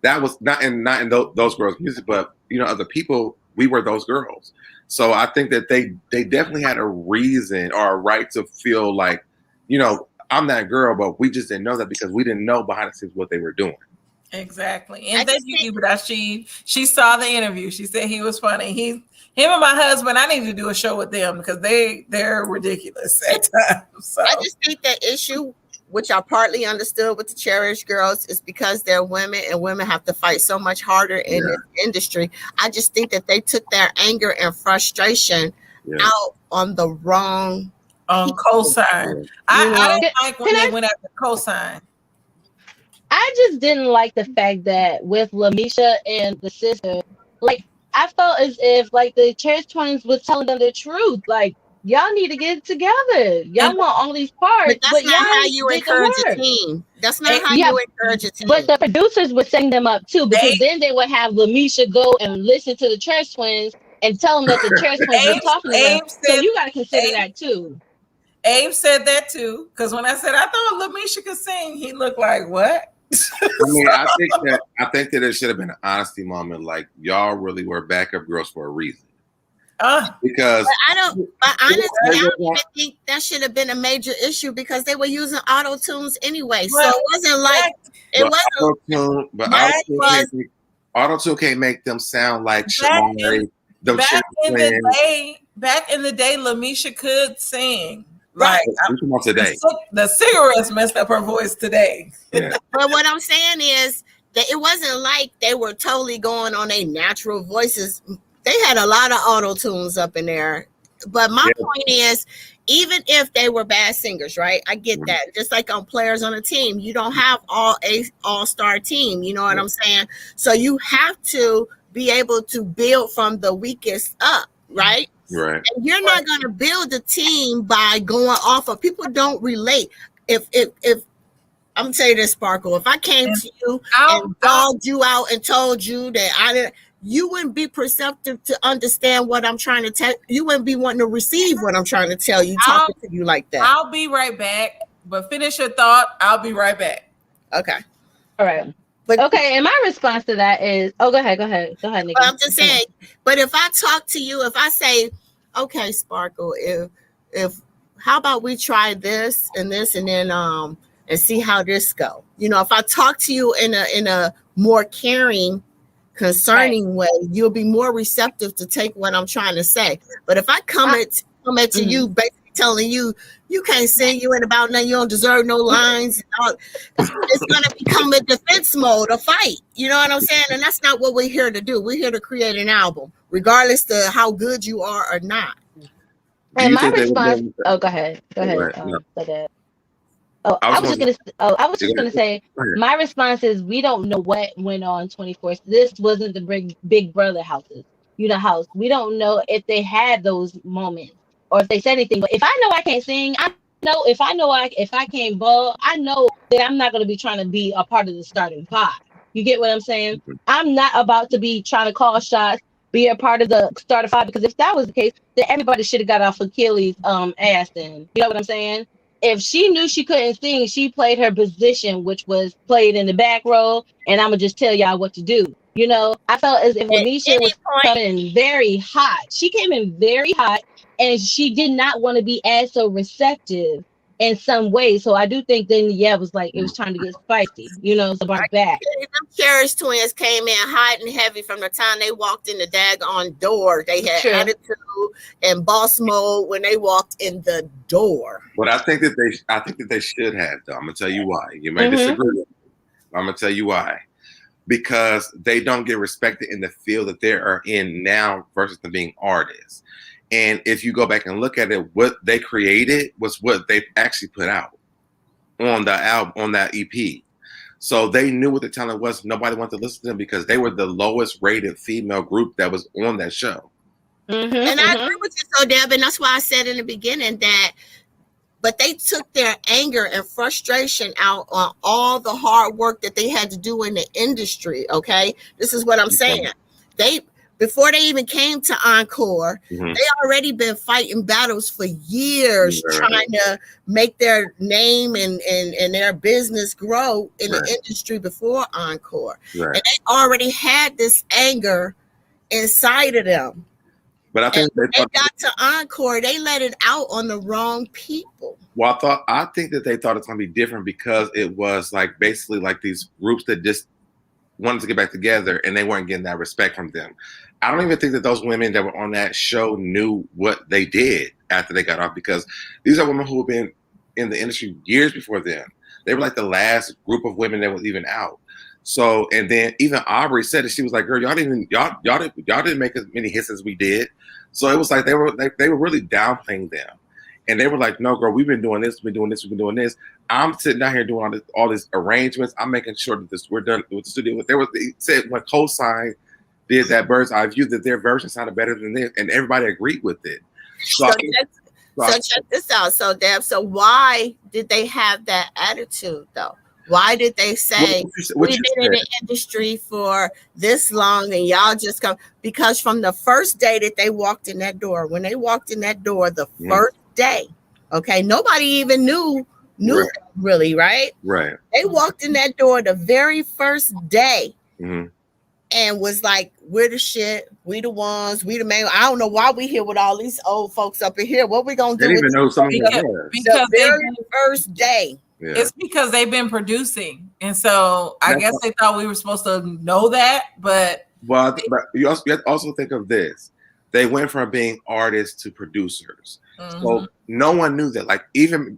that was not in those girls' music, but other people, we were those girls. So I think that they definitely had a reason or a right to feel like, I'm that girl, but we just didn't know that because we didn't know behind the scenes what they were doing. Exactly. And thank you, Ibadashi. She saw the interview. She said he was funny. Him and my husband, I need to do a show with them because they're ridiculous at times. So. I just think that issue, which I partly understood with the Cherish girls, is because they're women and women have to fight so much harder in this industry. I just think that they took their anger and frustration out on the wrong cosign. I didn't like when they went after cosign. I just didn't like the fact that with Lamisha and the sister, like I felt as if like the Cherish twins was telling them the truth. Like y'all need to get it together. Y'all want all these parts, but that's not how you encourage a team. That's not how you encourage a team. But the producers would setting them up too, because then they would have Lamisha go and listen to the Cherish twins and tell them that the Cherish twins were talking to them. So you got to consider that too. Abe said that too, because when I said I thought Lamisha could sing, he looked like, what? I mean, I think that it should have been an honesty moment. Like y'all really were backup girls for a reason. Because but honestly, I don't even think that should have been a major issue because they were using auto tunes anyway. So it wasn't like auto tune can't make them sound like Shamari. Back in the day, Lamisha could sing. Like today, the cigarettes messed up her voice today. Yeah. But what I'm saying is that it wasn't like they were totally going on their natural voices. They had a lot of auto tunes up in there. But my point is, even if they were bad singers, right? I get that. Just like on players on a team, you don't have all-star team. You know what I'm saying? So you have to be able to build from the weakest up, right? Right. And you're not going to build a team by going off of people don't relate. If I'm gonna tell you this, Sparkle, if I came to you and dogged you out and told you that you wouldn't be perceptive to understand what I'm trying to tell you. Wouldn't be wanting to receive what I'm trying to tell you, talking to you like that. I'll be right back, but finish your thought. I'll be right back. Okay. All right. And my response to that is, go ahead, Nikki. But I'm just saying, but if I talk to you, if I say, okay, Sparkle, if how about we try this and then and see how this go. If I talk to you in a more caring, concerning way, you'll be more receptive to take what I'm trying to say. But if I come at you basically telling you you can't sing, you ain't about nothing, you don't deserve no lines. It's gonna become a defense mode, a fight. You know what I'm saying? And that's not what we're here to do. We're here to create an album, regardless to how good you are or not. And my response, oh, go ahead. Go ahead. Right, no. Say that. Oh, I was just gonna say, my response is we don't know what went on 24. This wasn't the Big Brother houses, house. We don't know if they had those moments or if they said anything. But if I know I can't sing, if I can't ball, I know that I'm not gonna be trying to be a part of the starting five. You get what I'm saying? I'm not about to be trying to call shots, be a part of the starting five, because if that was the case, then everybody should have got off Achilles' ass. Then you know what I'm saying? If she knew she couldn't sing, she played her position, which was played in the back row, and I'm gonna just tell y'all what to do. I felt as if Anisha was coming very hot. She came in very hot, and she did not want to be as so receptive in some way. So I do think then, it was like it was trying to get spicy, so brought back. Them Cherish twins came in hot and heavy from the time they walked in the daggone door. They had attitude and boss mode when they walked in the door. But I think that they should have, though. I'm gonna tell you why. You may disagree with me. I'm gonna tell you why. Because they don't get respected in the field that they are in now versus them being artists. And if you go back and look at it, what they created was what they actually put out on the album, on that EP. So they knew what the talent was. Nobody wanted to listen to them because they were the lowest rated female group that was on that show. And I agree with you, so Deb, and that's why I said in the beginning that, but they took their anger and frustration out on all the hard work that they had to do in the industry. Okay, this is what I'm saying. Before they even came to Encore, they already been fighting battles for years, trying to make their name and their business grow in the industry before Encore. And they already had this anger inside of them. But I think they got to Encore, they let it out on the wrong people. Well, I think that they thought it's gonna be different because it was like basically like these groups that just wanted to get back together and they weren't getting that respect from them. I don't even think that those women that were on that show knew what they did after they got off, because these are women who have been in the industry years before them. They were like the last group of women that was even out. So, and then even Aubrey said it. She was like, "Girl, y'all didn't make as many hits as we did." So it was like they were really downplaying them, and they were like, "No, girl, we've been doing this, we've been doing this. I'm sitting down here doing all these arrangements. I'm making sure that we're done with the studio." They said when Cosign did that Bird's Eye View that their version sounded better than theirs, and everybody agreed with it. So check this out. So Deb, so why did they have that attitude though? Why did they say we've been in the industry for this long and y'all just come? Because from the first day that they walked in that door, when they walked in that door, the first day, okay, nobody even knew really, right? Right. They walked in that door the very first day and was like, we're the shit, we the ones, we the main. I don't know why we here with all these old folks up in here. What we gonna do? They didn't even know something because the very first day. Yeah. It's because they've been producing, and so I guess they thought we were supposed to know that. But you also think of this: they went from being artists to producers, so no one knew that. Like even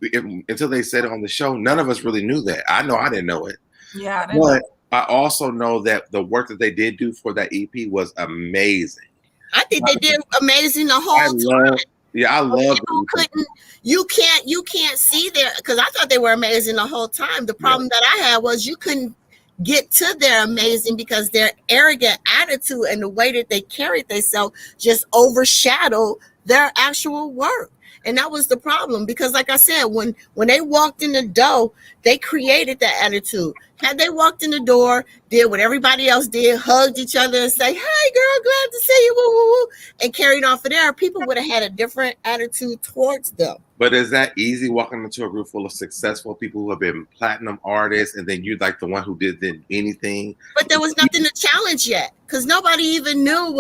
until they said it on the show, none of us really knew that. I know I didn't know it. Yeah, I didn't know. I also know that the work that they did do for that EP was amazing. I think they did amazing the whole time. Yeah, I love it. You can't see their, because I thought they were amazing the whole time. The problem that I had was you couldn't get to their amazing because their arrogant attitude and the way that they carried themselves just overshadowed their actual work. And that was the problem, because like I said, when they walked in the door, they created that attitude. Had they walked in the door, did what everybody else did, hugged each other and say, "Hey girl, glad to see you," woo, woo, woo, and carried on for there, people would have had a different attitude towards them. But is that easy, walking into a group full of successful people who have been platinum artists, and then you're like the one who did anything? But there was nothing to challenge yet, because nobody even knew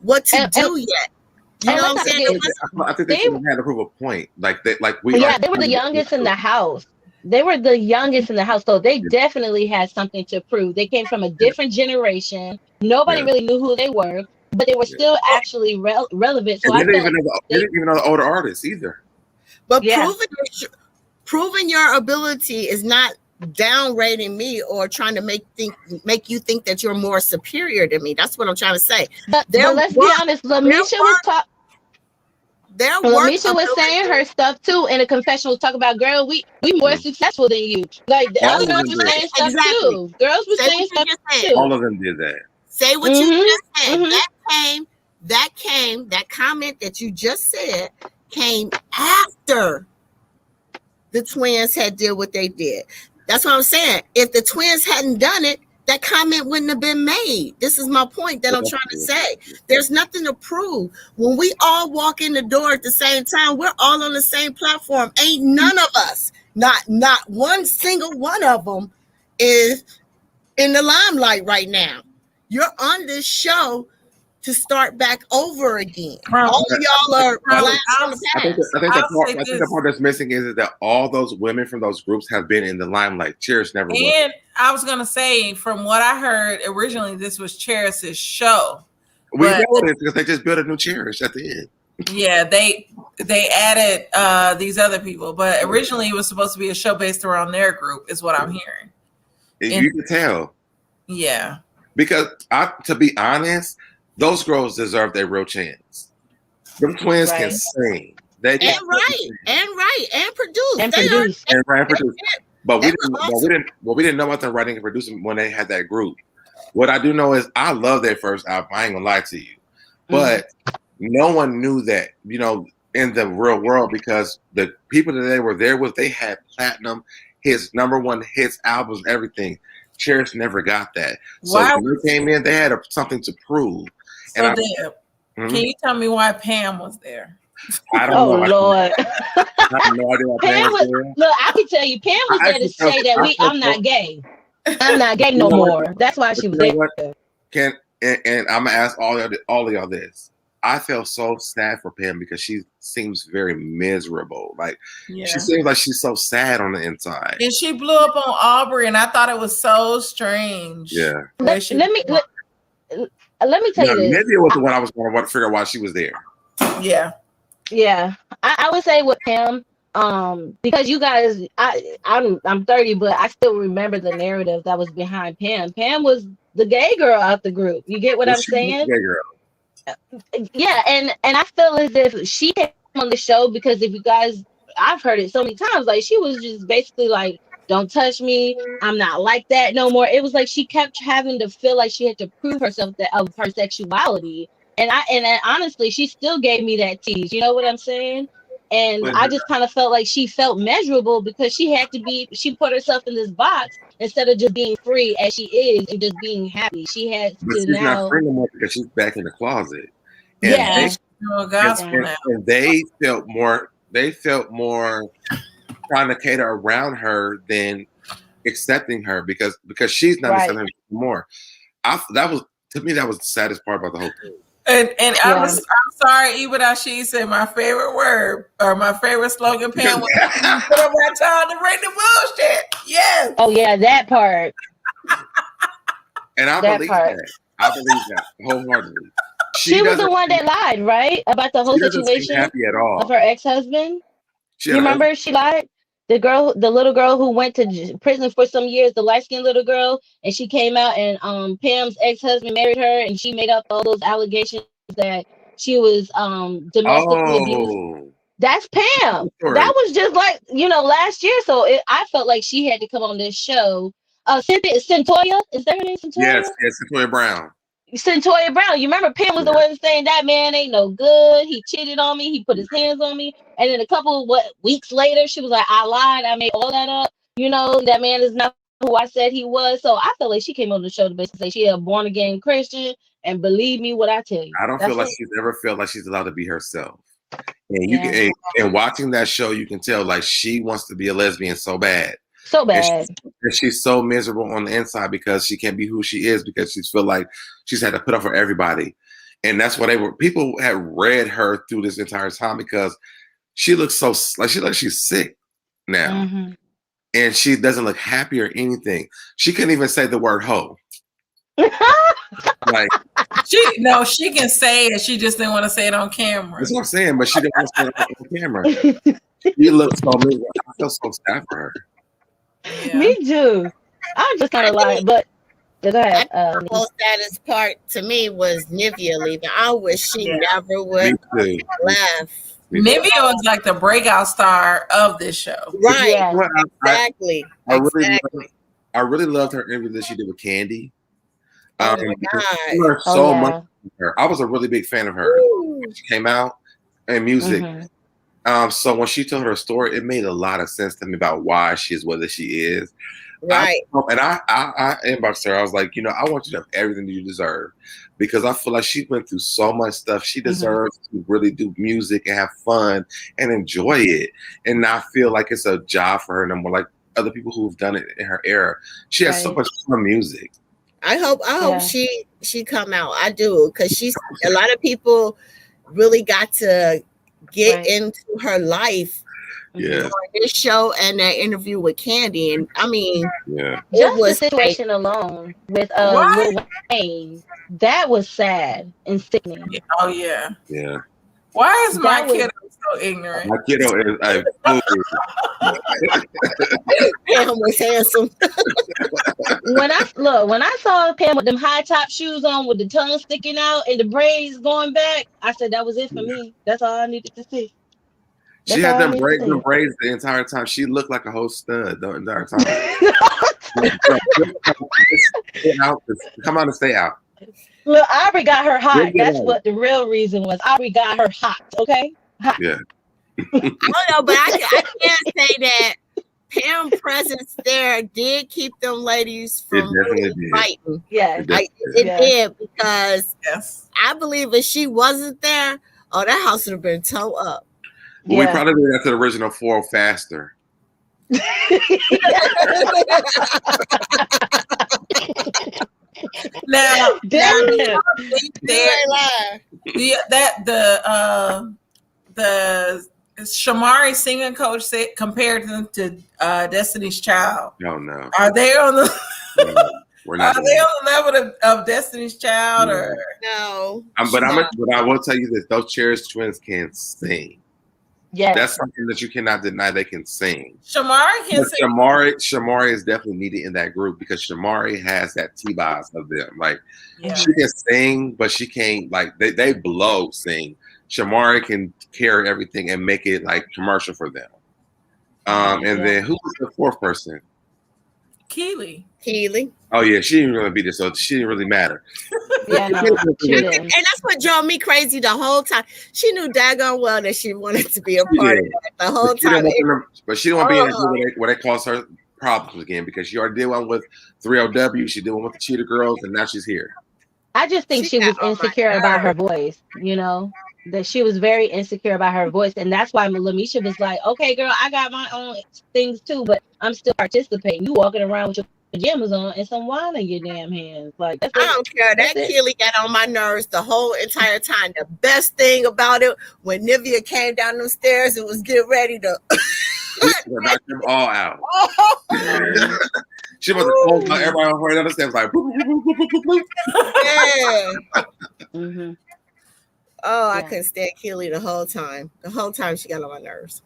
what to do yet. You know what I'm saying? I think they should have had to prove a point. They were the youngest in the house. They were the youngest in the house, so they definitely had something to prove. They came from a different generation. Nobody really knew who they were, but they were still actually relevant. So they didn't even know the older artists either. But Yeah. proving your ability is not downrating me or trying to make you think that you're more superior to me. That's what I'm trying to say. But let's be honest, Lamisha was saying her stuff too in a confessional, talk about, girl, we more successful than you. Like the All other of girls them were did. saying stuff Exactly. too. Girls were saying stuff too. All of them did that. Say what you just said. That comment that you just said came after the twins had did what they did. That's what I'm saying. If the twins hadn't done it, that comment wouldn't have been made. This is my point that I'm trying to say. There's nothing to prove. When we all walk in the door at the same time, we're all on the same platform. Ain't none of us, not one single one of them is in the limelight right now. You're on this show to start back over again. All of y'all are blast from the past. I think the part that's missing is that all those women from those groups have been in the limelight. Cherish never was. And I was gonna say, from what I heard, originally this was Cherish's show. We know it because they just built a new Cherish at the end. Yeah, they added these other people, but originally it was supposed to be a show based around their group, is what I'm hearing. You can tell. Yeah. Because to be honest, those girls deserve their real chance. Them twins can sing. They can and produce. And produce. But we didn't know about them writing and producing when they had that group. What I do know is I love their first album. I ain't gonna lie to you. But no one knew that, in the real world, because the people that they were there with, they had platinum hits, #1 hits, albums, everything. Cherish never got that. So when they came in, they had something to prove. So can you tell me why Pam was there? I don't know. Oh Lord. I have no idea why Pam was there. Look, I can tell you, Pam was there to say that I'm not gay. I'm not gay no more. That's why she was there. And I'm gonna ask all of y'all this. I feel so sad for Pam because she seems very miserable. Like she seems like she's so sad on the inside. And she blew up on Aubrey, and I thought it was so strange. Yeah. Let me tell you this. Maybe it was the one I was going to figure out why she was there. Yeah. Yeah. I would say with Pam, because you guys, I'm 30, but I still remember the narrative that was behind Pam. Pam was the gay girl out the group. You get what I'm saying? Gay girl. Yeah, and I feel as if she came on the show because if you guys, I've heard it so many times, like she was just basically like, don't touch me, I'm not like that no more. It was like she kept having to feel like she had to prove herself of her sexuality, and honestly, she still gave me that tease. You know what I'm saying? And I just kind of felt like she felt measurable because she put herself in this box instead of just being free as she is and just being happy. She had but to she's now. Not free no more because she's back in the closet. And and they felt more. They felt more trying to cater around her than accepting her because she's not accepting her anymore. That was the saddest part about the whole thing. And I'm sorry, even though she said my favorite word or my favorite slogan, Pam, was put up my time to bring the bullshit. Yes. Oh yeah, that part. And I believe that. I believe that wholeheartedly. She was the one that lied, right? About the whole situation happy at all. Of her ex-husband. You remember she lied? The little girl who went to prison for some years, the light-skinned little girl, and she came out and Pam's ex-husband married her and she made up all those allegations that she was domestically abused. That's Pam. That was just like, last year. So I felt like she had to come on this show. Centoya, is that her name? Centoya? Yes, Centoya Brown. Centoya Brown. You remember Pam was the one saying that man ain't no good. He cheated on me. He put his hands on me. And then a couple of weeks later, she was like, I lied. I made all that up. That man is not who I said he was. So I feel like she came on the show to basically say she a born again Christian and believe me what I tell you. I don't feel like she's ever felt like she's allowed to be herself. And you can, and watching that show, you can tell like she wants to be a lesbian so bad. So bad. And she's so miserable on the inside because she can't be who she is because she feel like she's had to put up for everybody. And that's what people had read her through this entire time because she looks so like she's sick now. Mm-hmm. And she doesn't look happy or anything. She couldn't even say the word hoe. Like, she can say it. She just didn't want to say it on camera. that's what I'm saying, but she didn't want to say it on camera. She looks so miserable. I feel so sad for her. Yeah. Me too. I'm just kind of like, but go ahead. The most saddest part to me was Nivea leaving. I wish she never would Me too. left. Nivea was like the breakout star of this show. Right. Yeah. Exactly. I really loved her interview that she did with Candy. Oh my God. I learned so much from her. I was a really big fan of her when she came out and music. So when she told her story, it made a lot of sense to me about why she's what she is. Right. I inboxed her. I was like, I want you to have everything that you deserve, because I feel like she went through so much stuff. She deserves to really do music and have fun and enjoy it. And I feel like it's a job for her, no more like other people who've done it in her era. She has so much fun music. I hope she come out. I do, because she's a lot of people really got to get into her life. Yeah. This show and that interview with Candy, and I mean, just the situation alone with Lil Wayne, that was sad and sickening. Oh yeah. Yeah. Why is my kiddo so ignorant? My kiddo is a fool. Pam was handsome. When I saw Pam with them high top shoes on with the tongue sticking out and the braids going back, I said that was it for me. That's all I needed to see. She had them braids the entire time. She looked like a whole stud the entire time. Come on and stay out. Look, Aubrey got her hot. That's what the real reason was. Aubrey got her hot. Okay. Hot. Yeah. I don't know, but I can't say that Pam's presence there did keep them ladies from fighting. Yeah, it did, because I believe if she wasn't there, that house would have been towed up. Well, we probably did that to the original 4 faster. Now, the Shamari singing coach said compared them to Destiny's Child. No. Are they on the? No, we're not. Are they on the level of Destiny's Child or no? But I will tell you this: those Cherish twins can sing. Yeah, that's something that you cannot deny. They can sing. Shamari can sing. Shamari is definitely needed in that group, because Shamari has that T-Boz of them. Like she can sing, but she can't. Like they blow sing. Shamari can carry everything and make it like commercial for them. And then who was the 4th person? Keely. Oh yeah, she didn't really be there, so she didn't really matter. Yeah, no, and that's what drove me crazy the whole time. She knew daggone well that she wanted to be a part of that the whole time. But she didn't want to be in a group where they cause her problems again, because she already did one with 3LW. She did one with the Cheetah Girls, and now she's here. I just think she was insecure about her voice, that she was very insecure about her voice. And that's why Lamisha was like, okay, girl, I got my own things too, but I'm still participating. You walking around with your pajamas on and some wine in your damn hands. Like, I don't care. That Keely got on my nerves the whole entire time. The best thing about it, when Nivea came down them stairs and was getting ready to knock them all out. She was everybody on her other steps like yeah. Oh, I couldn't stand Keely the whole time. The whole time she got on my nerves.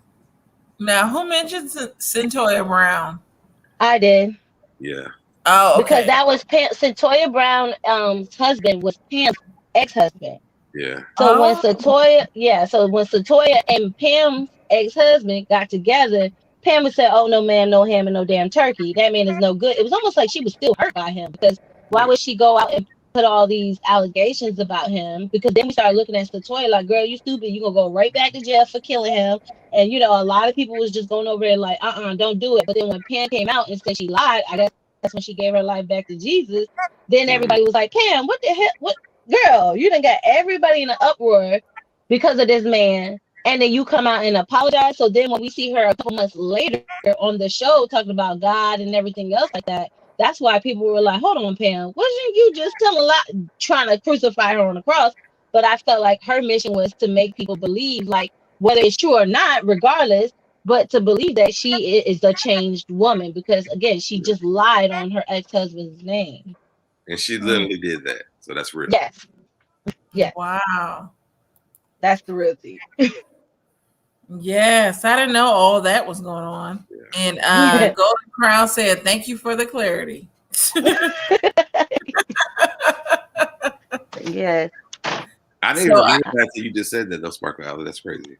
Now, who mentioned Centoya Brown? I did. Yeah. Oh, okay. Because that was Centoya Brown's husband was Pam's ex-husband. Yeah. So when Centoya and Pam's ex-husband got together, Pam would say, "Oh no, ma'am, no ham and no damn turkey. That man is no good." It was almost like she was still hurt by him, because why would she go out and put all these allegations about him? Because then we started looking at Centoya like, girl, you stupid. You're going to go right back to jail for killing him. And, a lot of people was just going over there like, don't do it. But then when Pam came out and said she lied, I guess that's when she gave her life back to Jesus. Then everybody was like, Pam, what the hell? What, girl, you done got everybody in an uproar because of this man. And then you come out and apologize. So then when we see her a couple months later on the show talking about God and everything else like that, that's why people were like, hold on, Pam, wasn't you just trying to crucify her on the cross? But I felt like her mission was to make people believe, like, whether it's true or not, regardless, but to believe that she is a changed woman, because, again, she just lied on her ex-husband's name. And she literally did that. So that's real. Yes. Yes. Wow. That's the real tea. Yes, I didn't know all that was going on. Yeah. And Golden Crown said, "Thank you for the clarity." Yes. I didn't So even realize that you just said that though, Sparkle Alley. That's crazy.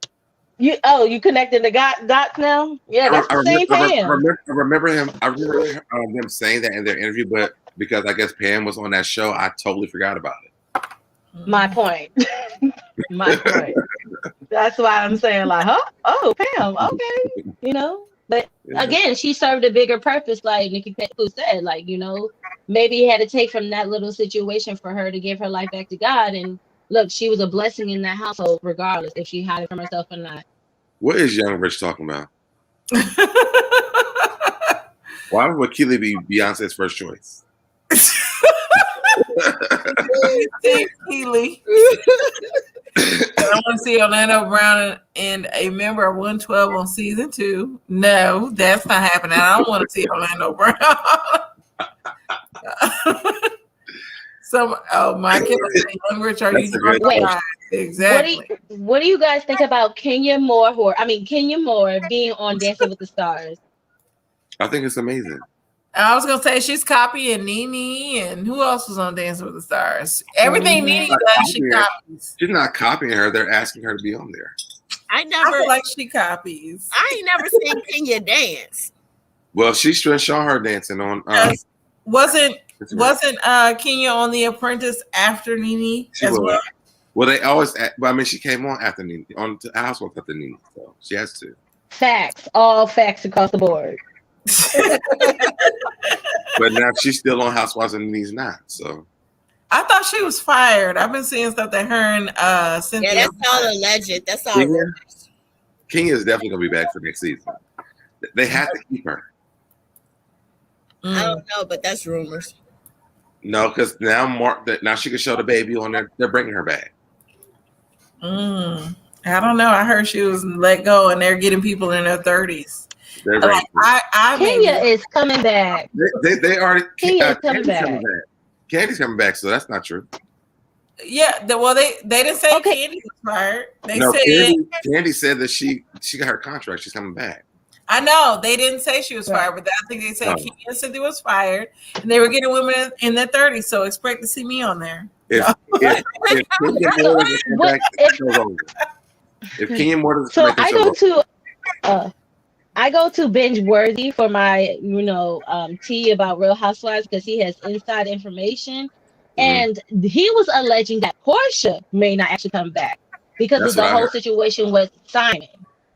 You connected the dots now? Yeah, that's the same Pam. I remember him. I remember them saying that in their interview, but because I guess Pam was on that show, I totally forgot about it. My point. My point. That's why I'm saying like, huh? Oh, Pam. Okay. You know, but Yeah. again, she served a bigger purpose, like Nikki Petku said. Like, you know, maybe it had to take from that little situation for her to give her life back to God. And look, she was a blessing in that household, regardless if she hid it from herself or not. What is Young Rich talking about? Why would Keely be Beyonce's first choice? Keely. I want to see Orlando Brown and a member of 112 on season 2. No, that's not happening. I don't want to see Orlando Brown. My kid was saying, "Young Rich, are you drunk?" Exactly. What do you guys think about Kenya Moore being on Dancing with the Stars? I think it's amazing. I was gonna say she's copying Nene, and who else was on Dancing with the Stars? Everything Nene does, she copies. She's not copying her; they're asking her to be on there. I feel like she copies. I ain't never seen Kenya dance. Well, she's showing her dancing on. Wasn't Kenya on The Apprentice after Nene as well? Well, they always. I mean, she came on after Nene, on to Housewives after Nene, so she has to. Facts, all facts across the board. But now she's still on Housewives and Nene's not. So I thought she was fired. I've been seeing stuff that her and Cynthia. Yeah, that's all alleged. That's all. Kenya is definitely gonna be back for next season. They have to keep her. I don't know, but that's rumors. No, because now she can show the baby on there. They're bringing her back. I don't know. I heard she was let go, and they're getting people in their 30s. Like, Kenya is coming back. They already. Kenya coming back. Candy's coming back, so that's not true. Yeah, they didn't say Candy was fired. They said Candy said that she got her contract. She's coming back. I know they didn't say she was fired, but I think they said Kenya and Cynthia was fired, and they were getting women in their 30s. So expect to see me on there. If Kenya Moore doesn't so I go to Binge Worthy for my tea about Real Housewives because he has inside information, and he was alleging that Portia may not actually come back because of the whole situation with Simon.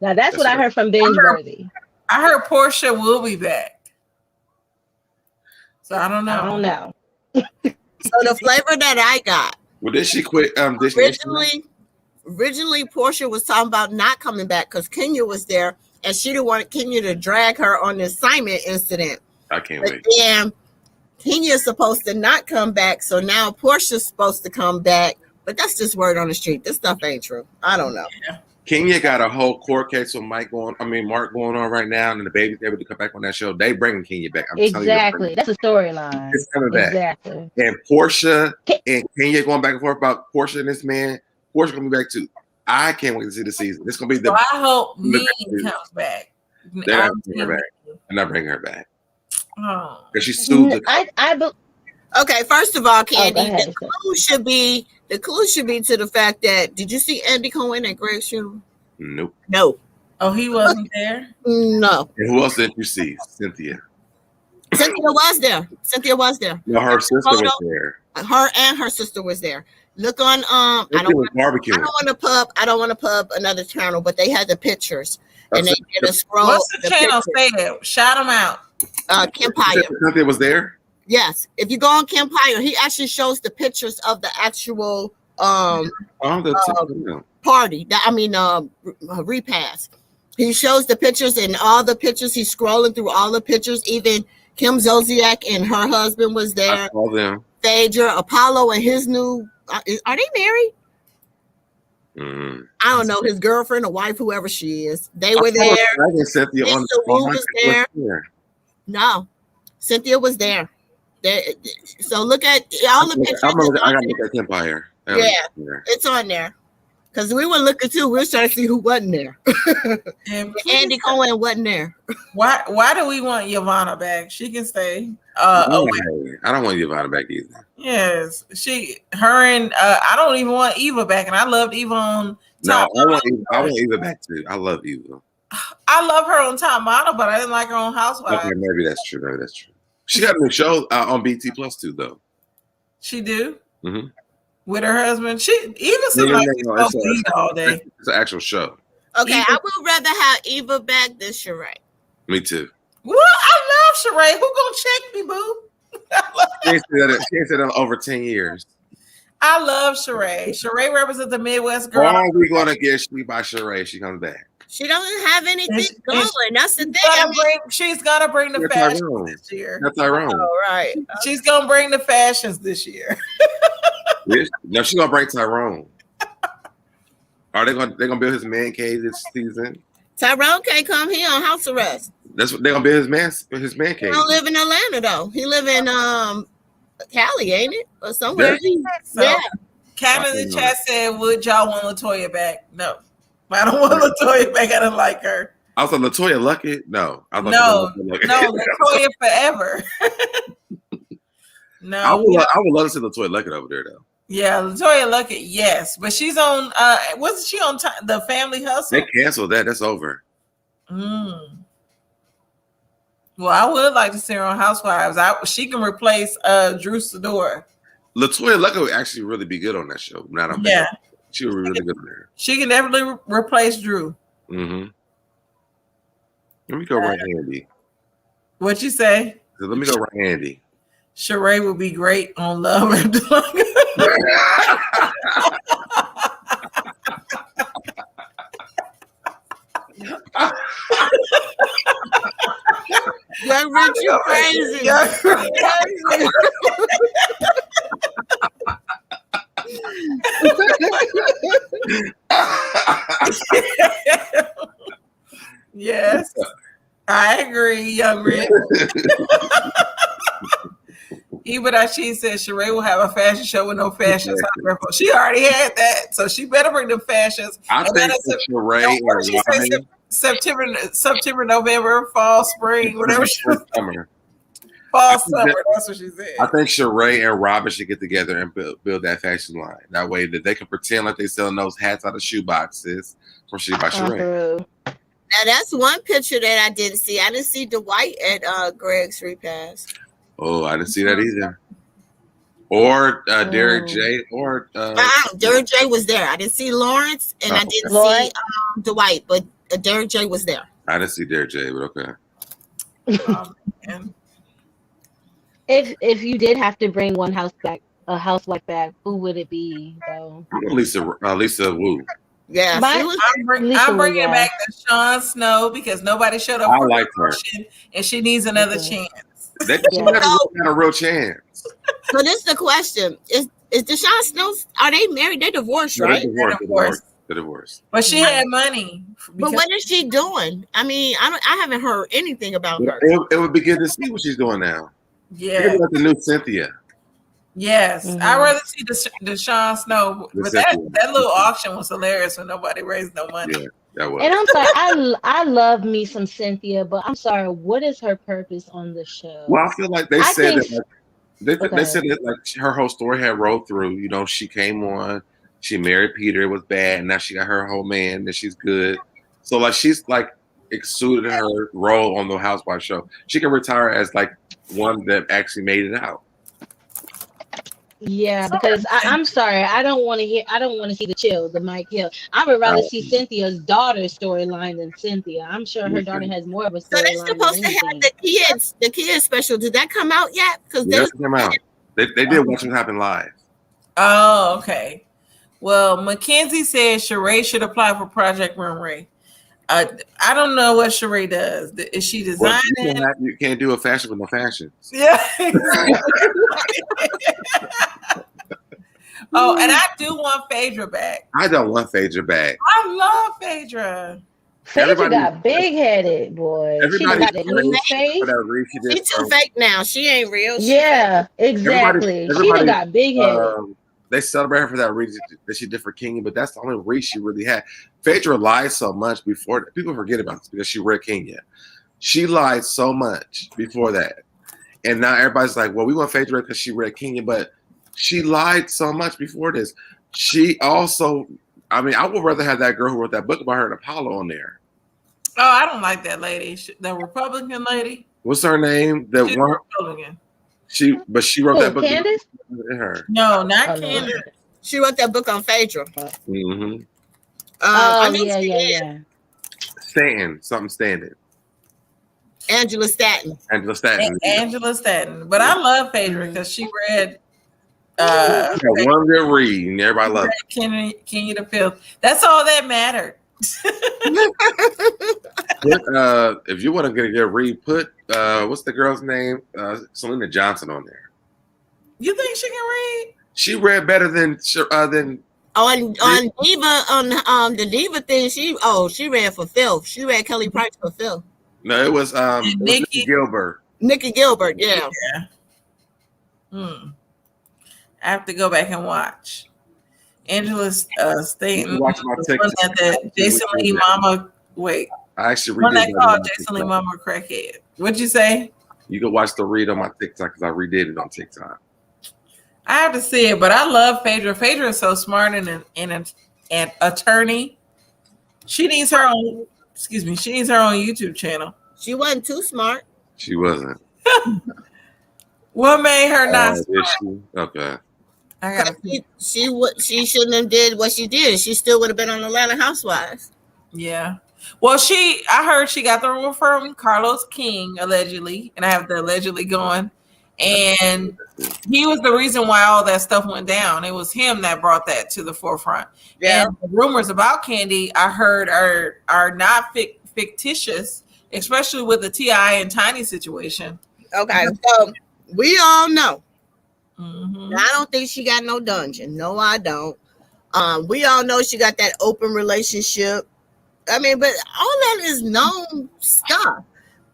Now that's what I heard from Binge Worthy. I heard Portia will be back. So I don't know. So the flavor that I got. Well, did she quit? Originally, Portia was talking about not coming back because Kenya was there, and she didn't want Kenya to drag her on the Simon incident. I can't wait. And Kenya's supposed to not come back, so now Portia's supposed to come back. But that's just word on the street. This stuff ain't true. I don't know. Yeah. Kenya got a whole court case with Mark going on right now, and the baby's able to come back on that show. They bringing Kenya back. Exactly. That's a storyline. It's coming back. Exactly. And Portia and Kenya going back and forth about Portia and this man. Portia gonna be back too. I can't wait to see the season. This gonna be the. Well, I hope Nene comes back. They're not bringing her back. Oh, because she sued. Okay, first of all, Candy, the clue should be to the fact that did you see Andy Cohen at Greg's funeral? Nope. No. Oh, he wasn't there? No. And who else did you see? Cynthia. Cynthia was there. No, her sister was there. Her and her sister was there. Look on I don't want to pub another channel, but they had the pictures and they did a scroll. What's the channel? Say it. Shout them out. Kempire. Cynthia was there? Yes, if you go on Kempire, he actually shows the pictures of the actual party. Repast. He shows the pictures and all the pictures. He's scrolling through all the pictures. Even Kim Zolciak and her husband was there. I saw them. Phaedra, Apollo, and his new. Are they married? I don't know. His girlfriend or wife, whoever she is, they were there. Cynthia was there. No, Cynthia was there. So look at all the pictures. I gotta look at Empire. Yeah, it's on there. Because we were looking too. We were trying to see who wasn't there. And Andy Cohen wasn't there. Why do we want Yvonne back? She can stay. I don't want Yvonne back either. Yes, her and I don't even want Eva back, and I loved Eva on Top Model. I want Eva back too. I love Eva. I love her on Top Model, but I didn't like her on Housewives. Okay, maybe that's true. She got a new show on BT Plus too, though. She do. Mm-hmm. With her husband. She even seems like she's supposed to eat all day. It's an actual show. Okay, I would rather have Eva back than Sheree. Me too. What? I love Sheree. Who gonna check me, boo? She ain't said that in over 10 years. I love Sheree. Sheree represents the Midwest girl. Why are we gonna get sleep by Sheree? She comes back. She doesn't have anything going. That's the thing. She's gonna bring the fashions this year. That's Tyrone. Oh, right. She's gonna bring the fashions this year. No, she's gonna bring Tyrone. Are they gonna build his man cave this season? Tyrone can't come here on house arrest. That's what they're gonna build his man cave. He don't live in Atlanta though. He live in Cali, ain't it? Or somewhere. Yeah. Cat in the chat said, would y'all want LaToya back? No. I don't want LaToya back. I don't like her. I was like, LaToya Luckett? No. LaToya forever. No. I would love to see LaToya Luckett over there though. Yeah, LaToya Luckett, yes. But she's on wasn't she on the Family Hustle? They canceled that. That's over. Well, I would like to see her on Housewives. She can replace Drew Sidor. LaToya Luckett would actually really be good on that show. Yeah. She would be really good there. She can definitely replace Drew. Mm-hmm. Let me go right handy. What you say? Let me go right handy. Sheree would be great on Love and Young Rich, you crazy. Yes, I agree, Young Rich. She said Sheree will have a fashion show with no fashions. She already had that, so she better bring them fashions. I think Sheree September, November, fall, spring, whatever. Fall, summer. That's what she said. I think Sheree and Robin should get together and build that fashion line. That way that they can pretend like they selling those hats out of shoe boxes from She by Sheree. Now that's one picture that I didn't see. I didn't see Dwight at Greg's Repass. Oh, I didn't see that either. Or Derek J. Or Derek J. was there. I didn't see Lawrence, and I didn't see Dwight, but Derek J. was there. I didn't see Derek J. But okay. If you did have to bring one housewife back, who would it be though? Lisa Wu. Yeah, I'm bringing back the Sean Snow because nobody showed up. I like her, and she needs another chance. She got a real chance. So this is the question: Is Deshaun Snow? Are they married? They divorced, right? They're divorced. But she had money. But what is she doing? I mean, I haven't heard anything about her. It would be good to see what she's doing now. Yeah, like the new Cynthia. Yes, I'd rather see Deshaun Snow. But that little auction was hilarious when nobody raised no money. Yeah, that was. And I'm sorry, I love me some Cynthia, but I'm sorry, what is her purpose on the show? Well, I feel like they said that they said that like her whole story had rolled through. You know, she came on, she married Peter, it was bad, and now she got her whole man, and she's good. So like she's like exuded her role on the Housewives show. She can retire as like one that actually made it out. Yeah, because I'm sorry, I don't want to see the Mike Hill. I would rather see Cynthia's daughter's storyline than Cynthia. I'm sure her daughter has more of a storyline. So they're supposed to have the kids special. Did that come out yet? Because they came out. They did Watch What Happen Live. Oh, okay. Well, Mackenzie said Sheree should apply for Project Runway. I don't know what Sheree does. Is she designing? Well, you can't do a fashion with no fashion. Yeah. Oh, and I do want Phaedra back. I don't want Phaedra back. I love Phaedra. Phaedra Everybody, got big headed, boy. She done everybody got that new for face. that read she She did. too fake now. She ain't real. She fake. Yeah, Everybody, exactly. She done got big headed. they celebrate her for that read that she did for Kenya, but that's the only read she really had. Phaedra lied so much before that. People forget about this because she read Kenya. She lied so much before that. And now everybody's like, well, we want Phaedra because she read Kenya, but she lied so much before this. She also, I mean, I would rather have that girl who wrote that book about her and Apollo on there. Oh, I don't like that lady. The Republican lady. What's her name? The She's one Republican. she wrote that book. Candace? Her. No, not Oh, Candace. no. She wrote that book on Phaedra. Mm-hmm. Oh, I know yeah, she yeah, did. yeah. Stanton, something Stanton. Angela Stanton. Angela Stanton. Angela Stanton. But I love Phaedra because she read one good read and everybody loved it. Kenya the Filth. That's all that mattered. If you want to get a good read, put what's the girl's name? Selena Johnson on there. You think she can read? She read better than On Diva on the Diva thing, she read for Phil. She read Kelly Price for Phil. No, it was Nikki Gilbert. Nikki Gilbert, yeah. I have to go back and watch. Angela Stanton. Watch my TikTok. That Jason Lee Mama. Wait. I actually one redid that called Jason Lee Mama Crackhead. What'd you say? You can watch the read on my TikTok because I redid it on TikTok. I have to see it, but I love Phaedra. Phaedra is so smart and an attorney. She needs her own. Excuse me. She needs her own YouTube channel. She wasn't too smart. She wasn't. What made her not smart? She? Okay. I gotta. She shouldn't have did what she did. She still would have been on Atlanta Housewives. Yeah. Well, I heard she got the rumor from Carlos King allegedly, and I have the allegedly going. And he was the reason why all that stuff went down. It was him that brought that to the forefront. Yeah. And the rumors about Kandi, I heard, are not fictitious, especially with the T.I. and Tiny situation. Okay, so we all know. Mm-hmm. I don't think she got no dungeon. No, I don't. We all know she got that open relationship. I mean, but all that is known stuff.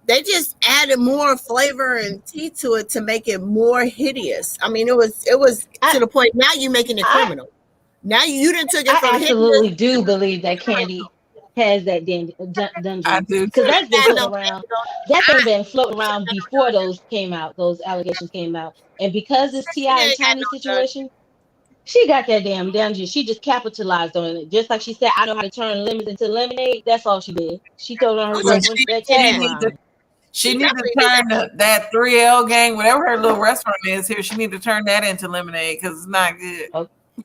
They just added more flavor and tea to it to make it more hideous. I mean, it was to the point. Now you're making it criminal. Now you didn't took it from. I absolutely do believe that Kandi has that dungeon. I do, because that's been floating around. That thing been floating around before those came out. Those allegations came out, and because this T.I. and Tiny situation, she got that damn dungeon. She just capitalized on it, just like she said, "I know how to turn lemons into lemonade." That's all she did. She told on herself that tagline. She needs to turn that 3L gang, whatever her little restaurant is here, she needs to turn that into lemonade because it's not good.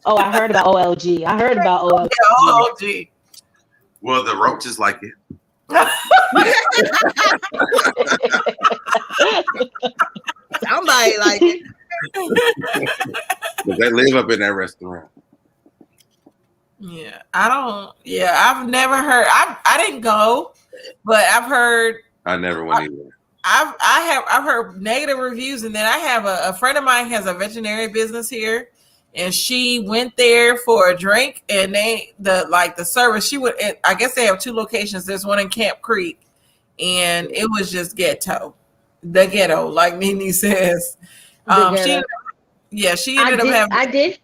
Oh, I heard about OLG. I heard about OLG. Yeah, OLG. Well, the roaches like it. Somebody like it. They live up in that restaurant. Yeah, I've never heard. I didn't go, but I've heard. I never went either. I've heard negative reviews, and then I have a friend of mine has a veterinary business here, and she went there for a drink, and the service she would. I guess they have two locations. There's one in Camp Creek, and it was just ghetto, the ghetto, like Nene says. She ended up having. I did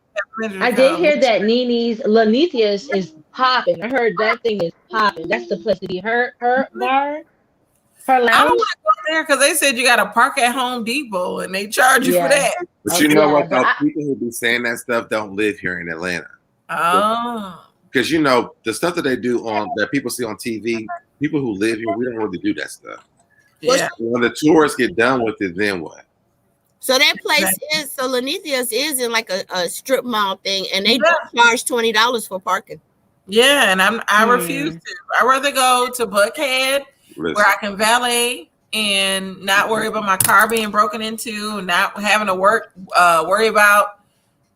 hear that Nene's Lanithia's is popping. I heard that thing is popping. That's the place to be. Her bar. Her lounge? I don't want to go there because they said you got to park at Home Depot and they charge you for that. But you know what? Though, people who be saying that stuff don't live here in Atlanta. Oh. Because the stuff that they do that people see on TV, people who live here, we don't really do that stuff. Yeah. When the tourists get done with it, then what? So that place Lanithia's is in like a strip mall thing, and they charge $20 for parking. Yeah, and I refuse to. I'd rather go to Buckhead. Listen. Where I can valet and not worry about my car being broken into and not having to worry about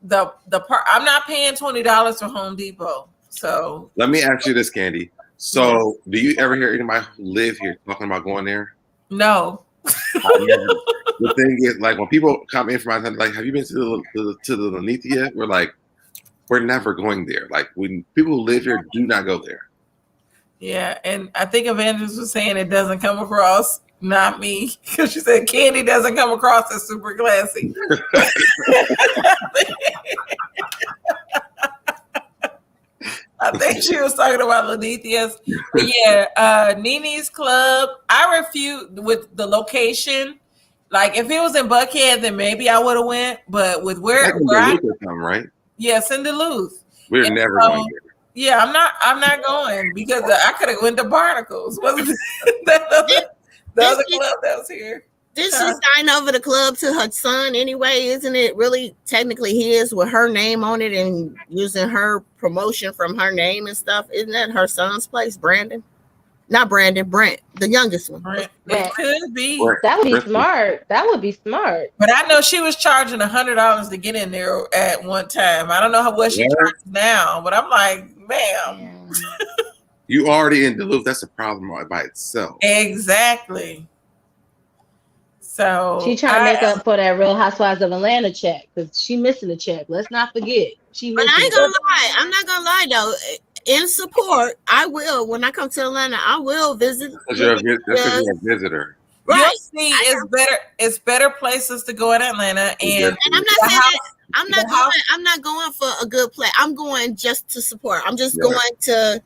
the part. I'm not paying $20 for Home Depot. So let me ask you this, Kandi. So do you ever hear anybody who live here talking about going there? No. The thing is, like when people come in from outside, like, have you been to the Lanithia? We're like, we're never going there. Like when people who live here do not go there. Yeah, and I think Evangelist was saying it doesn't come across, not me, because she said Candy doesn't come across as super classy. I think she was talking about Lenithia's. But yeah, Nini's Club. I refute with the location. Like if it was in Buckhead, then maybe I would have went. But with where I, right? yes, in Duluth. We're never going to get it. Yeah, I'm not going because I could have went to Barnacles. Wasn't the other club that was here? Did she sign over the club to her son anyway? Isn't it really technically his with her name on it and using her promotion from her name and stuff? Isn't that her son's place, Brandon? Not Brandon, Brent, the youngest one. Brent. It could be. That would be smart. That would be smart. But I know she was charging $100 to get in there at one time. I don't know what she charges now, but I'm like, ma'am. You already in Duluth. That's a problem by itself. Exactly. So she trying to make up for that Real Housewives of Atlanta check because she missing a check. Let's not forget. But I ain't gonna lie. I'm not gonna lie though. In support, I will. When I come to Atlanta, I will visit. Because you're a visitor. Right. See, it's better places to go in Atlanta, and I'm not saying I'm not going for a good play. I'm going just to support. I'm just going to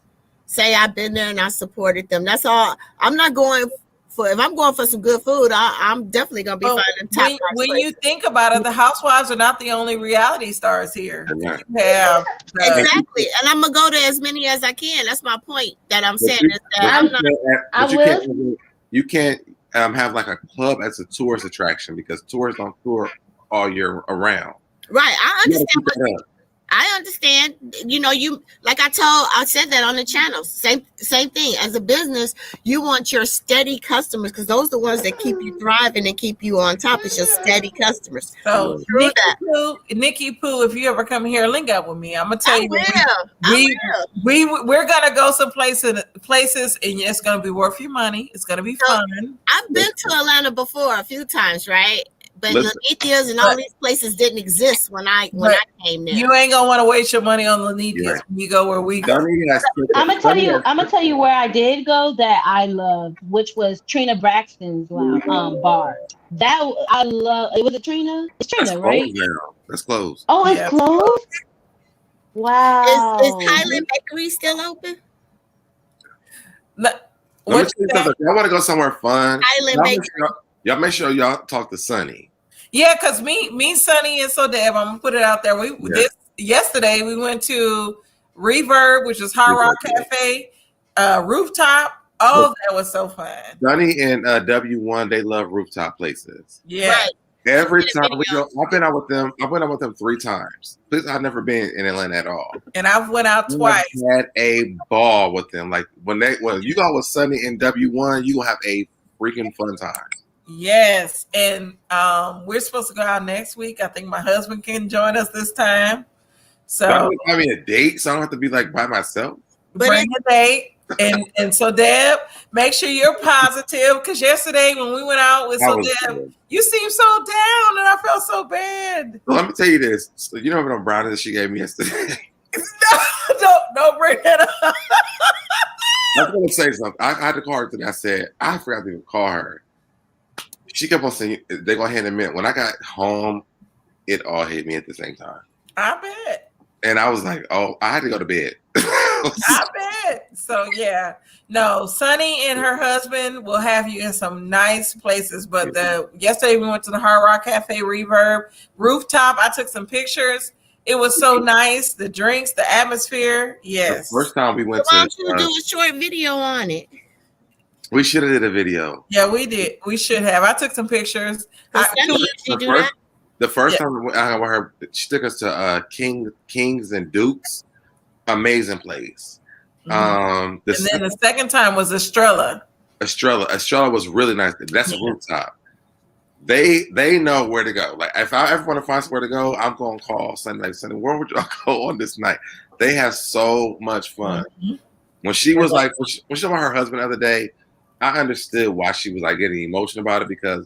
say I've been there and I supported them. That's all. I'm not going for. If I'm going for some good food, I'm definitely gonna be finding top. When you think about it, the housewives are not the only reality stars here. Yeah. Exactly, and I'm gonna go to as many as I can. That's my point. That I'm saying is that you can't have like a club as a tourist attraction because tourists don't tour all year around. Right, I understand. I understand. You know, you like I said that on the channel. Same thing. As a business, you want your steady customers because those are the ones that keep you thriving and keep you on top. It's your steady customers. So Nikki Pooh, if you ever come here, link up with me. I'm gonna tell you. We're gonna go some places, and it's gonna be worth your money. It's gonna be fun. I've been to Atlanta before a few times, right? But Lenithia's and all these places didn't exist when I came there. You ain't gonna want to waste your money on Lenithia's when you go where we go. I'm gonna tell you where I did go that I loved, which was Trina Braxton's bar. That I love. It was it Trina? It's Trina, right? That's closed. Oh, it's closed. Wow. Is Highland Bakery still open? I want to go somewhere fun. Highland Bakery. Y'all make sure y'all talk to Sunny. Yeah, because me, Sunny, and Sodeb, I'm gonna put it out there. Yesterday we went to Reverb, which is Hard Rock Cafe, Rooftop. Oh, that was so fun. Sunny and W1, they love rooftop places. Yeah. Right. Every time we go, I've been out with them. I went out with them 3 times. I've never been in Atlanta at all. And I've went out twice. Had a ball with them. Like when you go with Sunny and W1, you gonna have a freaking fun time. Yes, and we're supposed to go out next week. I think my husband can join us this time. So I mean, a date, so I don't have to be like by myself. Bring a date, and so Deb, make sure you're positive because yesterday when we went out with Deb, you seemed so down, and I felt so bad. Well, let me tell you this: so you know what brownie that she gave me yesterday? Don't bring that up. I was gonna say something. I had to call her today. I said I forgot to even call her. She kept on saying they're gonna hand a minute. When I got home, it all hit me at the same time. I bet. And I was like, oh, I had to go to bed. I bet. So yeah. No, Sunny and her husband will have you in some nice places. But yesterday we went to the Hard Rock Cafe Reverb Rooftop. I took some pictures. It was so nice. The drinks, the atmosphere. Yes. The first time we went why don't you do a short video on it? We should have did a video. Yeah, we did. We should have. I took some pictures. The first time I went with her, she took us to Kings and Dukes. Amazing place. Mm-hmm. And then the second time was Estrella. Estrella was really nice. That's a rooftop. They know where to go. Like if I ever want to find somewhere to go, I'm gonna call Sunday. Like Sunday, where would y'all go on this night? They have so much fun. Mm-hmm. When she was like, when she was about her husband the other day, I understood why she was like getting emotional about it because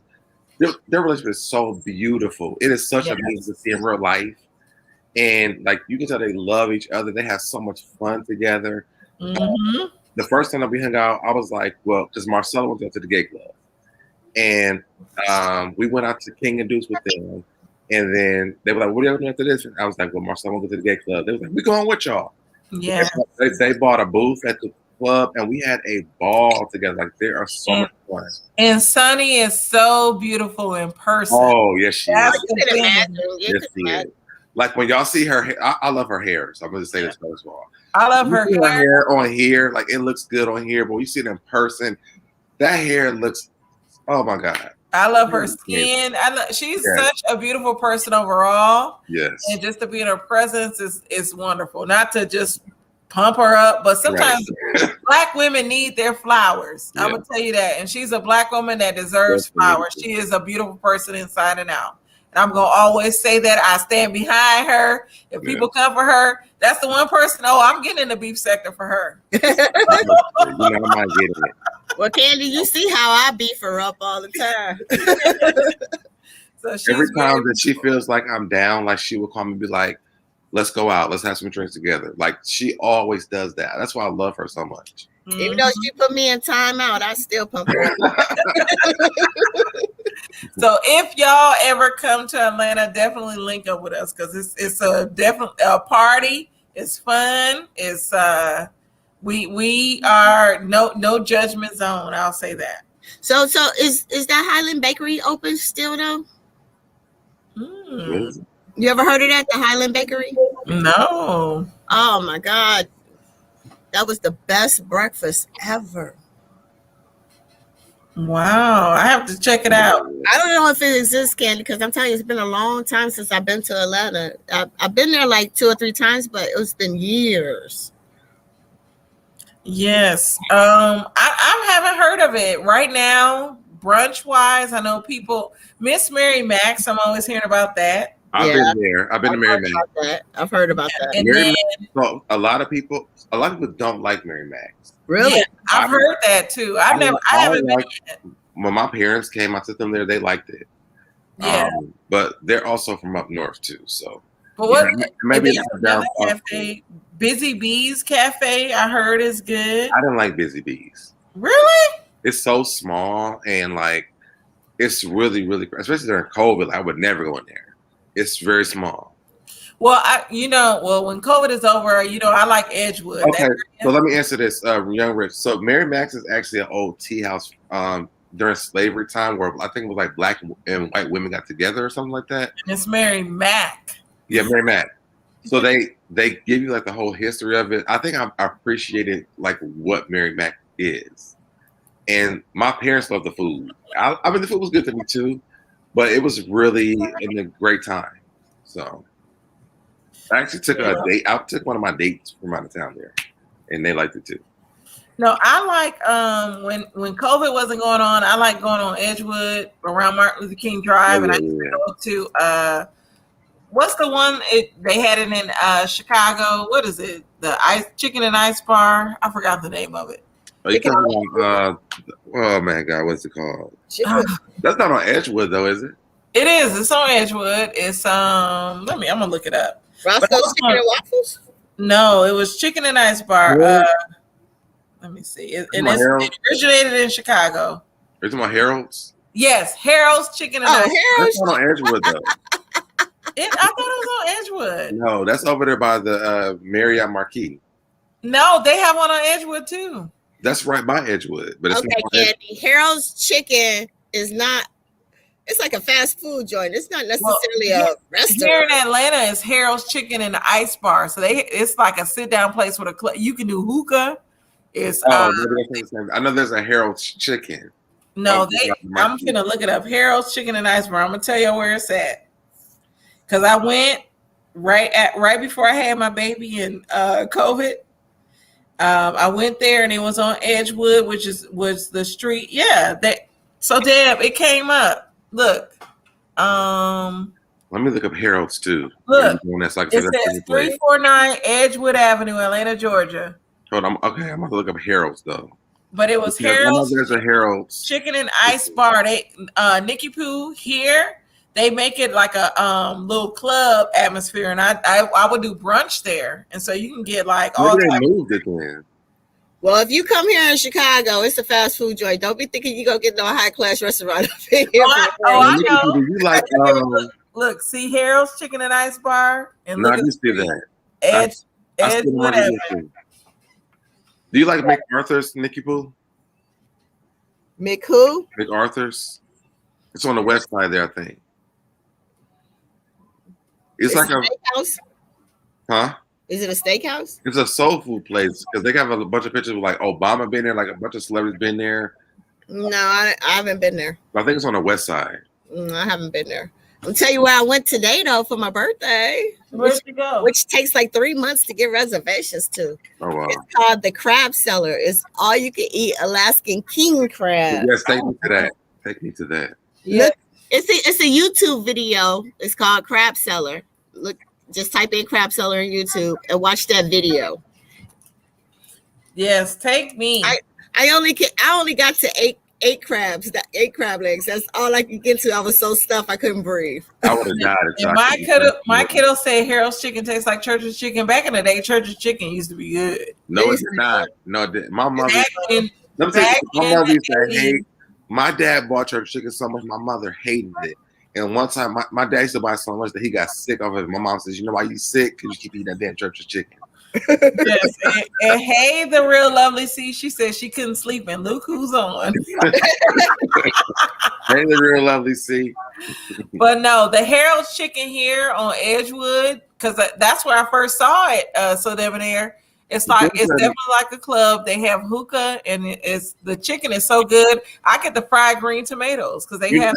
their relationship is so beautiful. It is such amazing to see in real life. And like you can tell they love each other. They have so much fun together. Mm-hmm. the first time that we hung out, I was like, well, because Marcella went to the gay club, and we went out to King and Deuce with them, and then they were like, "What are you doing after this?" And I was like, "Well, Marcella went to the gay club." They was like, "We going with y'all." Yeah. They bought a booth at the club, and we had a ball together. Like, they are so much fun. And Sunny is so beautiful in person. Oh, yes, she That's is. the You could thing. imagine. You Yes, could she imagine. is. Like, when y'all see her hair, I love her hair. So I'm going to say this first of all. I love her You see hair. on here. Like, it looks good on here, but when you see it in person, that hair looks, oh my God. I love her skin. She's such a beautiful person overall. Yes. And just to be in her presence is wonderful. Not to just pump her up, but sometimes Black women need their flowers. Yeah. I'm gonna tell you that. And she's a Black woman that deserves flowers. She is a beautiful person inside and out. And I'm gonna always say that. I stand behind her. If people come for her, that's the one person. Oh, I'm getting in the beef sector for her. You know, I'm not getting it. Well, Candy, you see how I beef her up all the time. So every time that she feels like I'm down, like she will call me and be like, "Let's go out. Let's have some drinks together." Like, she always does that. That's why I love her so much. Even though she put me in timeout, I still pump her up. So if y'all ever come to Atlanta, definitely link up with us because it's a definitely a party. It's fun. It's we are no judgment zone. I'll say that. So is that Highland Bakery open still though? You ever heard of that? The Highland Bakery? No. Oh my God. That was the best breakfast ever. Wow. I have to check it out. I don't know if it exists, Candy, because I'm telling you, it's been a long time since I've been to Atlanta. I've been there like 2 or 3 times, but it's been years. Yes. I haven't heard of it right now. Brunch wise, I know people. Miss Mary Max. I'm always hearing about that. I've been there. I've been to Mary Max. I've heard about that. And Mary then, Max, so a lot of people don't like Mary Max. Really? Yeah, I've heard that too. I haven't been yet. When my parents came, I took them there. They liked it. Yeah. But they're also from up north too. So, but what? Maybe it's another cafe. Busy Bees Cafe. I heard is good. I don't like Busy Bees. Really? It's so small and like it's really, really, especially during COVID. I would never go in there. It's very small. Well, when COVID is over, I like Edgewood. Okay, so let me answer this, Young Rich. So Mary Max is actually an old tea house during slavery time where I think it was like Black and white women got together or something like that. And it's Mary Mac. Yeah, Mary Mac. So they give you like the whole history of it. I think I appreciated like what Mary Mac is. And my parents love the food. I mean, the food was good to me too, but it was really in a great time. So I actually took a date. I took one of my dates from out of town there, and they liked it too. No, I like when COVID wasn't going on. I like going on Edgewood around Martin Luther King Drive, and I used to go to what's the one they had it in Chicago? What is it? The Chicken and Ice Bar. I forgot the name of it. Are you talking about? Oh man, God, what's it called? That's not on Edgewood though, is it? It is. It's on Edgewood. It's I'm gonna look it up. Roscoe's Chicken and Waffles? No, it was Chicken and Ice Bar. Let me see. It originated in Chicago. Are you talking about Harold's? Yes, Harold's Chicken and Ice. That's not on Edgewood though. I thought it was on Edgewood. No, that's over there by the Marriott Marquis. No, they have one on Edgewood too. That's right by Edgewood, but it's okay, Candy. Harold's Chicken is not. It's like a fast food joint. It's not necessarily a restaurant. Here in Atlanta is Harold's Chicken and the Ice Bar. So it's like a sit down place with you can do hookah. It's I know there's a Harold's Chicken. No, I'm gonna look it up. Harold's Chicken and Ice Bar. I'm gonna tell you where it's at. Cause I went right before I had my baby in COVID. I went there and it was on Edgewood, which was the street. Yeah, so Deb, it came up. Look. Let me look up Harold's too. Look, that's like it says 349 Edgewood Avenue, Atlanta, Georgia. Hold on. Okay, I'm gonna look up Harold's though. But it was Harold's. There's a Harold's Chicken and Ice Bar. They Nikki Pooh here. They make it like a little club atmosphere, and I would do brunch there, and so you can get like all. Maybe they moved it then. Well, if you come here in Chicago, it's a fast food joint. Don't be thinking you gonna get no high class restaurant up in here. I know. Do you like? Look, see Harold's Chicken and Ice Bar, and No, look I just did that. Edge I whatever. Do you like MacArthur's, Nikki Pooh? Mick who? MacArthur's. It's on the west side there, I think. It's like a steakhouse. Huh? Is it a steakhouse? It's a soul food place because they have a bunch of pictures of like Obama been there, like a bunch of celebrities been there. No, I haven't been there. I think it's on the west side. I haven't been there. I'll tell you where I went today though for my birthday. Where'd you go? Which takes like 3 months to get reservations to. Oh wow! It's called the Crab Cellar. It's all you can eat Alaskan king crab. Yes, take me to that. Take me to that. Yeah. Look, it's a YouTube video. It's called Crab Cellar. Look, just type in Crab Cellar in YouTube and watch that video. Yes, take me. I only got to eight crabs, 8 crab legs. That's all I could get to. I was so stuffed I couldn't breathe. I would have died. And my kiddo said Harold's Chicken tastes like Church's Chicken. Back in the day, Church's Chicken used to be good. No, it did not. No, it didn't. My mother. My mother used to hate. My dad bought Church's Chicken so much. My mother hated it. And one time, my dad used to buy so much that he got sick of it. My mom says, "You know why you sick? Because you keep eating that damn Church's Chicken." Yes, and hey, the real lovely C. She said she couldn't sleep, and look who's on. Hey, the real lovely C. But no, the Harold's Chicken here on Edgewood, because that's where I first saw it. So there, it's definitely like a club. They have hookah, and the chicken is so good. I get the fried green tomatoes because they have.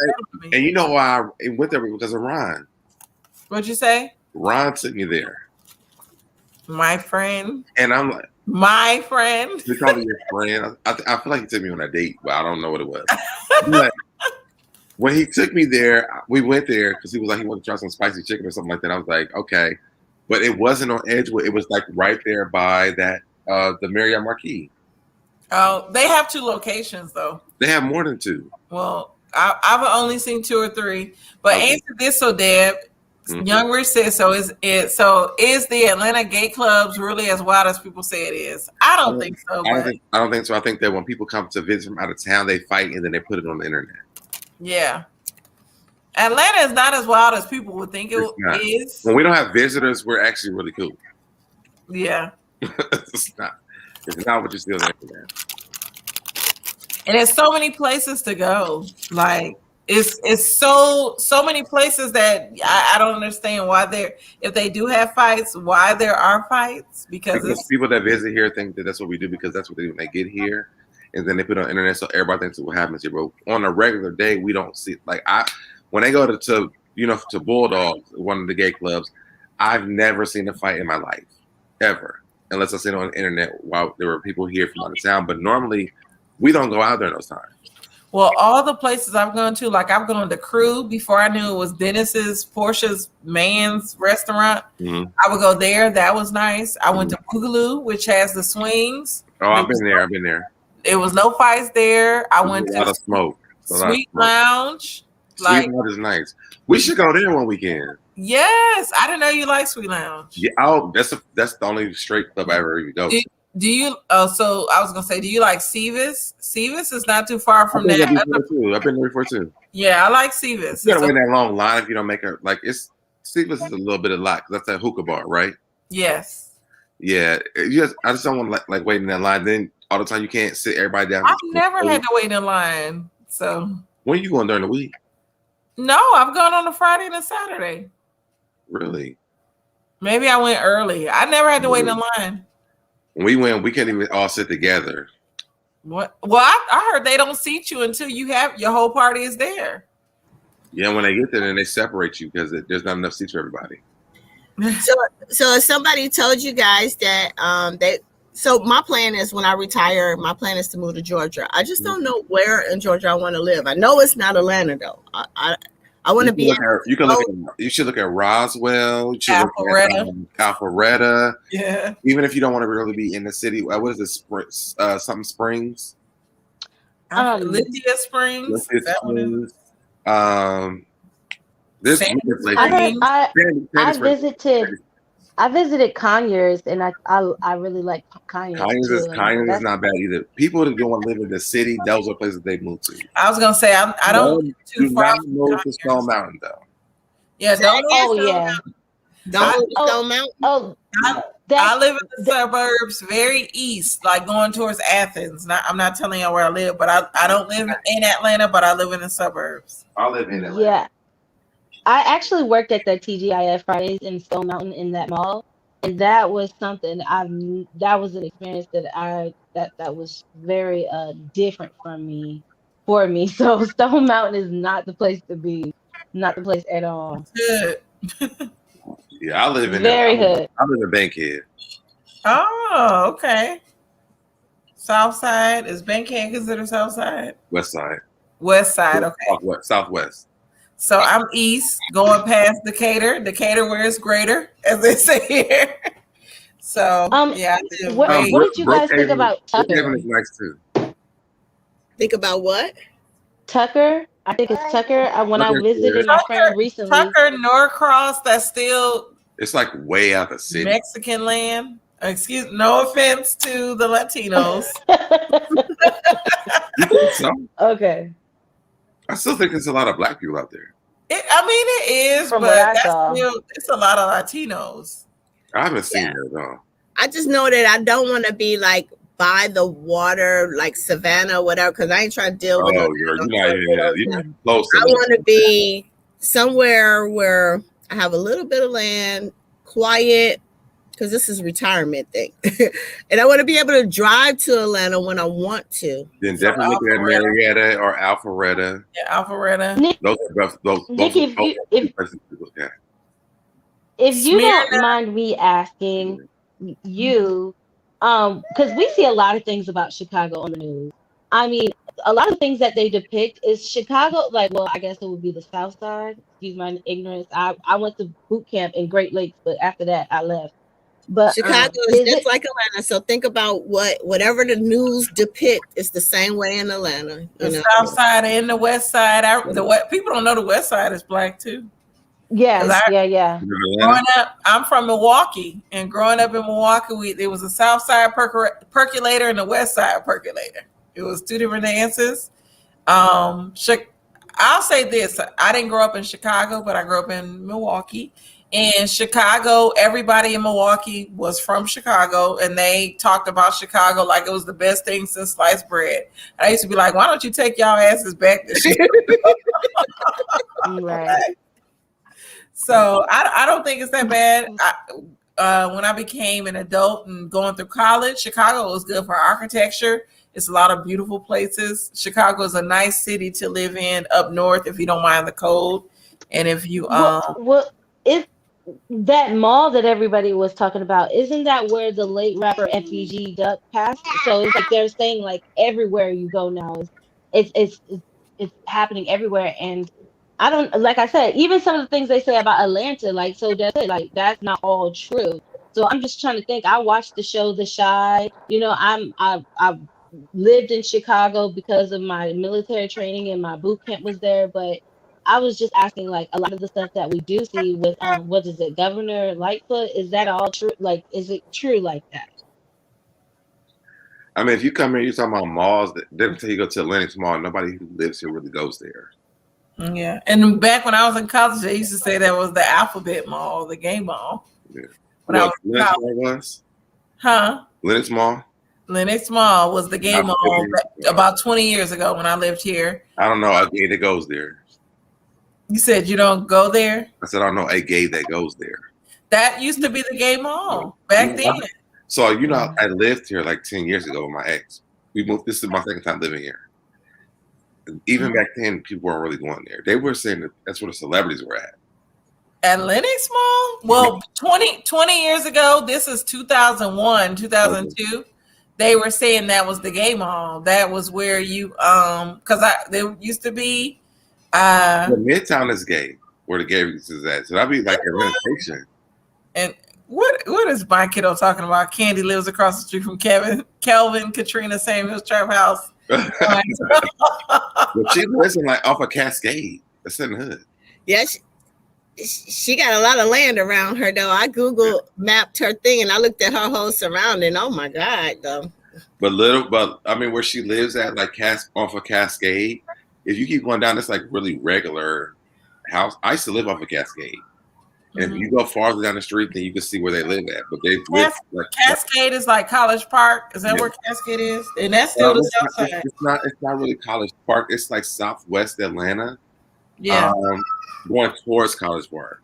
And you know why I went there because of Ron. What'd you say? Ron took me there. My friend. And I'm like, my friend. You call me your friend. I feel like he took me on a date, but I don't know what it was. But when he took me there, we went there because he was like, he wanted to try some spicy chicken or something like that. I was like, okay. But it wasn't on Edgewood. It was like right there by that, the Marriott Marquis. Oh, they have 2 locations though. They have more than 2. Well, I've only seen 2 or 3. But answer this, so Deb. Young Rich says so. Is the Atlanta gay clubs really as wild as people say it is? I don't think so. I don't think so. I think that when people come to visit from out of town, they fight and then they put it on the internet. Yeah, Atlanta is not as wild as people would think it is. When we don't have visitors, we're actually really cool. Yeah, it's not what you see on the internet. And there's so many places to go. Like. It's so many places that I don't understand why if they do have fights, why there are fights because people that visit here think that that's what we do because that's what they do when they get here, and then they put it on the internet so everybody thinks what happens here. But on a regular day, we don't see when I go to Bulldogs, one of the gay clubs, I've never seen a fight in my life ever, unless I see it on the internet while there were people here from out of town. But normally, we don't go out there those times. Well, all the places I've gone to, like I've gone to Crew before I knew it was Dennis's, Portia's man's restaurant. Mm-hmm. I would go there. That was nice. I went to Boogaloo, which has the swings. Oh, I've been there. There was no fights there. I went to a lot of smoke. Sweet Lounge. Sweet Lounge is nice. We should go there one weekend. Yes, I didn't know you like Sweet Lounge. Yeah, that's the only straight club I ever even go to. Do you? So I was gonna say, do you like Seavis? Seavis is not too far from that. I've been there before too. Yeah, I like Seavis. You gotta wait that long line if you don't make it. Like Seavis is a little bit of lot. That's that hookah bar, right? Yes. Yeah, I just don't want to like wait in that line. Then all the time you can't sit everybody down. I've never had to wait in line. So when you going during the week? No, I've gone on a Friday and a Saturday. Really? Maybe I went early. I never had to wait in line. When we went, we can't even all sit together. What? Well, I heard they don't seat you until you have your whole party is there. Yeah, when they get there, then they separate you because there's not enough seats for everybody. So if somebody told you guys that so my plan is when I retire, my plan is to move to Georgia. I just don't know where in Georgia I want to live. I know it's not Atlanta though. I want to be. You should look at Roswell. You should look at Alpharetta. Yeah. Even if you don't want to really be in the city, what is this? Something Springs. Lithia Springs. There's I visited I visited Conyers, and I really like Conyers too. And Conyers is that's not bad either. People that don't want to live in the city, those are places they move to. I was gonna say I don't live too do far not from move to Stone Conyers. Mountain though. Yeah, don't go oh to Stone yeah. Mountain. Don't go to Stone Mountain. Oh, I that's live in the suburbs, very east, like going towards Athens. I'm not telling you where I live, but I don't live in Atlanta, but I live in the suburbs. I live in Atlanta. yeah. I actually worked at the TGIF Fridays in Stone Mountain in that mall, and that was something that was an experience that was very different from me for me. So Stone Mountain is not the place to be, not the place at all. Good. Yeah, I live in Very hood. I live in Bankhead. Oh, okay. South side is Bankhead considered South side? West Side. West side, okay. Southwest. So I'm east, going past Decatur where it's greater, as they say here. So yeah, I live what way- did you guys think about Tucker? Brookhaven is nice too. Think about what? Tucker? I think it's Tucker. When I Tucker's visited good. my friend recently. Tucker, Norcross, that's still It's like way out the city. Mexican land. No offense to the Latinos. You think so? Okay. I still think there's a lot of black people out there. It is, From but what I that's saw. still, it's a lot of Latinos. I haven't seen it though. I just know that I don't want to be like by the water, like Savannah, whatever, because I ain't trying to deal with. You're not close. I want to be somewhere where I have a little bit of land, quiet, because this is retirement thing, and I want to be able to drive to Atlanta when I want to. Then definitely look at Marietta or Alpharetta. Yeah, Alpharetta. Those are those Nikki, if places to look at. If you don't Smyrna. mind me asking you, because we see a lot of things about Chicago on the news. I mean, a lot of things that they depict is Chicago, like, well, I guess it would be the South Side. Excuse my ignorance. I went to boot camp in Great Lakes, but after that, I left. But Chicago is just like Atlanta, so think about whatever the news depict is the same way in Atlanta. The South Side and the West Side. People don't know the West Side is black too. Yes, yeah. Growing up, I'm from Milwaukee, and growing up in Milwaukee, there was a South Side percolator and a West Side percolator. It was two different dances. I'll say this: I didn't grow up in Chicago, but I grew up in Milwaukee. In Chicago, everybody in Milwaukee was from Chicago, and they talked about Chicago like it was the best thing since sliced bread. And I used to be like, "Why don't you take y'all asses back to Chicago?" Right. So I don't think it's that bad. When I became an adult and going through college, Chicago was good for architecture. It's a lot of beautiful places. Chicago is a nice city to live in up north if you don't mind the cold. And if you if that mall that everybody was talking about, isn't that where the late rapper FBG Duck passed? So it's like they're saying like everywhere you go now it's happening everywhere. And I don't, like I said, even some of the things they say about Atlanta, like, so that's not all true. So I'm just trying to think. I watched the show The Chi. You know, I've lived in Chicago because of my military training and my boot camp was there. But I was just asking, like, a lot of the stuff that we do see with what is it, Governor Lightfoot? Is that all true? Like, is it true like that? I mean, if you come here, you're talking about malls. Until you go to Atlantic Mall, nobody who lives here really goes there. Yeah, and back when I was in college, they used to say that was the Alphabet Mall, the gay mall. Yeah. When I was Lenox Mall was? Huh? Lenox Mall? Lenox Mall was the gay mall about 20 years ago when I lived here. I don't know a gay that goes there. You said you don't go there? I said I don't know a gay that goes there. That used to be the gay mall back then. So, you know, I lived here like 10 years ago with my ex. We moved. This is my second time living here. Even back then, people weren't really going there. They were saying that that's where the celebrities were at. At Lenox Mall? Well, 20 years ago, this is 2001, 2002. They were saying that was the gay mall. That was where you, because there used to be. Midtown is gay, where the gay is at. So that'd be like a renovation. And what is my kiddo talking about? Candy lives across the street from Kelvin Katrina Samuel's trap house. But she lives in like off a Cascade. That's in the hood. Yes. she got a lot of land around her though. I Google mapped her thing and I looked at her whole surrounding. Oh my God, though. But I mean, where she lives at, like off of Cascade, if you keep going down, it's like really regular house. I used to live off of Cascade. And if you go farther down the street, then you can see where they live at. But they live like Cascade is like College Park. Is that where Cascade is? And that's still the south side. It's not really College Park. It's like southwest Atlanta. Yeah. Going towards College Park.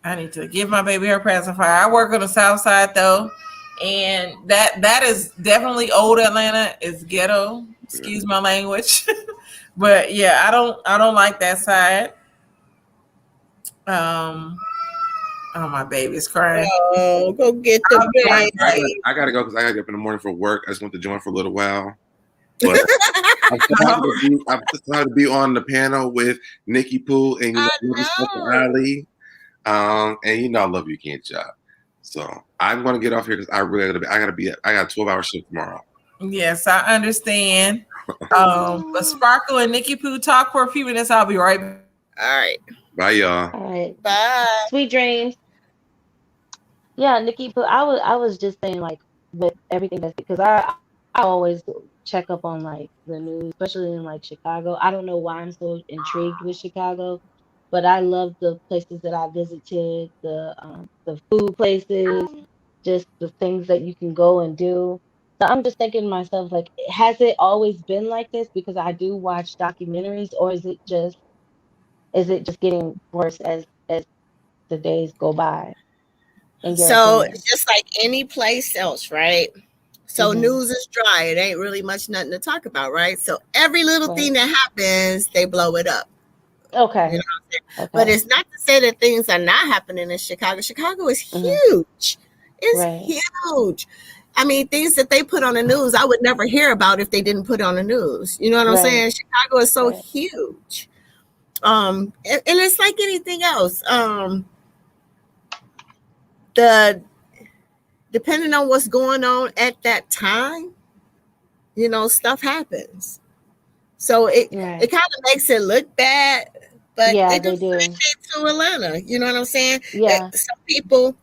I need to give my baby her pacifier. I work on the south side though. And that is definitely old Atlanta. It's ghetto. Excuse my language. But yeah, I don't like that side. Oh, my baby's crying. Oh, go get the baby. I gotta go because I gotta get up in the morning for work. I just went to join for a little while. But I'm excited to be on the panel with Nikki Pooh and Ali. And I love you, can't you? So I'm gonna get off here because I got a 12-hour shift tomorrow. Yes, I understand. But Sparkle and Nikki Pooh talk for a few minutes. I'll be right back. All right. Bye, y'all. All right. Bye. Sweet dreams. Yeah, Nikki, but I was just saying, like, with everything that's because I always check up on like the news, especially in like Chicago. I don't know why I'm so intrigued with Chicago, but I love the places that I visited, the food places, just the things that you can go and do. So I'm just thinking to myself, like, has it always been like this? Because I do watch documentaries, or is it just getting worse as the days go by? So it's just like any place else, right? So Mhm. news is dry. It ain't really much nothing to talk about, right? So every little thing that happens, they blow it up. Okay. You know what I'm saying? But it's not to say that things are not happening in Chicago. Chicago is huge. It's huge. I mean, things that they put on the news, I would never hear about if they didn't put it on the news. You know what I'm saying? Chicago is so huge. And it's like anything else. Depending on what's going on at that time, stuff happens. So it kind of makes it look bad, but they do the same thing to Atlanta. You know what I'm saying? Yeah. Some people,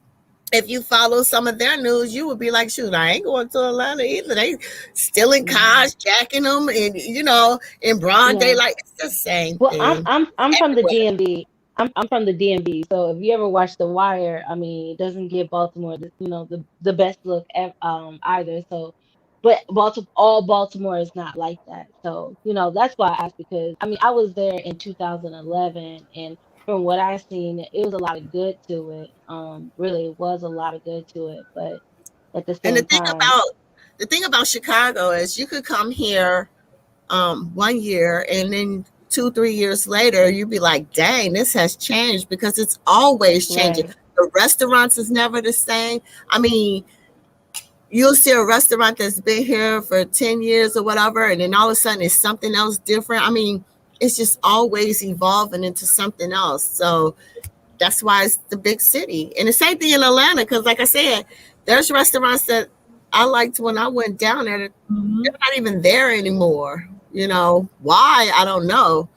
if you follow some of their news, you would be like, shoot, I ain't going to Atlanta either. They stealing cars, jacking them, and in broad daylight. It's the same thing. I'm from the DMV. I'm from the DMV, so if you ever watch The Wire, I mean, it doesn't give Baltimore, the best look either. So, but all Baltimore is not like that. So, that's why I asked, because I mean, I was there in 2011, and from what I've seen, it was a lot of good to it. Really, it was a lot of good to it, but at the same time, the thing about Chicago is you could come here 1 year and then 2-3 years later, you'd be like, dang, this has changed, because it's always changing. Right. The restaurants is never the same. I mean, you'll see a restaurant that's been here for 10 years or whatever, and then all of a sudden it's something else different. I mean, it's just always evolving into something else. So that's why it's the big city. And the same thing in Atlanta, because like I said, there's restaurants that I liked when I went down there. They're not even there anymore. Why? I don't know.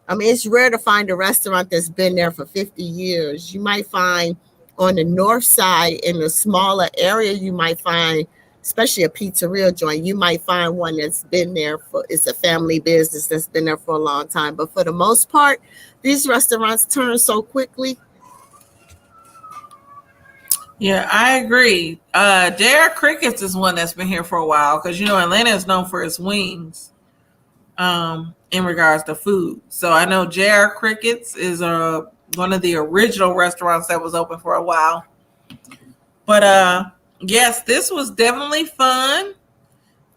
I mean, it's rare to find a restaurant that's been there for 50 years. You might find on the north side in a smaller area, you might find, especially a pizzeria joint, you might find one that's been there it's a family business that's been there for a long time. But for the most part, these restaurants turn so quickly. Yeah, I agree. J.R. Crickets is one that's been here for a while, because Atlanta is known for its wings. In regards to food. So I know J.R. Crickets is one of the original restaurants that was open for a while. But yes, this was definitely fun.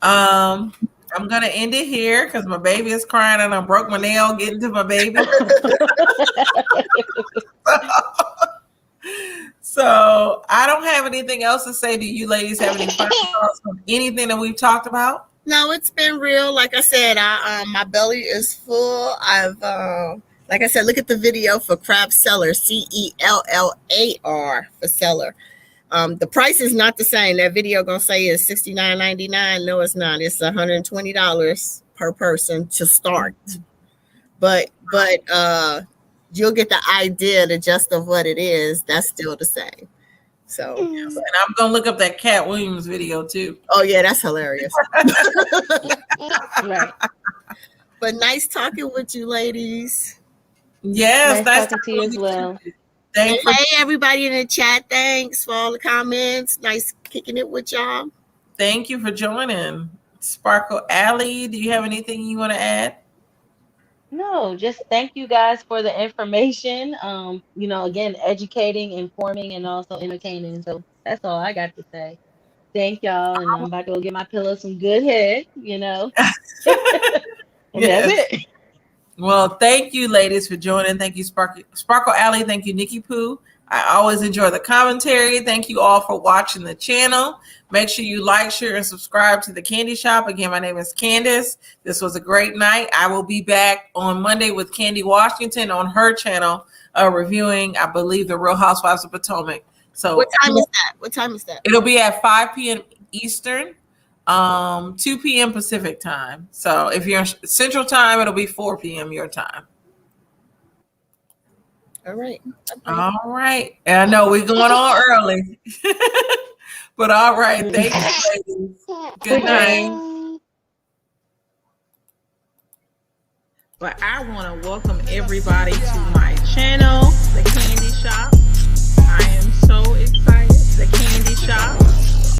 I'm gonna end it here because my baby is crying and I broke my nail getting to my baby. So I don't have anything else to say. Do you ladies have any final thoughts on anything that we've talked about? No, it's been real. Like I said, my belly is full. I've like I said, look at the video for Crab Cellar, CELLAR for Cellar. The price is not the same. That video gonna say is $69.99. No, it's not. It's $120 per person to start. But you'll get the idea, the gist of what it is. That's still the same. So, and I'm gonna look up that Cat Williams video too. oh yeah, that's hilarious. Right. But nice talking with you, ladies. Yes, Nice talking to you as well. Thanks for, Hey, everybody in the chat. Thanks for all the comments. Nice kicking it with y'all. thank you for joining. Sparkle Alley, do you have anything you want to add? No, just thank you guys for the information. You know, again, educating, informing, and also entertaining. So that's all I got to say. Thank y'all, and I'm about to go get my pillow some good head, you know. And Yes. that's it. Well, thank you, ladies, for joining. Thank you, Sparkle Alley. Thank you, Nikki Pooh. I always enjoy the commentary. Thank you all for watching the channel. Make sure you like, share, and subscribe to the Candy Shop. Again, my name is Candace. This was a great night. I will be back on Monday with Candy Washington on her channel, reviewing, I believe, The Real Housewives of Potomac. So What time is that? What time is that? it'll be at 5 p.m. Eastern, 2 p.m. Pacific time. So if you're in Central time, it'll be 4 p.m. your time. All right. All right. And I know we're going on early. But all right. Thank you, ladies. Good night. But I want to welcome everybody to my channel, The Candy Shop.